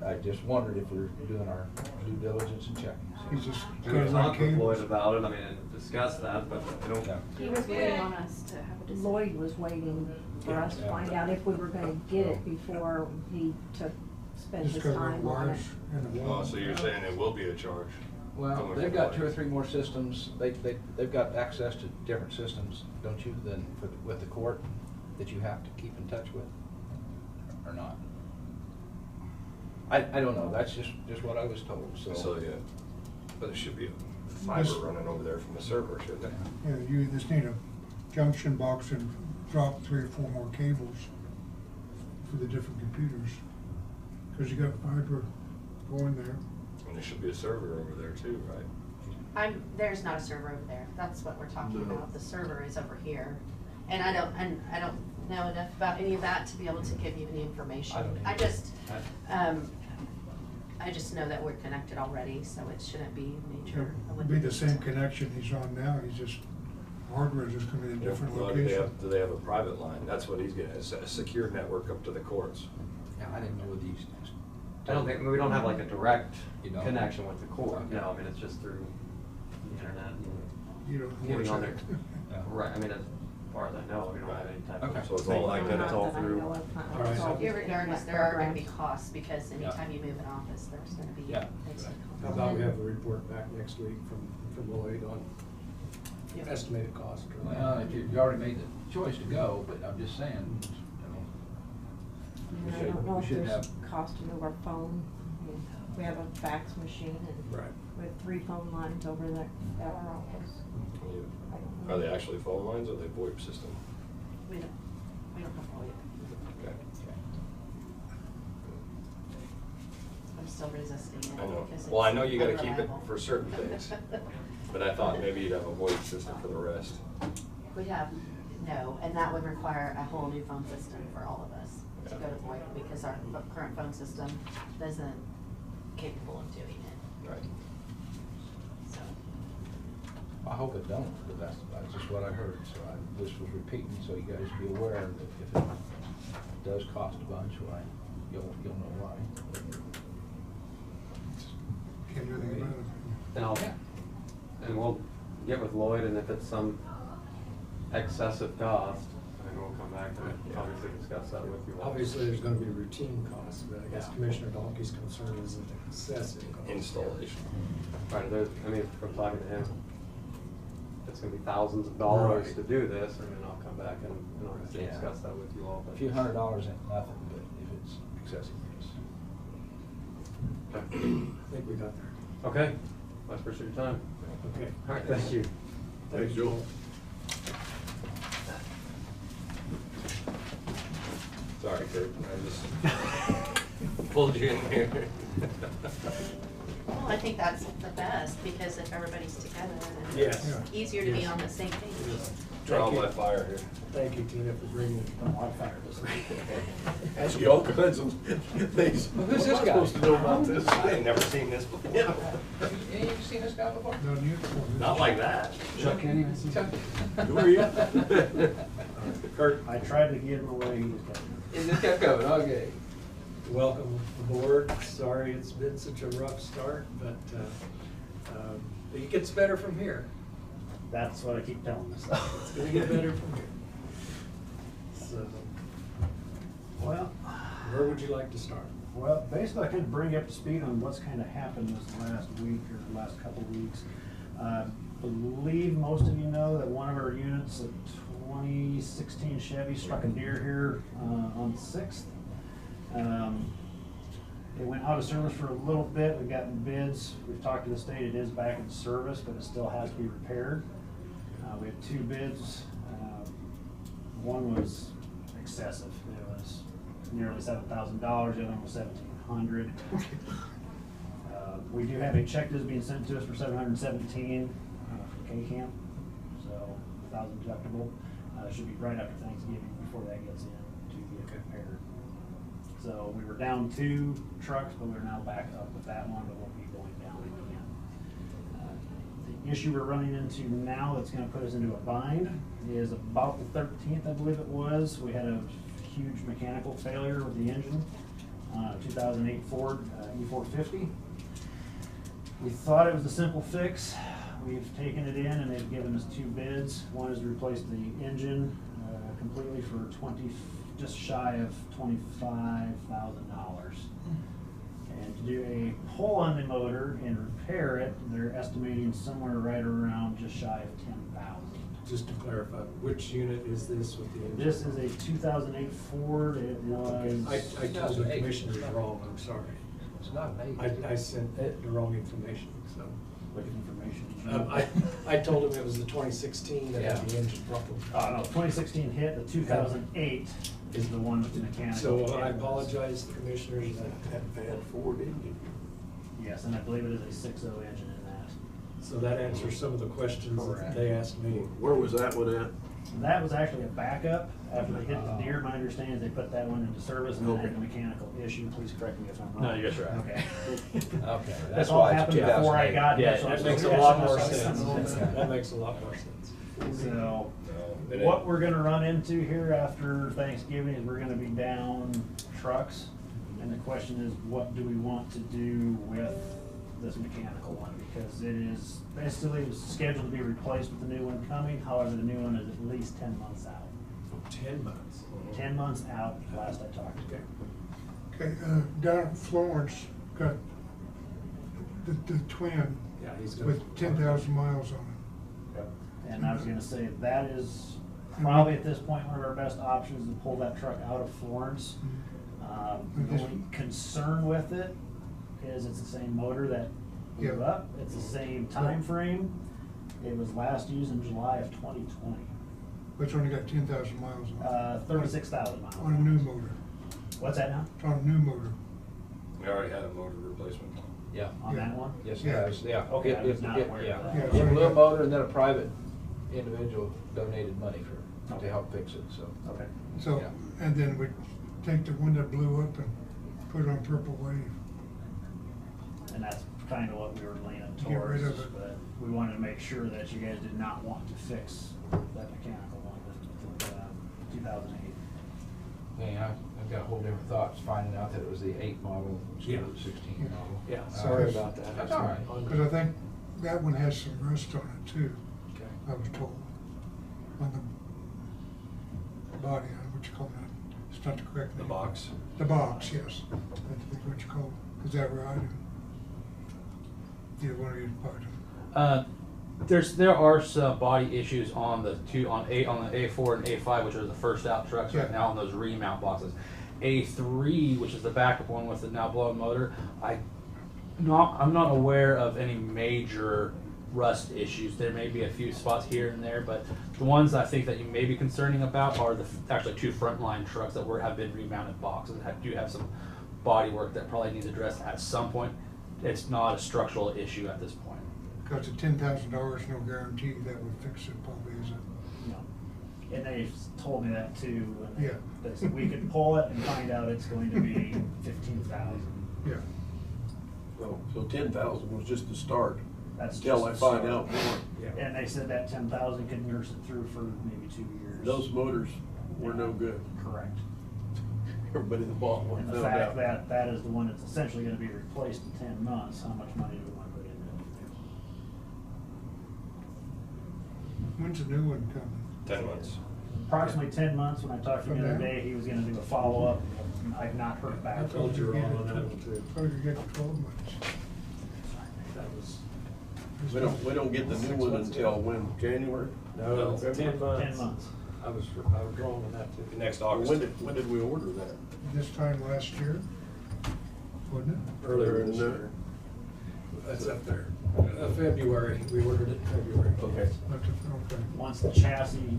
I just wondered if we're doing our due diligence and checking. He's just We got talked with cables. Lloyd about it, I mean, and discussed that, but I don't. Yeah. He was waiting on us to have a decision. Lloyd was waiting for us to find out if we were gonna get it before he spent Just his got time on it. wires and the wall. Oh, so you're saying there will be a charge? Well, coming they've from got Lloyd. 2 or 3 more systems, they've got access to different systems, don't you, than with the court, that you have to keep in touch with, or not? I don't know, that's just what I was told, So, yeah, but there should be a fiber running over there from the server, shouldn't there? Yeah, you just need a junction box and drop 3 or 4 more cables for the different computers. Cause you got fiber going there. And there should be a server over there too, right? There's not a server over there, that's what we're talking No. about, the server is over here. And I don't know enough about any of that to be able to give you any information. I don't I either. just know that we're connected already, so it shouldn't be major. I It'll wouldn't be the think same so. connection he's on now, he's just, hardware just coming in different Well, locations. do they have a private line? That's what he's getting, a secure network up to the courts. Yeah, I didn't know what these. I don't think, we don't have like a direct You don't? connection with the court, Okay. no, I mean, it's just through the internet. and You don't know Getting what's on in there. it. Yeah. Right, I mean, as far as I know, we don't have any type Okay. of. So it's all like that, It's all Not that I through. know of, All right. it's all just Irregardless, internet there are gonna be programs. costs, because Yeah. anytime you move an office, there's gonna be Yeah. basically How costs. about we have a report back next week from Lloyd on Yep. estimated cost? Well, if you already made the choice to go, but I'm just saying, I mean, I don't know if there's cost to move our phone. I mean, we have a fax machine and Right. we have 3 phone lines over there at our office. I don't know. Are they actually phone lines or are they VoIP system? We don't have all yet. Okay. I'm still resisting it. I know. because Well, I it's know you gotta keep it unreliable. for certain things, but I thought maybe you'd have a VoIP system for the rest. We have, no, and that would require a whole new phone system for all of us to go to VoIP, because our current phone system isn't capable of doing it, Right. so. I hope it don't, but that's just what I heard, so I just was repeating, so you guys be aware that if it does cost a bunch, why, you'll know why. Can't do anything about it. And we'll get with Lloyd, and if it's some excessive cost, then we'll come back and obviously discuss that with you. all. Obviously, there's gonna be routine costs, but I guess Yeah. Commissioner Donkey's concern isn't excessive cost. Installation. Right, there's, I mean, from talking to him, it's gonna be thousands of dollars Right. to do this, and then I'll come back and obviously Yeah. discuss that with you all. A but- few $100 ain't nothing, but if it's excessive, it's. I think we got there. Okay, I appreciate your time. Okay. All right, thank you. Thanks, Joel. Sorry, Kurt, I just pulled you in here. Well, I think that's the best, because if everybody's together, then Yes. it's easier to be on the same page. Trial Thank by you. fire here. Thank you, Tina, for bringing a lot of fire this week. Ask you all kinds of things. Well, who's What this am I guy? supposed to know about this? I ain't never seen this before. Yeah. Have you seen this guy before? No uniform. Not like that. Chuck Kenny? Who are you? Kurt, I tried to get him away, he just kept. It just kept coming, okay. welcome aboard. Sorry it's been such a rough start, but it gets better from here. That's what I keep telling It's myself. gonna get better from here. So, Well, where would you like to start? well, basically I kind of bring you up to speed on what's kind of happened this last week or last couple of weeks. Believe most of you know that one of our units, a 2016 Chevy, struck a deer here on the 6th. It went out of service for a little bit. We've gotten bids. We've talked to the state. It is back in service, but it still has to be repaired. We had 2 bids. One was excessive. It was nearly $7,000. The other one was $1,700. We do have a check that's being sent to us for $717 for K-Camp, so 1,000 deductible. Should be right after Thanksgiving before that gets in to get repaired. So we were down 2 trucks, but we're now back up with that one, but we'll be going down again. The issue we're running into now that's gonna put us into a bind is about the 13th, I believe it was. We had a huge mechanical failure with the engine, 2008 Ford E450. We thought it was a simple fix. We've taken it in and they've given us 2 bids. One is to replace the engine completely for just shy of $25,000. And to do a pull on the motor and repair it, they're estimating somewhere right around just shy of $10,000. Just to clarify, which unit is this with the engine? This is a 2008 Ford. It was. I told the commissioners wrong, I'm sorry. It's not an eight. I sent the wrong information, so. What information? I told him it was the 2016 that had the Yeah. engine problem. No, 2016 hit, the 2008 is the one with the mechanical. So I apologize to the commissioners that Bad Ford engine. Yes, and I believe it is a 6.0 engine in that. So that answers some of the questions that Correct. they asked me. Where was that one at? That was actually a backup. After they hit the deer, my understanding is they put that one into service and then had a mechanical issue. Please correct me if I'm wrong. No, you're right. Okay. Okay, This that's all why it's happened before I 2008. got here. Yeah, so That I'm makes a sorry. lot more Yes, sense. I'm- That makes a lot more sense. So, It what ain't- we're gonna run into here after Thanksgiving is we're gonna be down trucks. And the question is, what do we want to do with this mechanical one? Because it is, basically it was scheduled to be replaced with the new one coming. However, the new one is at least 10 months out. 10 months. 10 months out, last I talked to him. Okay, down at Florence, got the twin Yeah, he's gonna. with 10,000 miles on it. And I was gonna say, that is probably at this point one of our best options to pull that truck out of Florence. The only concern with it is it's the same motor that blew Yeah. up, it's the same time frame. It was last used in July of 2020, But it's only got 10,000 miles on it. 36,000 miles. On a new motor. What's that now? It's on a new motor. We already had a motor replacement. Yeah. On Yeah. that one? Yes, it Yeah. does, yeah. Okay, It- I was it- not it- aware of yeah. that. Yeah, A so blue we- motor and then a private individual donated money to help fix it, so. Okay. So, Yeah. and then we take the one that blew up and put it on Purple Wave. And that's kind of what we were leaning Get rid towards, of it. but we wanted to make sure that you guys did not want to fix that mechanical one with 2008. Yeah, I've got a whole different thoughts finding out that it was the 8 model instead of the 16 Yeah. model. Yeah, sorry about that. That's all right. Because I think that one has some rust on it too, Okay. I was told. On the body, what you call that? It's not the correct name. The box. The box, yes. That's what you call it. Is that right? Either one of you part There are some body issues on the A4 and A5, which are the first out trucks right Yeah. now on those remount boxes. A3, which is the backup one with the now blown motor, I I'm not aware of any major rust issues. There may be a few spots here and there, but the ones I think that you may be concerning about are actually 2 frontline trucks that have been remounted boxes that do have some body work that probably needs addressed at some point. It's not a structural issue at this point. Because of $10,000, no guarantee that would fix it, probably, is it? No. And they told me that too. And Yeah. They said we could pull it and find out it's going to be 15,000. Yeah. Well, so 10,000 was just the start. That's Till I just find the out start. more. Yeah. And they said that 10,000 could nurse it through for maybe 2 years. Those motors were no good. Correct. Everybody that bought one And the found fact out. that that is the one that's essentially gonna be replaced in 10 months, how much money do we wanna put into it? When's the new one coming? 10 months. Approximately 10 months. When I talked to him the other day, he was gonna do a follow-up. I've not heard back. I told you wrong on that one too. Told you get 12 months. That was, We don't get the new one until when, January? no, it's 10 months. 10 months. I was wrong on that too. Next August. When did we order that? This time last year, wasn't it? Earlier this year. That's up there. February, we ordered it in February. Okay. Okay. Once the chassis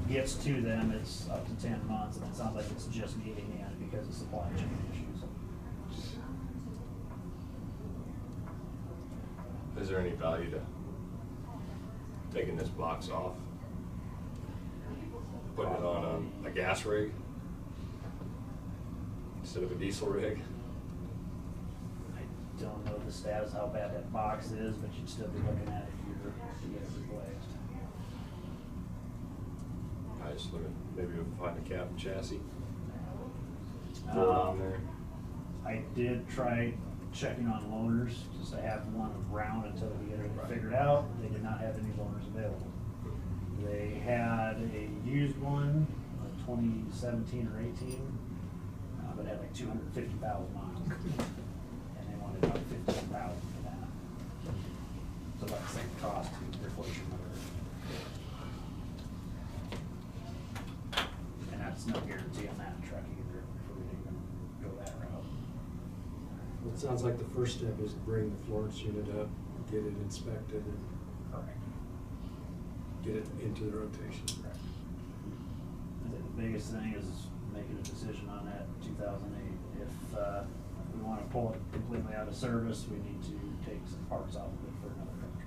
gets to them, it's up to 10 months, and it sounds like it's just getting in because of supply chain issues. Is there any value to taking this box off? Putting it on a gas rig instead of a diesel rig? I don't know the status, how bad that box is, but you'd still be looking at it here to get it replaced. I just look at, maybe we'll find a cab and chassis. Throw it on there. I did try checking on loaners, just to have one around until we get it figured out. They did not have any loaners available. They had a used one, 2017 or 18, but it had like 250,000 miles. And they wanted about 15,000 for that. So about the same cost to replace your motor. And that's no guarantee on that truck either, if we didn't even go that route. Well, it sounds like the first step is to bring the Florence unit up, get it inspected, and Correct. get it into the rotation. I think the biggest thing is making a decision on that 2008. If we want to pull it completely out of service, we need to take some parts off of it for another truck.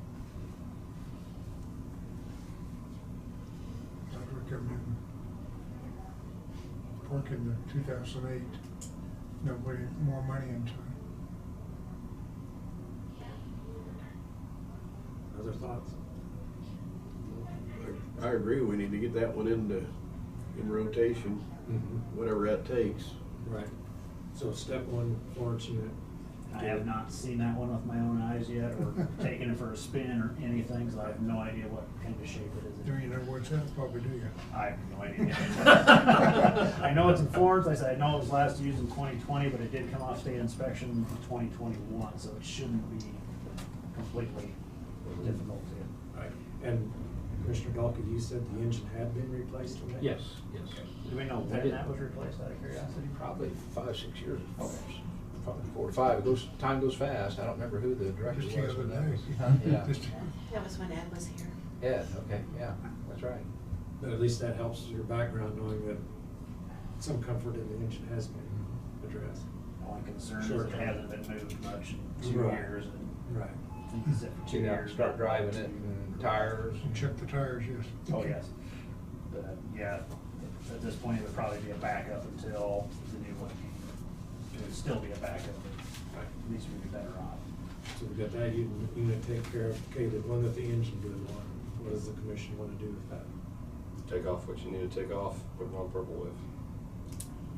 I'd recommend working the 2008, no putting more money into it. Other thoughts? I agree, we need to get that one in rotation, whatever that takes. Right. So step one, Florence unit. I have not seen that one with my own eyes yet, or taken it for a spin or anything, so I have no idea what kind of shape it is in. Do you know where it's at? Probably do you? I have no idea. I know it's in Florence. I said I know it was last used in 2020, but it did come off state inspection in 2021, so it shouldn't be completely difficult to. Right. And Commissioner Dalkey, you said the engine had been replaced on that? Yes, yes. Do we know I when did. that was replaced, out of curiosity? Probably 5-6 years ago. Probably 4 or 5. It goes, time goes fast. I don't remember who the director Just was. the other when that day. was. Yeah. Just- That was when Ed was here. Yeah, okay, yeah, that's right. But at least that helps your background, knowing that some comfort in the engine has been addressed. The only concern Sure. is it hasn't been moved much in 2 Right. years, and Right. he said for 2 Yeah, years. start driving it and tires. And check the tires, yes. Oh, yes. But, yeah, at this point, it would probably be a backup until the new one came. It would still be a backup, but at least we'd be better off. So we got that unit taken care of. Okay, the one that the engine blew on, what does the commission want to do with that? Take off what you need to take off, put it on purple with.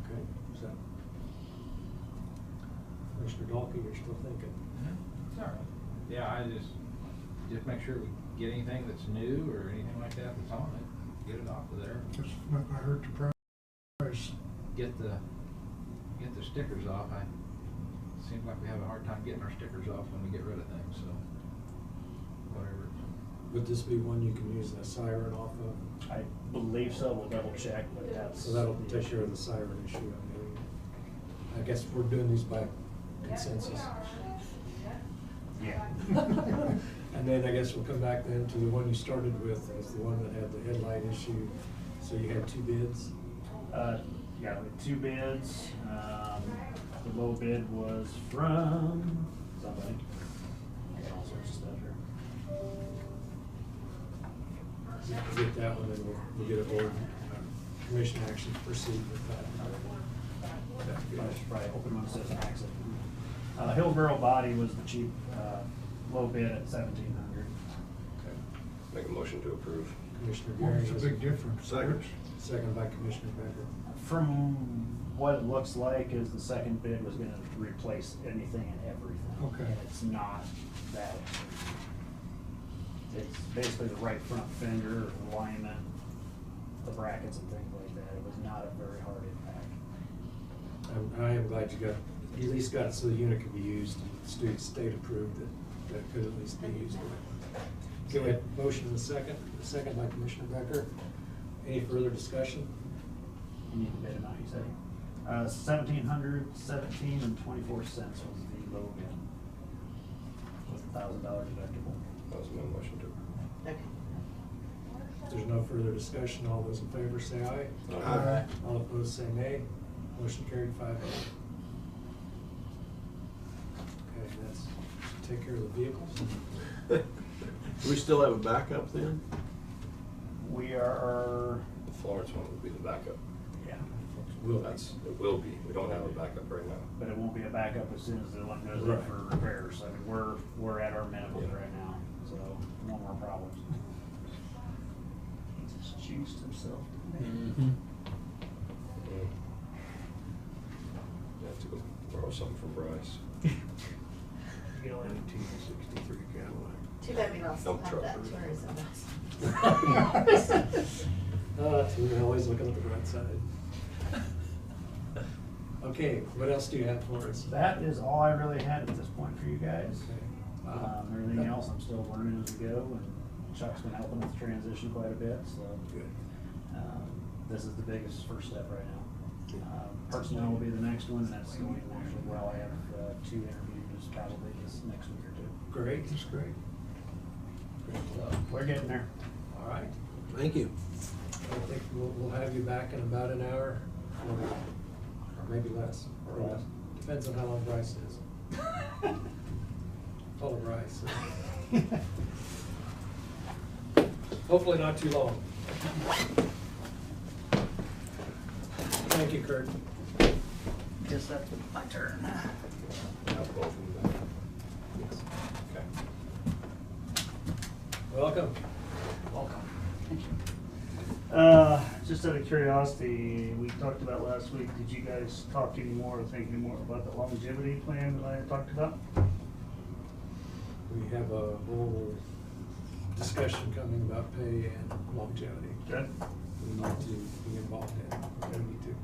Okay, so. Commissioner Dalkey, you're still thinking? All right. Yeah, I just make sure we get anything that's new or anything like that that's on it, get it off of there. Just not gonna hurt the price. Get the stickers off. Seems like we have a hard time getting our stickers off when we get rid of things, so whatever. Would this be one you can use a siren off of? I believe so, we'll double check, but that's. So that'll take care of the siren issue. I guess we're doing these by consensus. Yeah. And then I guess we'll come back then to the one you started with, as the one that had the headlight issue. So you had 2 bids. Yeah, we had 2 bids. The low bid was from somebody. I got all sorts of stuff here. We'll get that one, and we'll get a board commission action to proceed with that. I should probably open one that says exit. Hillsborough Body was the cheap, low bid at $1,700. Okay. Make a motion to approve. Commissioner What's Gary. the big difference? Second by Commissioner Becker. From what it looks like is the second bid was gonna replace anything and everything. Okay. And it's not that expensive. It's basically the right front fender, alignment, the brackets and things like that. It was not a very hard impact. I am glad you at least got it so the unit could be used, state approved that could at least be used. So we had motion and a second by Commissioner Becker. Any further discussion? You need the bid amount, you say? $1,717.24 was the low bid. With $1,000 deductible. That was my motion to approve. Okay. If there's no further discussion, all those in favor say aye. Aye. All opposed say nay. Motion carried 5-0. Okay, that's, take care of the vehicles. Do we still have a backup then? We are, The Florence one would be the backup. yeah, It will be. We don't have a backup right now. but it won't be a backup as soon as the one goes Right. up for repairs. I mean, we're at our minimum Yeah. right now, so no more problems. He just juiced himself. You have to go borrow something from Bryce. You know, 1963 Cadillac. Too bad we don't still Dump have that truck. tourism bus. We're always looking at the right side. Okay, what else do you have for us? That is all I really had at this point for you guys. Okay. Everything else I'm still learning as we go, and Chuck's been helping with the transition quite a bit, so. Good. This is the biggest first step right now. Personnel will be the next one, and that's going actually well. I have 2 interviews probably this next week or 2. Great, that's great. So we're getting there. All right. Thank you. I think we'll have you back in about an hour, or maybe less, or less. Depends on how long Bryce is. Follow Bryce. Hopefully not too long. Thank you, Kurt. Guess that's my turn. Have both of them back. Yes. Okay. Welcome. Welcome. Thank you. Just out of curiosity, we talked about last week, did you guys talk any more or think any more about the longevity plan that I had talked about? We have a whole discussion coming about pay and longevity. Good. We need to be involved in, we need to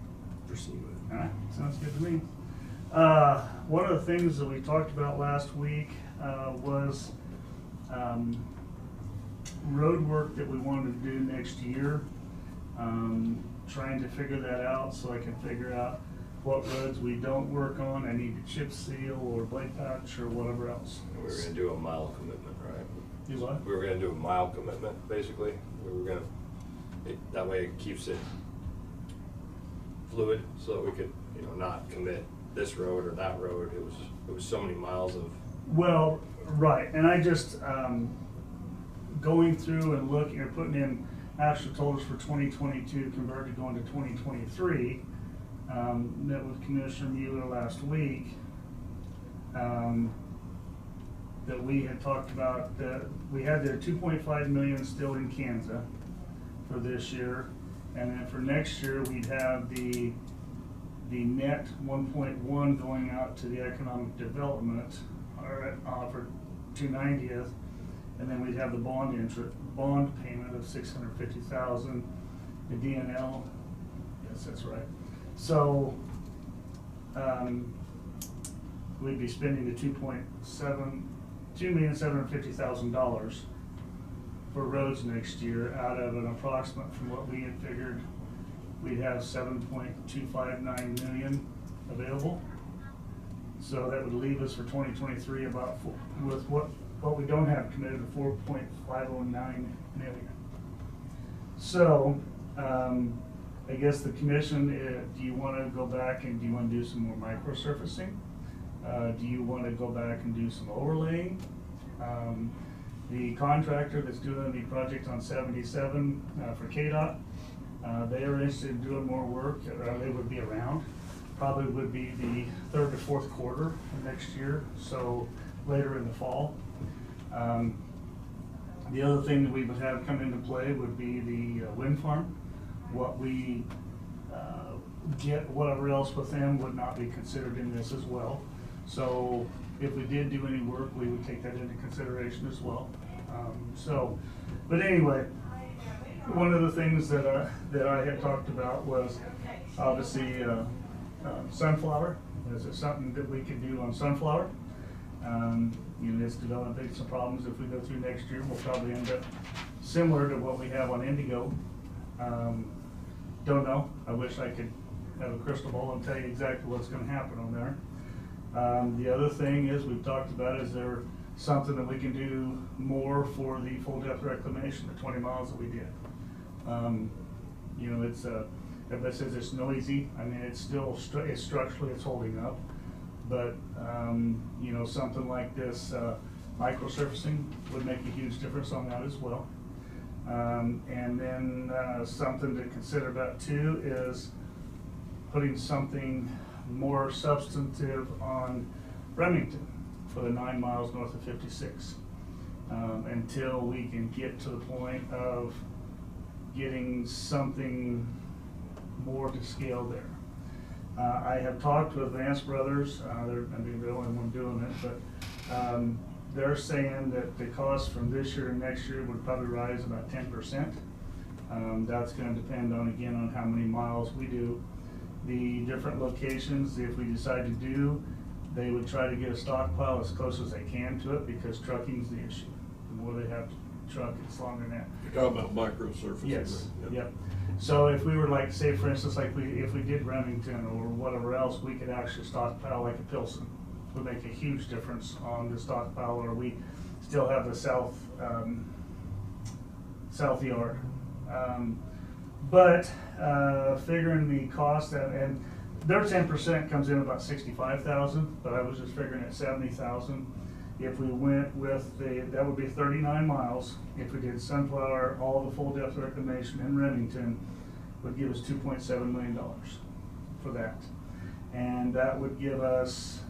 proceed with it. All right, sounds good to me. One of the things that we talked about last week was road work that we wanted to do next year. Trying to figure that out so I can figure out what roads we don't work on. I need to chip seal or blade patch or whatever else. And we were gonna do a mile commitment, right? Do what? We were gonna do a mile commitment, basically. We were gonna, that way it keeps it fluid, so that we could, not commit this road or that road. It was so many miles of. Well, right, and I just, going through and looking or putting in actual totals for 2022 converted going to 2023, met with Commissioner Mueller last week, that we had talked about that we had the 2.5 million still in Kansas for this year, and then for next year we'd have the net 1.1 going out to the economic development for 290th, and then we'd have the bond payment of $650,000, the DNL, yes, that's right. So we'd be spending the $2,750,000 for roads next year out of an approximate, from what we had figured, we'd have $7.259 million available. So that would leave us for 2023 about, with what we don't have committed, 4.509 million. So, I guess the commission, do you want to go back and do you want to do some more microsurfacing? Do you want to go back and do some overlaying? The contractor that's doing the project on 77 for KDOT, they are interested in doing more work. They would be around. Probably would be the third or fourth quarter of next year, so later in the fall. The other thing that we would have come into play would be the wind farm. What we get, whatever else with them would not be considered in this as well. So if we did do any work, we would take that into consideration as well. But anyway, one of the things that I had talked about was obviously sunflower. Is there something that we could do on sunflower? You know, it's developing some problems. If we go through next year, we'll probably end up similar to what we have on indigo. Don't know. I wish I could have a crystal ball and tell you exactly what's going to happen on there. The other thing is we've talked about, is there something that we can do more for the full depth reclamation, the 20 miles that we did? You know, it's everybody says it's noisy. I mean, it's still it's structurally it's holding up, but you know, something like this microsurfacing would make a huge difference on that as well. And then something to consider about too is putting something more substantive on Remington for the 9 miles north of 56 until we can get to the point of getting something more to scale there. I have talked with Vance Brothers. They're the only one doing it, but they're saying that the cost from this year and next year would probably rise about 10%. That's going to depend on, again, on how many miles we do. The different locations, if we decide to do, they would try to get a stockpile as close as they can to it, because trucking's the issue. The more they have to truck, it's longer than that. You're talking about microsurfacing. Yes, right? yep. So if we were like, say for instance, like if we did Remington or whatever else, we could actually stockpile like a Pilsen. It would make a huge difference on the stockpile, or we still have the south yard. But figuring the cost, and their 10% comes in about 65,000, but I was just figuring at 70,000. If we went with that would be 39 miles. If we did sunflower, all the full depth reclamation in Remington, would give us $2.7 million for that. And that would give us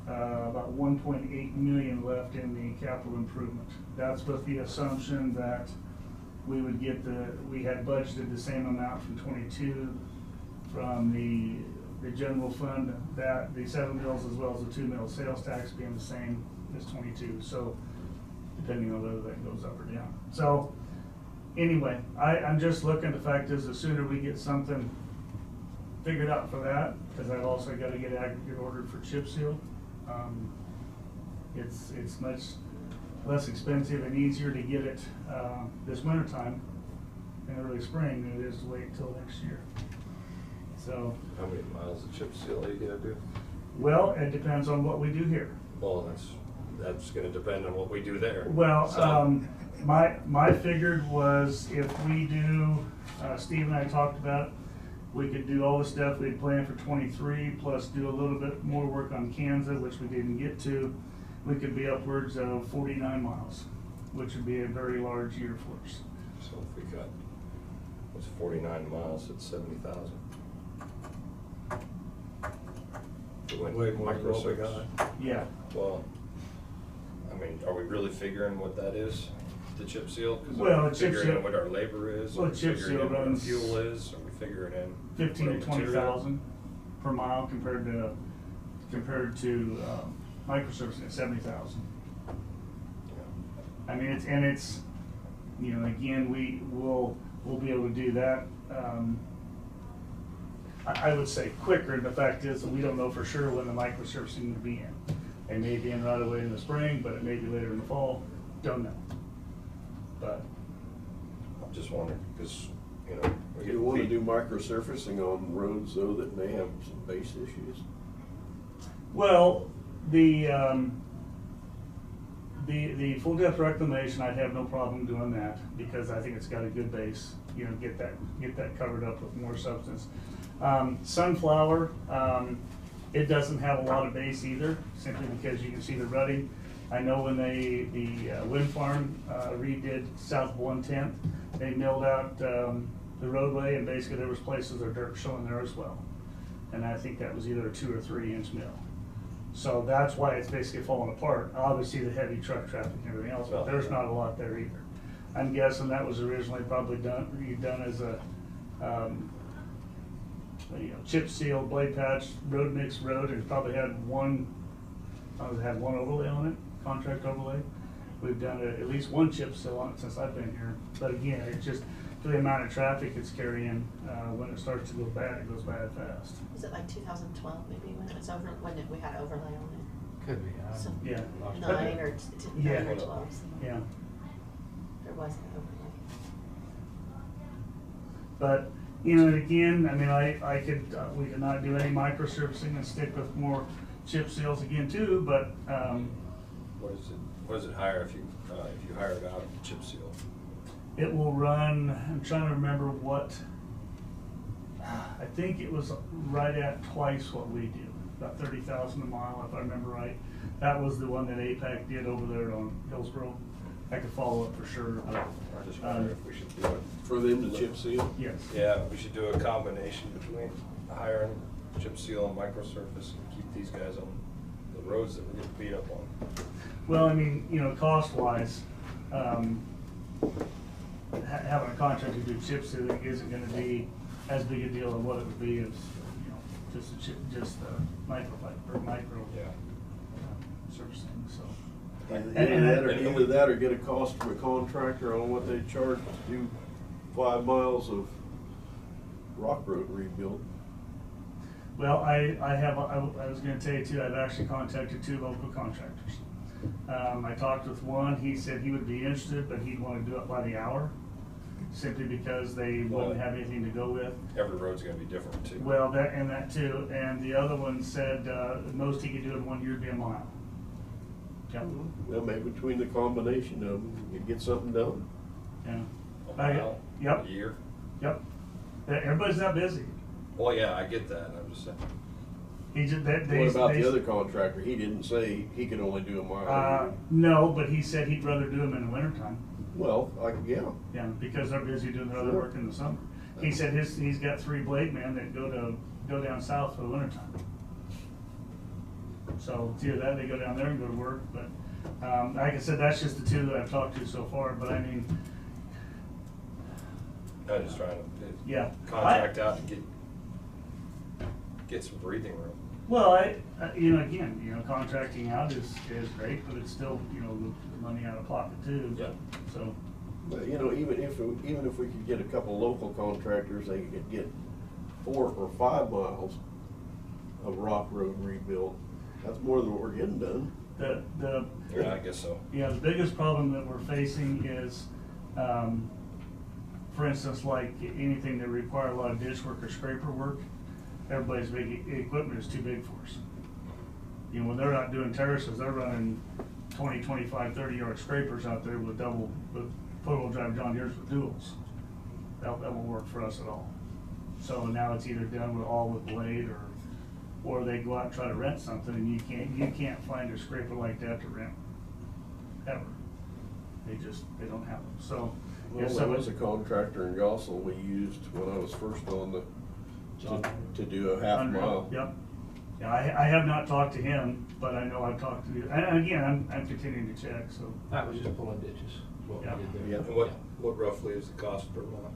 about 1.8 million left in the capital improvement. That's with the assumption that we would get we had budgeted the same amount from 22 from the general fund, that the 7 mills as well as the 2 mills sales tax being the same as 22. So depending on whether that goes up or down. So anyway, I'm just looking, the fact is the sooner we get something figured out for that, because I've also got to get aggregate ordered for chip seal. It's much less expensive and easier to get it this winter time in early spring than it is to wait until next year. So How many miles of chip seal are you gonna do? well, it depends on what we do here. Well, that's gonna depend on what we do there. Well, So- my figured was if we do, Steve and I talked about, we could do all the stuff we had planned for 23, plus do a little bit more work on Kansas, which we didn't get to. We could be upwards of 49 miles, which would be a very large year for us. So if we got, what's 49 miles, it's 70,000. Way more than what we got. Yeah. Well, I mean, are we really figuring what that is, the chip seal? 'Cause Well, are we the chip figuring seal- in what our labor is? well, Are we chip figuring seal in what our runs fuel is? Are we figuring in 15 to raw 20,000 per mile compared to microsurfacing at 70,000. I mean, it's you know, again, we'll be able to do that. I would say quicker. The fact is that we don't know for sure when the microsurfacing will be in. It may be in right away in the spring, but it may be later in the fall. Don't know. But I'm just wondering, because, you know, we You want to do microsurfacing on roads though that may have some base issues? Well, the full depth reclamation, I'd have no problem doing that, because I think it's got a good base, you know, get that covered up with more substance. Sunflower, it doesn't have a lot of base either, simply because you can see the rutting. I know when the wind farm redid south of 110th, they milled out the roadway, and basically there was places of dirt showing there as well. And I think that was either a 2 or 3 inch mill. So that's why it's basically falling apart. Obviously the heavy truck traffic and everything else, but there's not a lot there either. I'm guessing that was originally probably redone as a chip seal, blade patch, road mix road, and probably had one overlay on it, contract overlay. We've done at least one chip seal on it since I've been here. But again, it's just for the amount of traffic it's carrying, when it starts to go bad, it goes bad fast. Was it like 2012 maybe when it was over, when we had overlay on it? Could be. So Yeah. 9 or 12. So Yeah. there was an overlay. But, you know, again, I mean, we could not do any microsurfacing and stick with more chip seals again too, but, What does it hire if you hire it out chip seal? it will run, I'm trying to remember what, I think it was right at twice what we do, about 30,000 a mile if I remember right. That was the one that APAC did over there on Hillsborough. I could follow up for sure. I just wonder if we should do it. For them to chip seal? Yes. Yeah, we should do a combination between hiring chip seal and microsurface and keep these guys on the roads that we get beat up on. Well, I mean, you know, cost-wise, having a contractor do chip sealing isn't gonna be as big a deal as what it would be as, you know, just micro surfacing, so. Either that or get a cost from a contractor on what they charge to do 5 miles of rock road rebuild. Well, I was gonna tell you too, I've actually contacted 2 local contractors. I talked with one, he said he would be interested, but he'd wanna do it by the hour, simply because they wouldn't have anything to go with. Every road's gonna be different too. Well, that too, and the other one said, the most he could do in 1 year would be a mile. Yep. Well, maybe between the combination of them, you get something done. Yeah. A mile, Yep. a year. Yep. Everybody's not busy. Well, yeah, I get that. I'm just saying. He just, What about the other contractor? He didn't say he could only do a mile. No, but he said he'd rather do them in the wintertime. Well, yeah. Yeah, because they're busy doing their other Sure. work in the summer. He said he's got 3 blade men that go down south for the wintertime. So it's either that, they go down there and go to work, but, like I said, that's just the 2 that I've talked to so far, but I mean, I'm just trying to yeah. contract out and get some breathing room. Well, you know, again, you know, contracting out is great, but it's still, you know, the money out of pocket too. Yeah. So. But, you know, even if we could get a couple local contractors, they could get 4 or 5 miles of rock road rebuilt. That's more than what we're getting done. Yeah, I guess so. Yeah, the biggest problem that we're facing is, for instance, like anything that require a lot of ditch work or scraper work, everybody's big equipment is too big for us. You know, when they're not doing terraces, they're running 20, 25, 30-yard scrapers out there with four-wheel drive John Deere's with duals. That won't work for us at all. So now it's either done with blade, or they go out and try to rent something, and you can't find a scraper like that to rent ever. They don't have them. So. Well, there was a contractor in Gosel we used when I was first on to do a half mile. Yep. Yeah, I have not talked to him, but I know I've talked to you. And again, I'm continuing to check, so. That was just pulling ditches. What we Yeah. did there. Yeah. And what roughly is the cost per mile?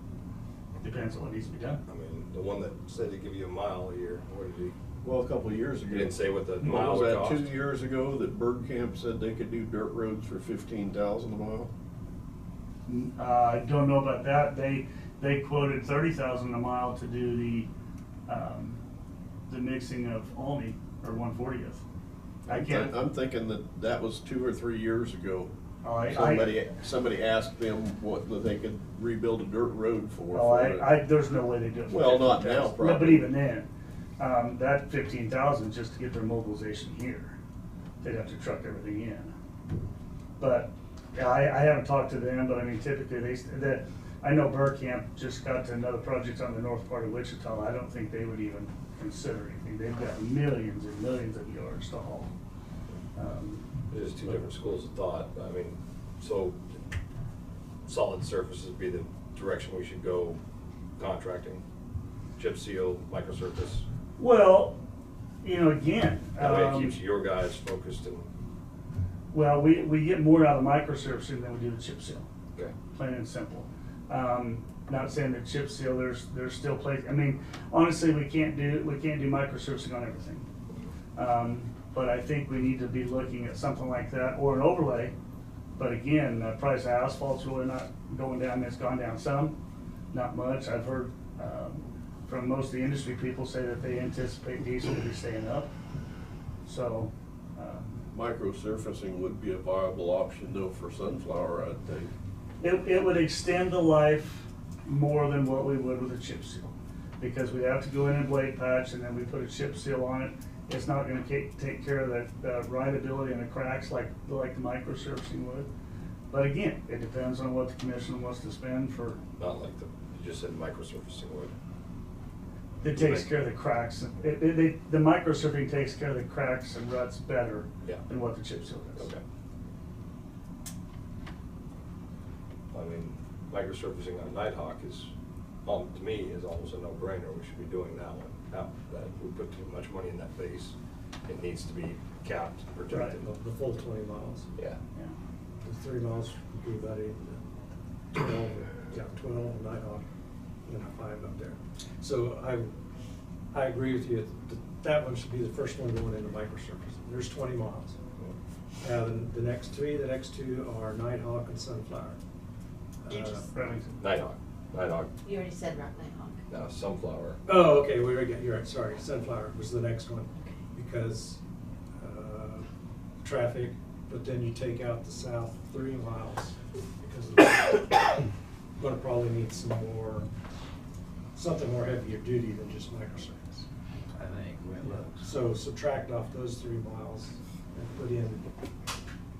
Depends on what needs to be done. I mean, the one that said to give you a mile a year, what did he? Well, a couple of years ago. You didn't say what the What mile was would that, cost? 2 years ago, that Bird Camp said they could do dirt roads for 15,000 a mile? I don't know about that. They quoted 30,000 a mile to do the mixing of Alney or 140th. I can't. I'm thinking that was 2 or 3 years ago. Oh, Somebody asked them what that they could rebuild a dirt road for. Oh, there's no way they do it. Well, not now, No, but probably. even then, That 15,000 just to get their mobilization here. They'd have to truck everything in. But yeah, I haven't talked to them, but I mean, typically I know Burkamp just got to another project on the north part of Wichita. I don't think they would even consider anything. They've got millions and millions of yards to haul. There's two different schools of thought. I mean, so solid surfaces would be the direction we should go contracting. Chip seal, microsurface. Well, you know, again. That way it keeps your guys focused and. Well, we get more out of microsurfacing than we do the chip seal. Okay. Plain and simple. Not saying that chip seal, there's still place. I mean, honestly, we can't do microsurfacing on everything. But I think we need to be looking at something like that or an overlay. But again, the price of asphalt's really not going down. It's gone down some, not much. I've heard from most of the industry people say that they anticipate diesel to be staying up. So. Microsurfacing would be a viable option though for sunflower, I'd think. It would extend the life more than what we would with a chip seal. Because we have to go in and blade patch and then we put a chip seal on it. It's not gonna take care of the rideability and the cracks like the microsurfacing would. But again, it depends on what the commission wants to spend for. Not like you just said microsurfacing would. It takes care of the cracks. The microsurfacing takes care of the cracks and ruts better than what the chip seal does. Okay. I mean, microsurfacing on Nighthawk is, to me, is almost a no-brainer. We should be doing that one. That we put too much money in that base. It needs to be capped, protected. Right, the full 20 miles. Yeah. The 3 miles would be about 12, 12 Nighthawk, and 5 up there. So I agree with you. That one should be the first one going into microsurface. There's 20 miles. The next two are Nighthawk and Sunflower. Nighthawk. You already said Nighthawk. No, Sunflower. Oh, okay, you're right, sorry. Sunflower was the next one because traffic, but then you take out the south 3 miles because going to probably need something more heavier duty than just microsurface. I think, so subtract off those 3 miles and put in.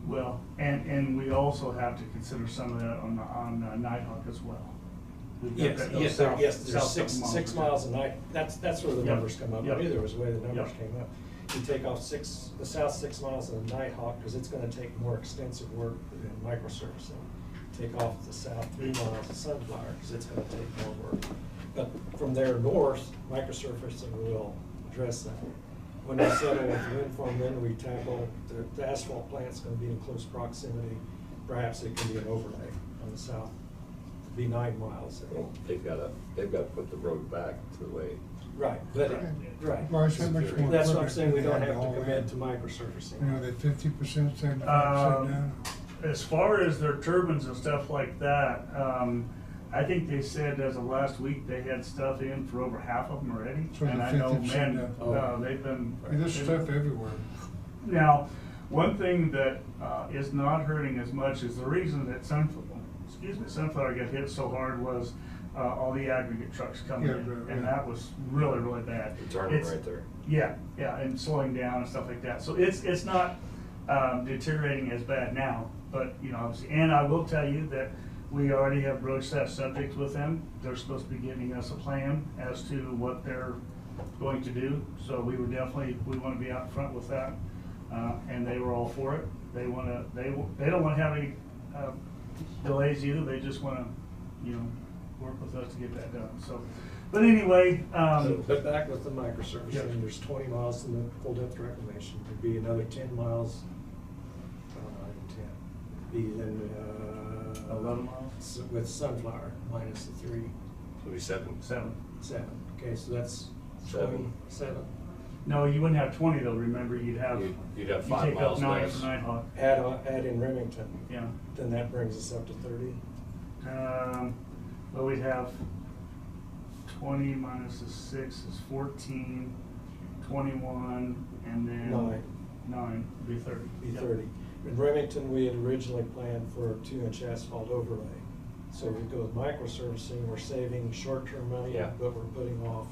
Well, and we also have to consider some of that on Nighthawk as well. Yes, there's 6 miles a night. That's where the numbers come up. I knew there was a way the numbers came up. You take off the south 6 miles of Nighthawk because it's going to take more extensive work than microsurfacing. Take off the south 3 miles of Sunflower because it's going to take more work. But from there north, microsurfacing will address that. When we settle with the wind farm, then we tackle the asphalt plant's going to be in close proximity. Perhaps it can be an overlay on the south. It'd be 9 miles. Well, they've got to put the road back to the way. Right, but right. Bryce, how much more That's what I'm saying. We don't equipment have to all commit in? to microsurfacing. You know, that 50%, 75% down. As far as their turbines and stuff like that, I think they said as of last week they had stuff in for over half of them already. So and the I know, 50% man, up. they've been. There's stuff everywhere. Now, one thing that is not hurting as much is the reason that Sunflower got hit so hard was all the aggregate trucks coming in, and that was really, really bad. The turning right there. Yeah, and slowing down and stuff like that. So it's not deteriorating as bad now, but you know, obviously. And I will tell you that we already have broached that subject with them. They're supposed to be giving us a plan as to what they're going to do. So we want to be out front with that, and they were all for it. They don't want to have any delays either. They just want to, work with us to get that done. So, but anyway. But back with the microsurfacing, there's 20 miles in the full depth reclamation. There'd be another 10 miles. 10. Be then 11 miles with Sunflower minus the 3. So be 7. 7. Okay, so that's 27. No, you wouldn't have 20 though. Remember, you'd have 5 miles up 9 less. for Nighthawk. Add in Remington. Yeah. Then that brings us up to 30. Well, we'd have 20 minus the 6 is 14, 21, and then 9 would be 30. Be 30. In Remington, we had originally planned for a 2-inch asphalt overlay. So we go with microsurfacing, we're saving short-term money, but we're putting off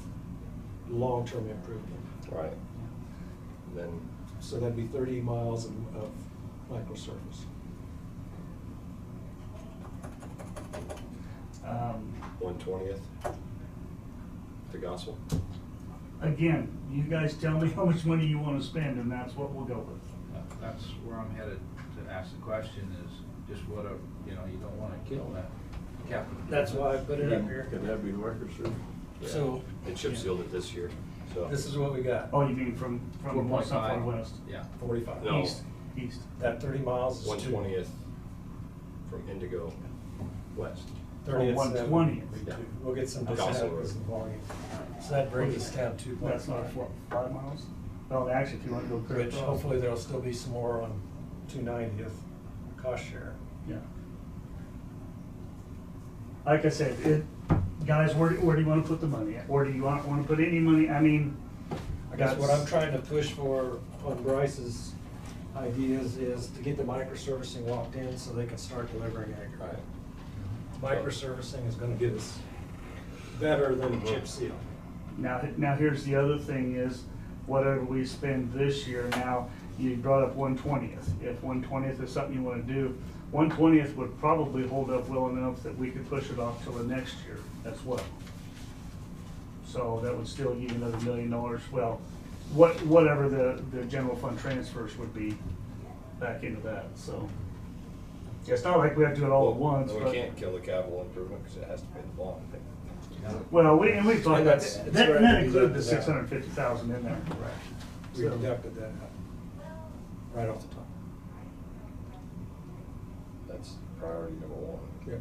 long-term improvement. Right. Then, So that'd be 30 miles of microsurface. 1/20th to Gospel. Again, you guys tell me how much money you wanna spend, and that's what we'll go with. That's where I'm headed to ask the question is just what a, you don't wanna kill that capital. That's why I put it up here. Can that be microservice? Yeah. So- They chip sealed it this year, so. This is what we got. Oh, you mean from how far 4.5. west? Yeah. 45. No. East. That 30 miles is 1/20th from Indigo west. 30th. 1/20th. We'll get some Gospel discount Road. because of the volume. So that brings us down to. That's not, what, 5 miles? Oh, actually, if you wanna go clear Which across. hopefully there'll still be some more on 290th cost share. Yeah. Like I said, guys, where do you wanna put the money at? Or do you wanna put any money, I mean. I guess what I'm trying to push for on Bryce's ideas is to get the microservicing locked in so they can start delivering aggregate. Microservicing is gonna get us better than chip seal. Now here's the other thing is, whatever we spend this year, now, you brought up 1/20th. If 1/20th is something you wanna do, 1/20th would probably hold up well enough that we could push it off till the next year as well. So that would still give you another $1 million, well, whatever the general fund transfers would be back into that, so. It's not like we have to do it all at once, We but. can't kill the capital improvement because it has to pay the bond. Well, we've talked And about, that's that right, included the we deducted that. 650,000 in there. Right. We So- deducted that right off the top. That's priority number one. Yep.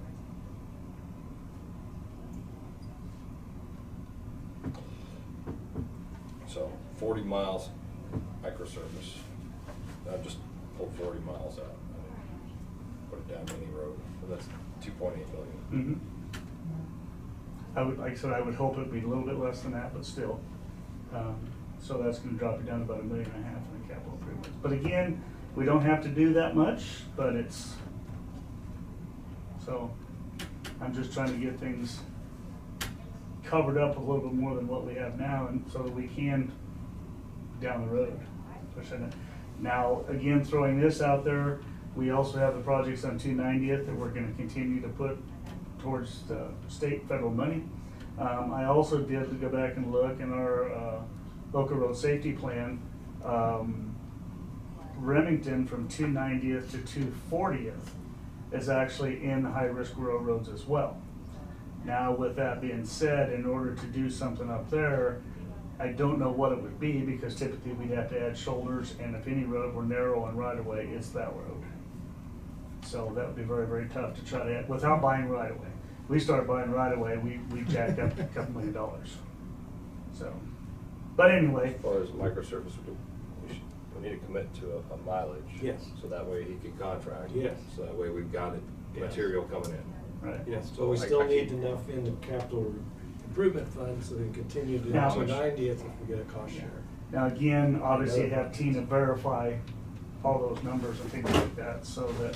So 40 miles microservice. I'll just pull 40 miles out. Put it down any road. So that's 2.8 million. I would, like I said, I would hope it'd be a little bit less than that, but still. So that's gonna drop you down to about $1.5 million in the capital improvements. But again, we don't have to do that much, but it's, so I'm just trying to get things covered up a little bit more than what we have now, and so that we can down the road. Now, again, throwing this out there, we also have the projects on 290th that we're gonna continue to put towards the state, federal money. I also did go back and look in our local road safety plan. Remington from 290th to 240th is actually in the high-risk rural roads as well. Now, with that being said, in order to do something up there, I don't know what it would be, because typically we'd have to add shoulders, and if any road were narrow and right-of-way, it's that road. So that would be very, very tough to try to add, without buying right-of-way. We started buying right-of-way, we jacked up a couple $1 million. So, but anyway. As far as microservice, we need to commit to a mileage. Yes. So that way he can contract. Yes. So that way we've got it, Yes. material coming in. Right. Yes, So but we I still need keep- enough in the capital improvement fund so we can continue to Now- 290th if we get a cost share. Now, again, obviously have Tina verify all those numbers and things like that, so that,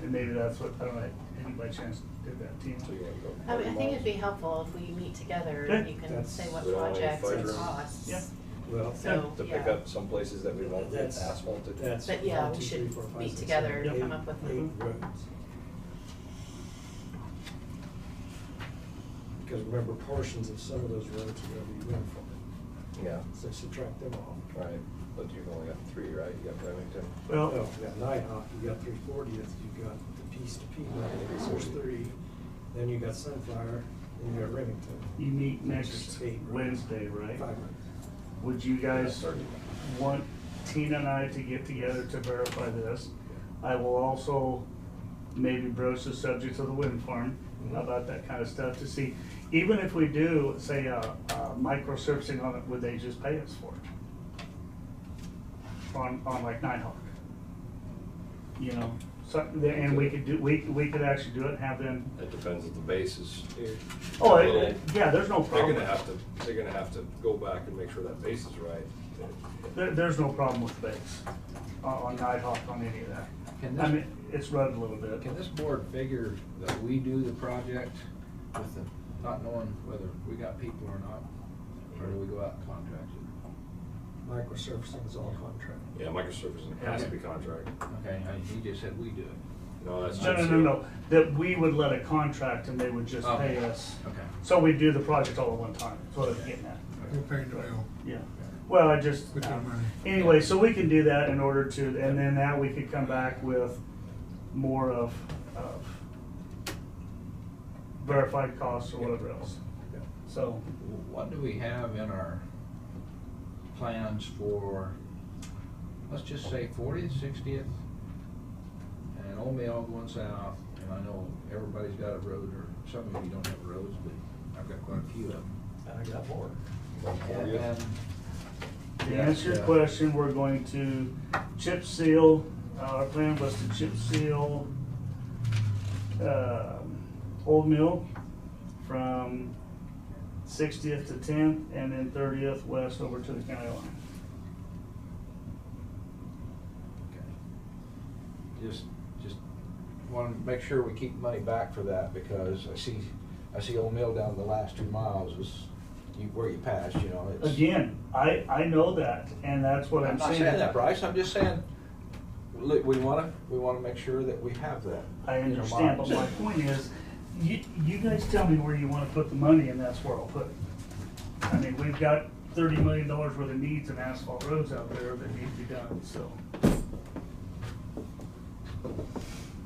and maybe that's what, I don't know, any by chance did that, Tina? So you want to go I mean, I 40 think it'd be miles? helpful if we meet together Okay. and you can That's- say what We don't have any projects and fight room. costs. Yeah. Well, So, To pick yeah. up some places that we won't get That's- asphalted. that's But yeah, 1, we 2, should 3, 4, 5, meet 6, together 7, and eight- come up with eight them. roads. Because remember, portions of some of those roads are gonna be uniform, Yeah, so subtract them off. right. But you've only got 3, right? You got Remington. Well, Oh, you got Nighthawk, you got 340th, you got the Peace to P, so there's 3. Then you got Sunflower, and you got Remington. you meet Which next is 8 roads. Wednesday, right? 5 roads. Would you guys 30. want Tina and I to get together to verify this? I will also maybe broach the subject of the wind farm, about that kind of stuff, to see, even if we do, say, microservicing on it, would they just pay us for it? On like Nighthawk? You know, so, and we could do, we could actually do it and have them, It depends if the base is. oh, a little- yeah, there's no They're problem. gonna have to go back and make sure that base is right. There's no problem with the base, on Nighthawk, on any of that. Can I this- mean, it's run a little bit. Can this board figure that we do the project with the, not knowing whether we got people or not? or do we go out and contract it? Microsurfacing is all contract. Yeah, microservices has to be contract. Okay, he just said we do it. No, that's No, chip no, seal. no, that we would let a contract and they would just pay Okay. us. Okay. So we do the project all at one time, that's what I'm getting at. We'll pay the bill. Yeah, well, I just, With the money. anyway, so we can do that in order to, and then that we could come back with more of verified costs or whatever else. So, What do we have in our plans for, let's just say 40th, 60th, and Old Mill going south, and I know everybody's got a road, or some of you don't have roads, but I've got quite a few of them. I got more. And to answer your question, we're going to chip seal, our plan was to chip seal, Old Mill from 60th to 10th, and then 30th west over to the county line. just want to make sure we keep money back for that, because I see Old Mill down the last 2 miles is where you pass, you know. It's, Again, I know that, and that's what I'm not saying. saying that, Bryce, I'm just saying, look, we want to make sure that we have that. I in our understand, but minds. my point is, you guys tell me where you want to put the money, and that's where I'll put it. I mean, we've got $30 million worth of needs and asphalt roads out there that need to be done, so.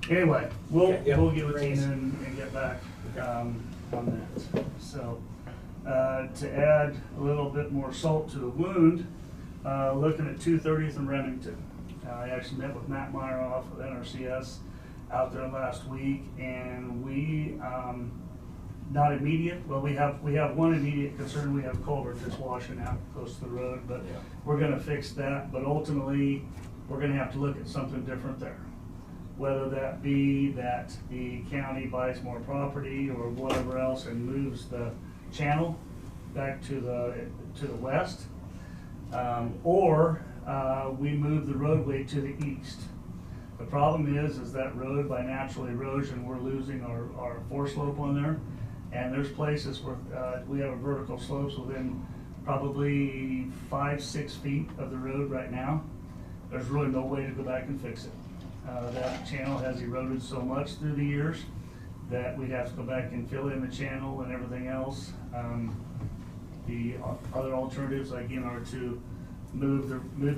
Anyway, we'll get with Tina and get back on that. So, to add a little bit more salt to the wound, looking at 230th and Remington. I actually met with Matt Meyer off of NRCS out there last week, and we, not immediate, well, we have one immediate concern. We have culvert that's washing out close to the road, but we're gonna fix that. But ultimately, we're gonna have to look at something different there. Whether that be that the county buys more property or whatever else and moves the channel back to the west, or we move the roadway to the east. The problem is that road, by natural erosion, we're losing our four slope on there, and there's places where we have a vertical slopes within probably 5-6 feet of the road right now. There's really no way to go back and fix it. That channel has eroded so much through the years that we'd have to go back and fill in the channel and everything else. The other alternatives, again, are to move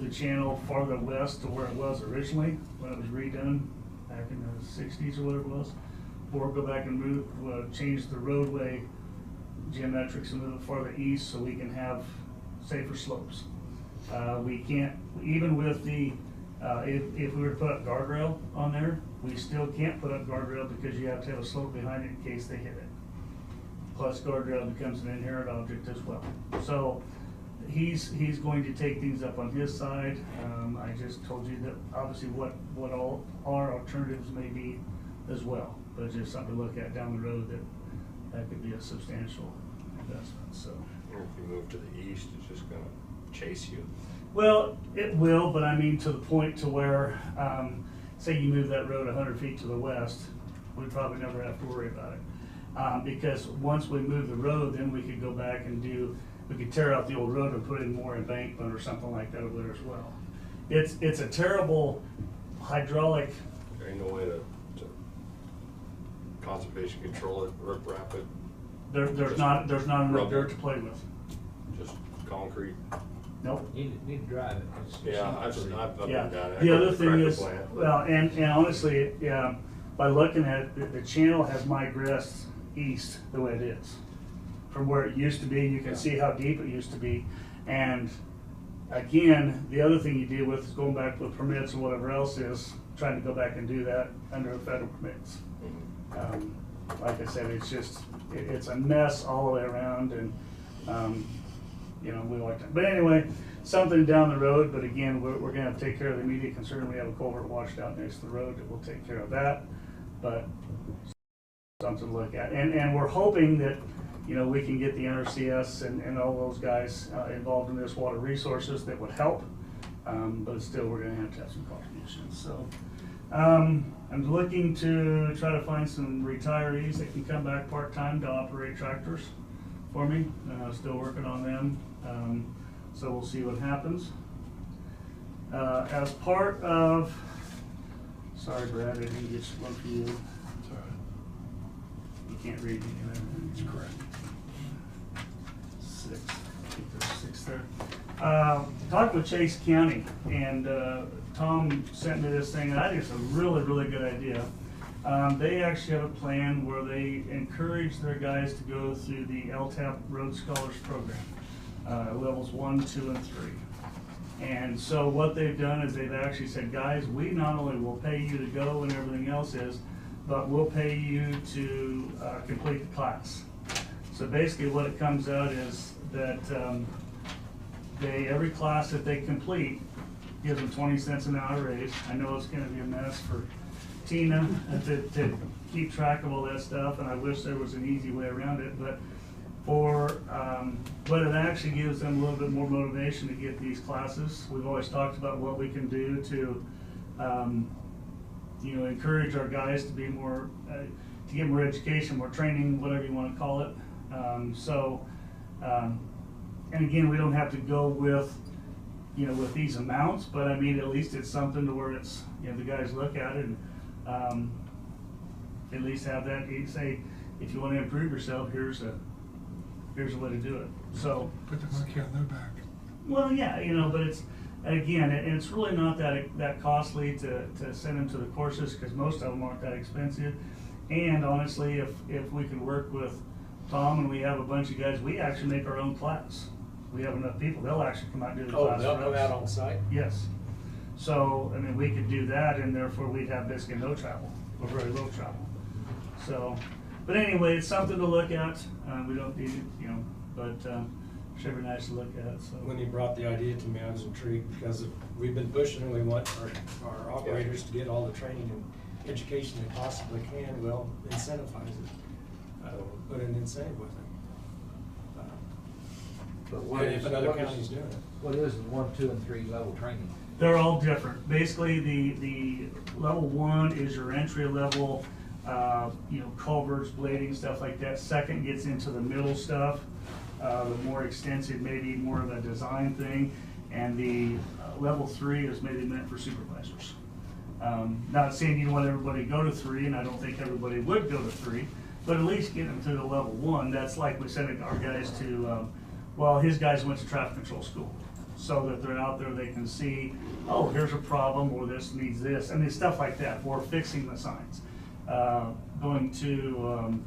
the channel farther west to where it was originally when it was redone back in the 60s or whatever it was, or go back and change the roadway geometrics and move it farther east so we can have safer slopes. We can't, even with the if we were to put up guardrail on there, we still can't put up guardrail because you have to have a slope behind it in case they hit it. Plus guardrail becomes an inherent object as well. So he's going to take things up on his side. I just told you that obviously what all our alternatives may be as well, but it's just something to look at down the road that could be a substantial investment. So If you move to the east, it's just gonna chase you. well, it will, but I mean to the point to where, say you move that road 100 feet to the west, we probably never have to worry about it. Because once we move the road, then we could go back and we could tear out the old road and put in more embankment or something like that over there as well. It's a terrible hydraulic. There ain't no way to conservation control it, rip wrap it. There's not enough rubble. dirt to play with. Just concrete. Nope. Need to drive it. It's Yeah, not I've pretty. been Yeah. down there. The I other go to thing cracker is, plant, but- well, and honestly, yeah, by looking at it, the channel has migrated east the way it is. From where it used to be, you can see how deep it used to be. And again, the other thing you deal with is going back with permits or whatever else is trying to go back and do that under the federal permits. Like I said, it's just, it's a mess all the way around, and you know, we like that. But anyway, something down the road, but again, we're gonna have to take care of the immediate concern. We have a culvert washed out next to the road that will take care of that, but something to look at. And we're hoping that, you know, we can get the NRCS and all those guys involved in this water resources that would help, but still, we're gonna have to have some contributions. So I'm looking to try to find some retirees that can come back part-time to operate tractors. for me. Still working on them, so we'll see what happens. As part of, sorry Brad, I didn't get one for you. It's all right. You can't read me either. It's correct. 6, I think there's 6 there. Talked with Chase County, and Tom sent me this thing, and I think it's a really, really good idea. They actually have a plan where they encourage their guys to go through the LTAP Road Scholars Program, levels 1, 2, and 3. And so what they've done is they've actually said, guys, we not only will pay you to go and everything else is, but we'll pay you to complete the class. So basically what it comes out is that every class that they complete gives them 20 cents an hour raise. I know it's gonna be a mess for Tina to keep track of all that stuff, and I wish there was an easy way around it, but but it actually gives them a little bit more motivation to get these classes. We've always talked about what we can do to, you know, encourage our guys to be more, to get more education, more training, whatever you want to call it. And again, we don't have to go with, you know, with these amounts, but I mean, at least it's something to where it's, you know, the guys look at it and at least have that, you say, if you want to improve yourself, here's a way to do it. So Put the monkey on their back. well, yeah, you know, but it's, again, and it's really not that costly to send them to the courses, because most of them aren't that expensive. And honestly, if we can work with Tom and we have a bunch of guys, we actually make our own class. We have enough people, they'll actually come out and do the class. They'll for come us. out on site? Yes. So, I mean, we could do that, and therefore we'd have basically no travel, or very little travel. So, but anyway, it's something to look at. We don't need it, you know, but should be nice to look at, so. When you brought the idea to me, I was intrigued, because we've been pushing and we want our operators to get all the training and education they possibly can. Well, incentivize it. Put an incentive with it. But And if another county's doing it. What is the 1, 2, and 3 level training? They're all different. Basically, the level 1 is your entry level, you know, culverts, blading, stuff like that. Second gets into the middle stuff, the more extensive, maybe more of a design thing. And the level 3 is maybe meant for supervisors. Not saying you want everybody to go to 3, and I don't think everybody would go to 3, but at least get them to the level 1. That's like we sent our guys to, well, his guys went to traffic control school, so that they're out there, they can see, oh, here's a problem, or this needs this, I mean, stuff like that, or fixing the signs. Going to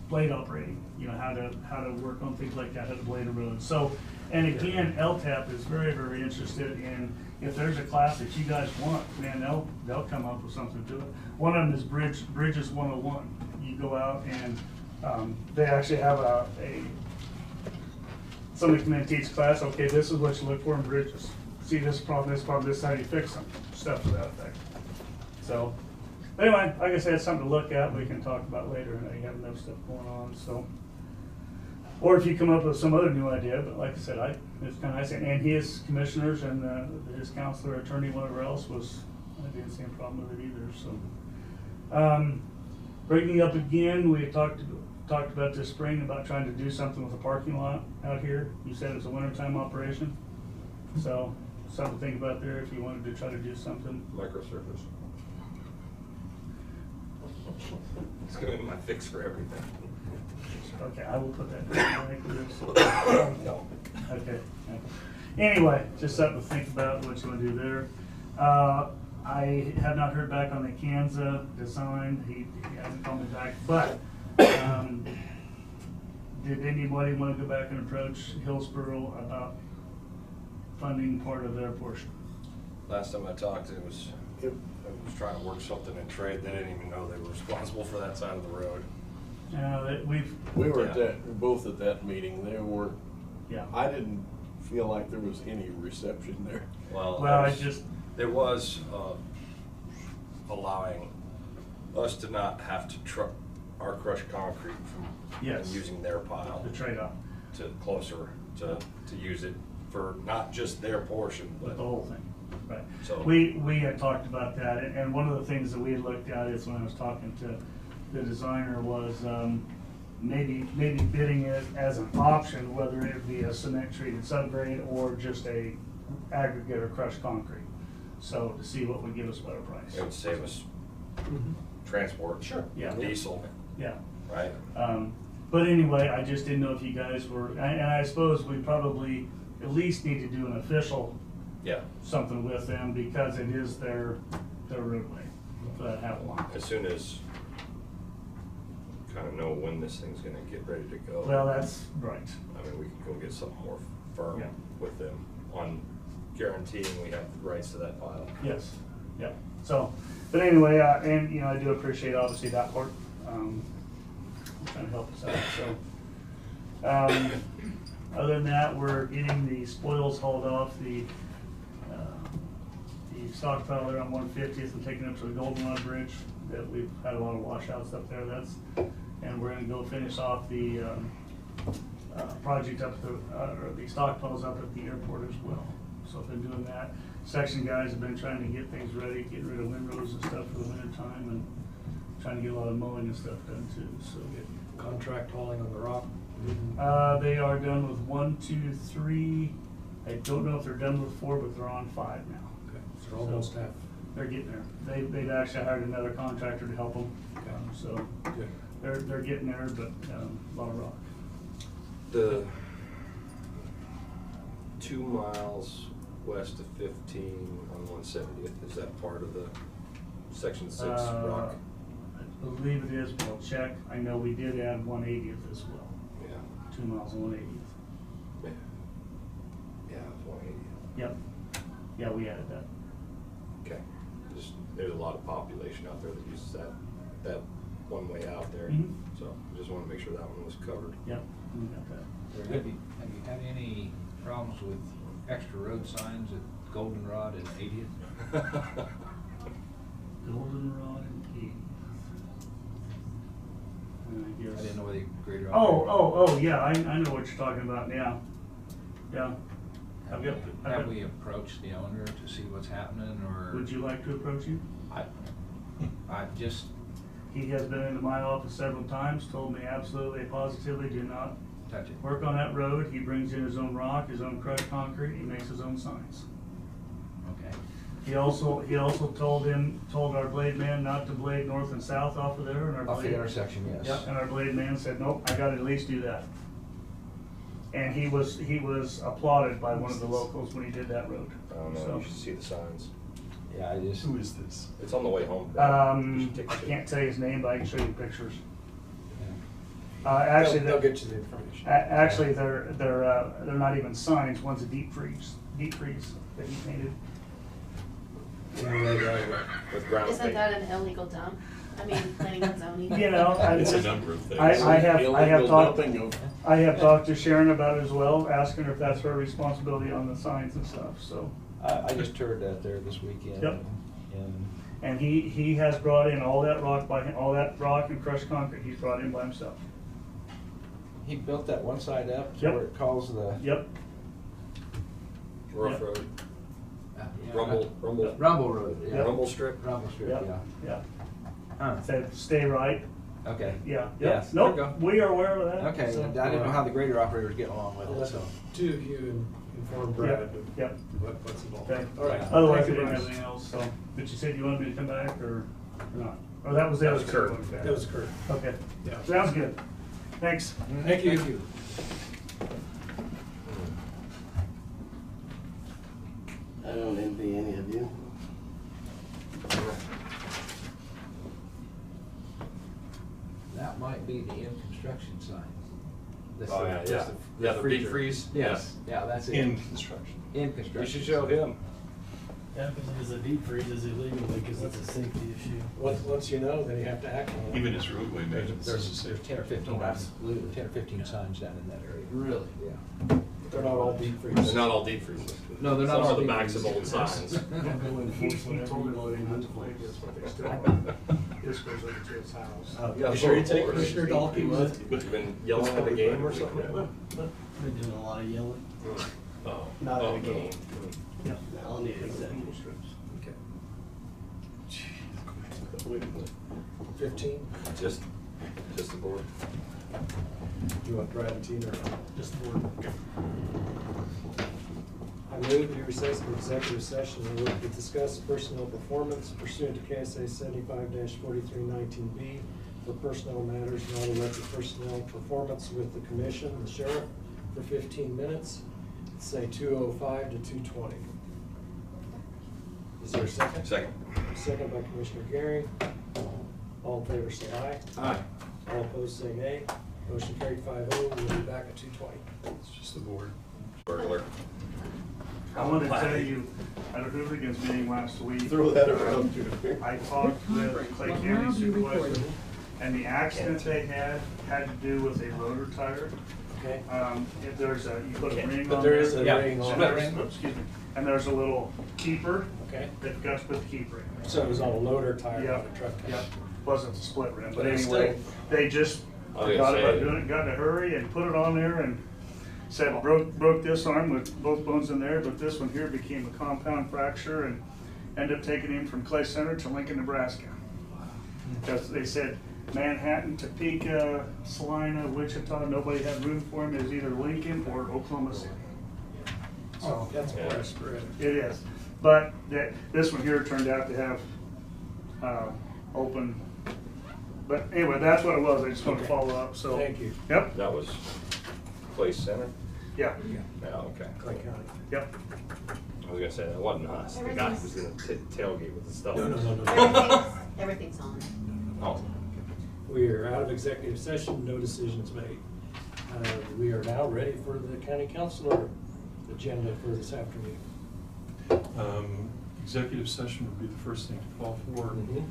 blade operating, you know, how to work on things like that, how to blade a road. So, and again, LTAP is very, very interested in, if there's a class that you guys want, man, they'll come up with something to it. One of them is Bridges 101. You go out and they actually have somebody come in and teach class, okay, this is what you look for in bridges. See this problem, this is how you fix them, stuff to that effect. So, anyway, like I said, it's something to look at, we can talk about later, and you have enough stuff going on, so. Or if you come up with some other new idea, but like I said, it's kind of nice, and his commissioners and his counselor, attorney, whatever else I didn't see a problem with it either, so. Bringing up again, we talked about this spring about trying to do something with the parking lot out here. You said it's a wintertime operation, so something to think about there if you wanted to try to do something. Microsurface. It's gonna be my fix for everything. Okay, I will put that down. No. Okay. Anyway, just something to think about what you want to do there. I have not heard back on the Kansas design. He hasn't called me back, but did anybody want to go back and approach Hillsborough about funding part of their portion? Last time I talked, I was trying to work something in trade. They didn't even know they were responsible for that side of the road. We were both at that meeting. They weren't. Yeah. I didn't feel like there was any reception there. Well, there was allowing us to not have to truck our crushed concrete from using their pile. The trade-off. To closer to use it for not just their portion, but the whole thing. Right. So we had talked about that, and one of the things that we had looked at is when I was talking to the designer was maybe bidding it as an option, whether it be a cement treated subgrade or just a aggregate or crushed concrete. So to see what would give us a better price. It would save us transport. Sure. Yeah. Diesel, Yeah. right? But anyway, I just didn't know if you guys were, and I suppose we probably at least need to do an official Yeah. something with them because it is their roadway for that half line. As soon as kind of know when this thing's gonna get ready to go. Well, that's right. I mean, we can go get something more firm Yeah. with them on guaranteeing we have the rights to that pile. Yes, yeah. So, but anyway, and you know, I do appreciate obviously that part, trying to help us out, so. Other than that, we're getting the spoils hauled off the stockpile there on 150th and taking it up to the Goldenrod Bridge that we've had a lot of washouts up there. And we're gonna go finish off the project up or the stockpiles up at the airport as well. So I've been doing that. Section guys have been trying to get things ready, getting rid of windrows and stuff for the winter time and trying to get a lot of mowing and stuff done too, so. Contract hauling on the rock. They are done with 1, 2, 3. I don't know if they're done with 4, but they're on 5 now. Okay, so they're almost half. They're getting there. They've actually hired another contractor to help them. So Good. they're getting there, but a lot of rock. The 2 miles west of 15 on 170th, is that part of the section 6 rock? I believe it is, but I'll check. I know we did add 180th as well. Yeah. 2 miles on 180th. Yeah. Yeah, it's 180. Yep. Yeah, we added that. Okay. Just, there's a lot of population out there that uses that one way out there. Mhm. So I just want to make sure that one was covered. Yep, we got that. Have you had any problems with extra road signs at Goldenrod and 80th? Goldenrod and 80th. I guess. I didn't know whether you greater. Oh, yeah, I know what you're talking about, yeah. Yeah. Have we approached the owner to see what's happening, or? Would you like to approach him? I just. He has been into my office several times, told me absolutely, positively, do not Touch it. work on that road. He brings in his own rock, his own crushed concrete, he makes his own signs. Okay. He also told our blade man not to blade north and south off of there, and our Off the blade. intersection, yes. Yep, and our blade man said, nope, I gotta at least do that. And he was applauded by one of the locals when he did that road. I don't know, you should see the signs. Yeah, I just. Who is this? It's on the way home. You I should take a can't tell you his name, but I can show you pictures. Yeah. Actually, They'll get you the information. Actually, they're not even signs. One's a deep freeze that he painted. With ground Isn't paint. that an illegal dump? I mean, planning and zoning. You know, It's a number of things. I have talked. Illegal dumping I have talked to Sharon about it as well, asking her if that's her responsibility on the signs and stuff. So. I just toured that there this weekend. Yep. And And he has brought in all that rock and crushed concrete. He's brought in by himself. he built that one side up to Yep. where it calls the. Yep. Rough Yep. road. Yeah. Rumble Rumble Road, yeah. Yep. Rumble strip. Rumble Strip, Yep. yeah. Yeah. Huh. Said stay right. Okay. Yeah. Yes, Nope. there you go. We are aware of that. Okay, so- I didn't know how the grader operators get along with I'll it, let so. the two of you inform Brad Yep. of Yep. what's involved. Okay. All right. Otherwise, we Thank you, didn't have Bruce. anything else. So, but you said you wanted me to come back or not? Or that was the That other was Kurt. one? That was Kurt. Okay. Yeah. Sounds good. Thanks. Thank you. I don't envy any of you. That might be the in construction sign. This Oh, is- yeah, yeah, the deep freeze. Yes, yeah, that's it. In construction. In You construction. should show him. Yeah, because if it's a deep freeze, is illegal because it's a safety issue. Once you know, then you have to act on it. Even his roadway maintenance is a There's safety. 10 or 15, Oh, absolutely. 10 or 15 signs down in that area. Really? Yeah. They're not all deep They're freezes. not all deep freezes. No, they're not Some all are the deep backs of freezes. old signs. He told everybody not to play this, but they still. This goes over to his house. Yeah, You sure you of take course. Commissioner Dahlke with you? You've been yelling at the game or something? Been doing a lot of yelling. Oh. Not at Oh, a game. Yeah. I'll need executive strips. Okay. Wait a minute. 15? Just Just the board. You want Brad and Tina? Just the board. I move we recess from executive session in order to discuss personnel performance pursuant to KSA 75-4319B for personnel matters, not elected personnel performance with the commission, the sheriff, for 15 minutes, say 2:05 to 2:20. Is there a second? Second. Second by Commissioner Gary. All in favor say aye. Aye. All opposed say nay. Motion carried 5-0. We'll be back at 2:20. It's just the board. Burglar. I want to tell you, at a hooligans meeting last week. Throw that around, too. I talked with Clay County Supervisor, and the accident they had to do with a rotor tire. Okay. If there's a, you put a ring on But there is a there. ring on And it. there's- excuse me, and there's a little keeper. Okay. They forgot to put the keeper in there. So it was on a loader tire, Yep, not a truck tire. yep. Wasn't a split rim, but But it's anyway, they just I was got gonna about say- doing it, got in a hurry and put it on there and said broke this arm with both bones in there, but this one here became a compound fracture and ended up taking him from Clay Center to Lincoln, Nebraska. Because they said Manhattan, Topeka, Salina, Wichita, nobody had room for him. It was either Lincoln or Oklahoma City. So That's quite a spread. it is, but this one here turned out to have open. But anyway, that's what it was. I just want to Okay. follow up. So Thank you. Yep. That was Clay Center? Yeah. Yeah, okay. Clay County. Yep. I was gonna say, that wasn't us. The guy who was gonna tailgate with the stuff. No. Everything's on. Oh. We are out of executive session, no decisions made. We are now ready for the county councilor agenda for this afternoon. Executive session would be the first thing to call for. Mhm.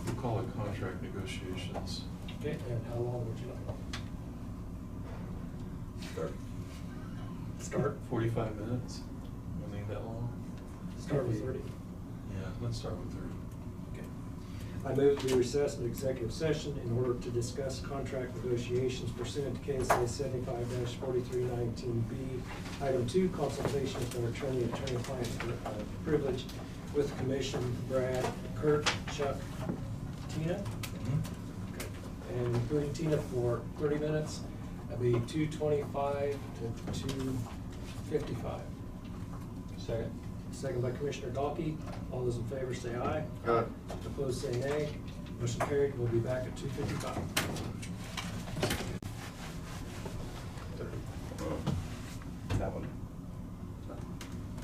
We'll call it contract negotiations. Okay, and how long would you like? Start? 45 minutes. We'll need that long? Start with 30. Yeah, let's start with 30. Okay. I move to recess an executive session in order to discuss contract negotiations pursuant to KSA 75-4319B. Item 2, consultation with our attorney-client privilege with commission, Brad, Kurt, Chuck, Tina. Okay. And including Tina for 30 minutes. That'd be 2:25 to 2:55. Second. Second by Commissioner Dalkey. All those in favor say aye. Aye. Opposed say nay. Motion carried. We'll be back at 2:55. That one.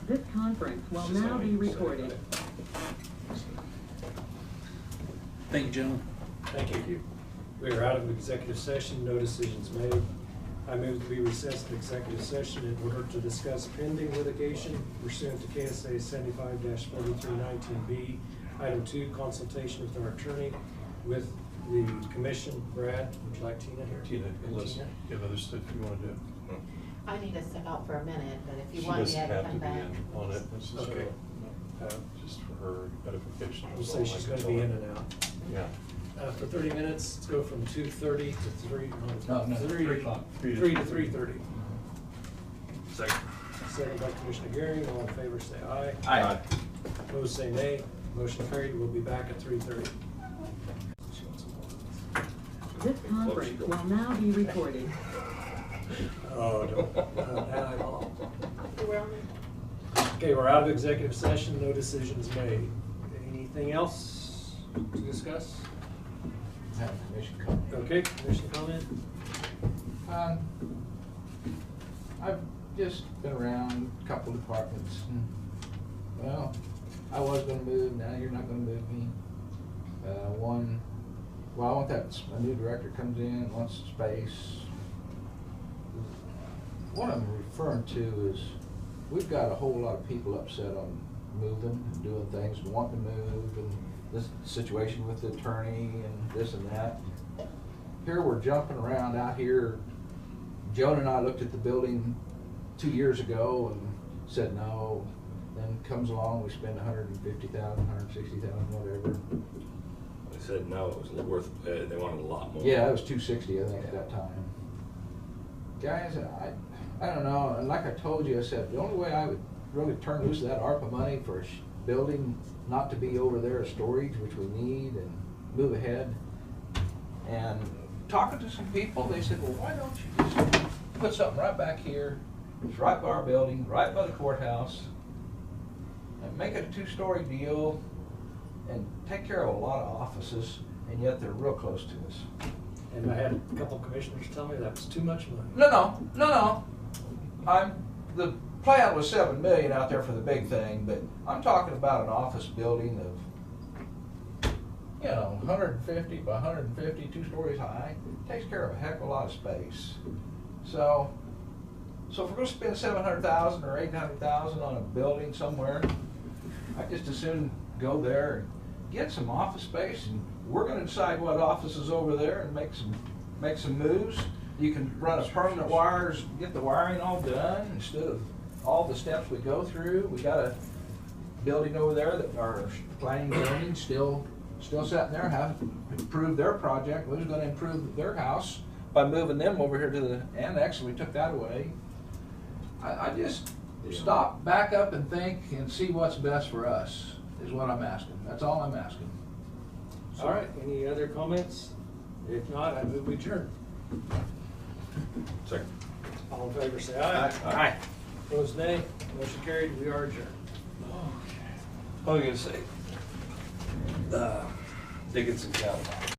This conference will now be recorded. Thank you, gentlemen. Thank you. We are out of executive session, no decisions made. I move that we recess the executive session in order to discuss pending litigation pursuant to KSA 75-4319B. Item 2, consultation with our attorney with the commission. Brad, would you like Tina here? Tina, And unless you Tina? have other stuff you want to do. I need to step out for a minute, but if you She want me, doesn't I have can to come be back. in on it. It's just, Okay. just for her edification. We'll That's say all I she's can gonna tell be her. in and out. Yeah. For 30 minutes, let's go from 2:30 to 3. No, 3 o'clock. 3 to 3:30. Second. Second by Commissioner Gary. All in favor say aye. Aye. Opposed say nay. Motion carried. We'll be back at 3:30. This conference will now be recorded. Oh, don't, not at all. We're on there. Okay, we're out of executive session, no decisions made. Anything else to discuss? Have a commission comment. Okay, commission comment? I've just been around a couple departments. Well, I was gonna move, now you're not gonna move me. I want a new director comes in, wants space. What I'm referring to is, we've got a whole lot of people upset on moving and doing things, wanting to move, and this situation with the attorney and this and that. Here we're jumping around out here. Joan and I looked at the building 2 years ago and said no. Then comes along, we spend $150,000, $160,000, whatever. They said no, it was worth, they wanted a lot more. Yeah, it was $260, I think, at that time. Guys, I don't know, and like I told you, I said, the only way I would really turn loose of that ARPA money for a building not to be over there as storage, which we need, and move ahead. And talking to some people, they said, well, why don't you just put something right back here, it's right by our building, right by the courthouse, and make it a 2-story deal, and take care of a lot of offices, and yet they're real close to us. And I had a couple commissioners tell me that was too much money. No. The plan was $7 million out there for the big thing, but I'm talking about an office building of, 150 by 150, 2 stories high. Takes care of a heck of a lot of space. So if we're gonna spend $700,000 or $800,000 on a building somewhere, I just as soon go there and get some office space, and we're gonna decide what office is over there and make some moves. You can run a permanent wires, get the wiring all done instead of all the steps we go through. We got a building over there that our planning and zoning still sitting there, haven't improved their project. We was gonna improve their house by moving them over here to the annex, and we took that away. I just stop, back up and think and see what's best for us, is what I'm asking. That's all I'm asking. All right, any other comments? If not, I move we adjourn. Second. All in favor, say aye. Aye. Opposed, nay. Motion carried, we are adjourned. What was I gonna say? Dickinson County.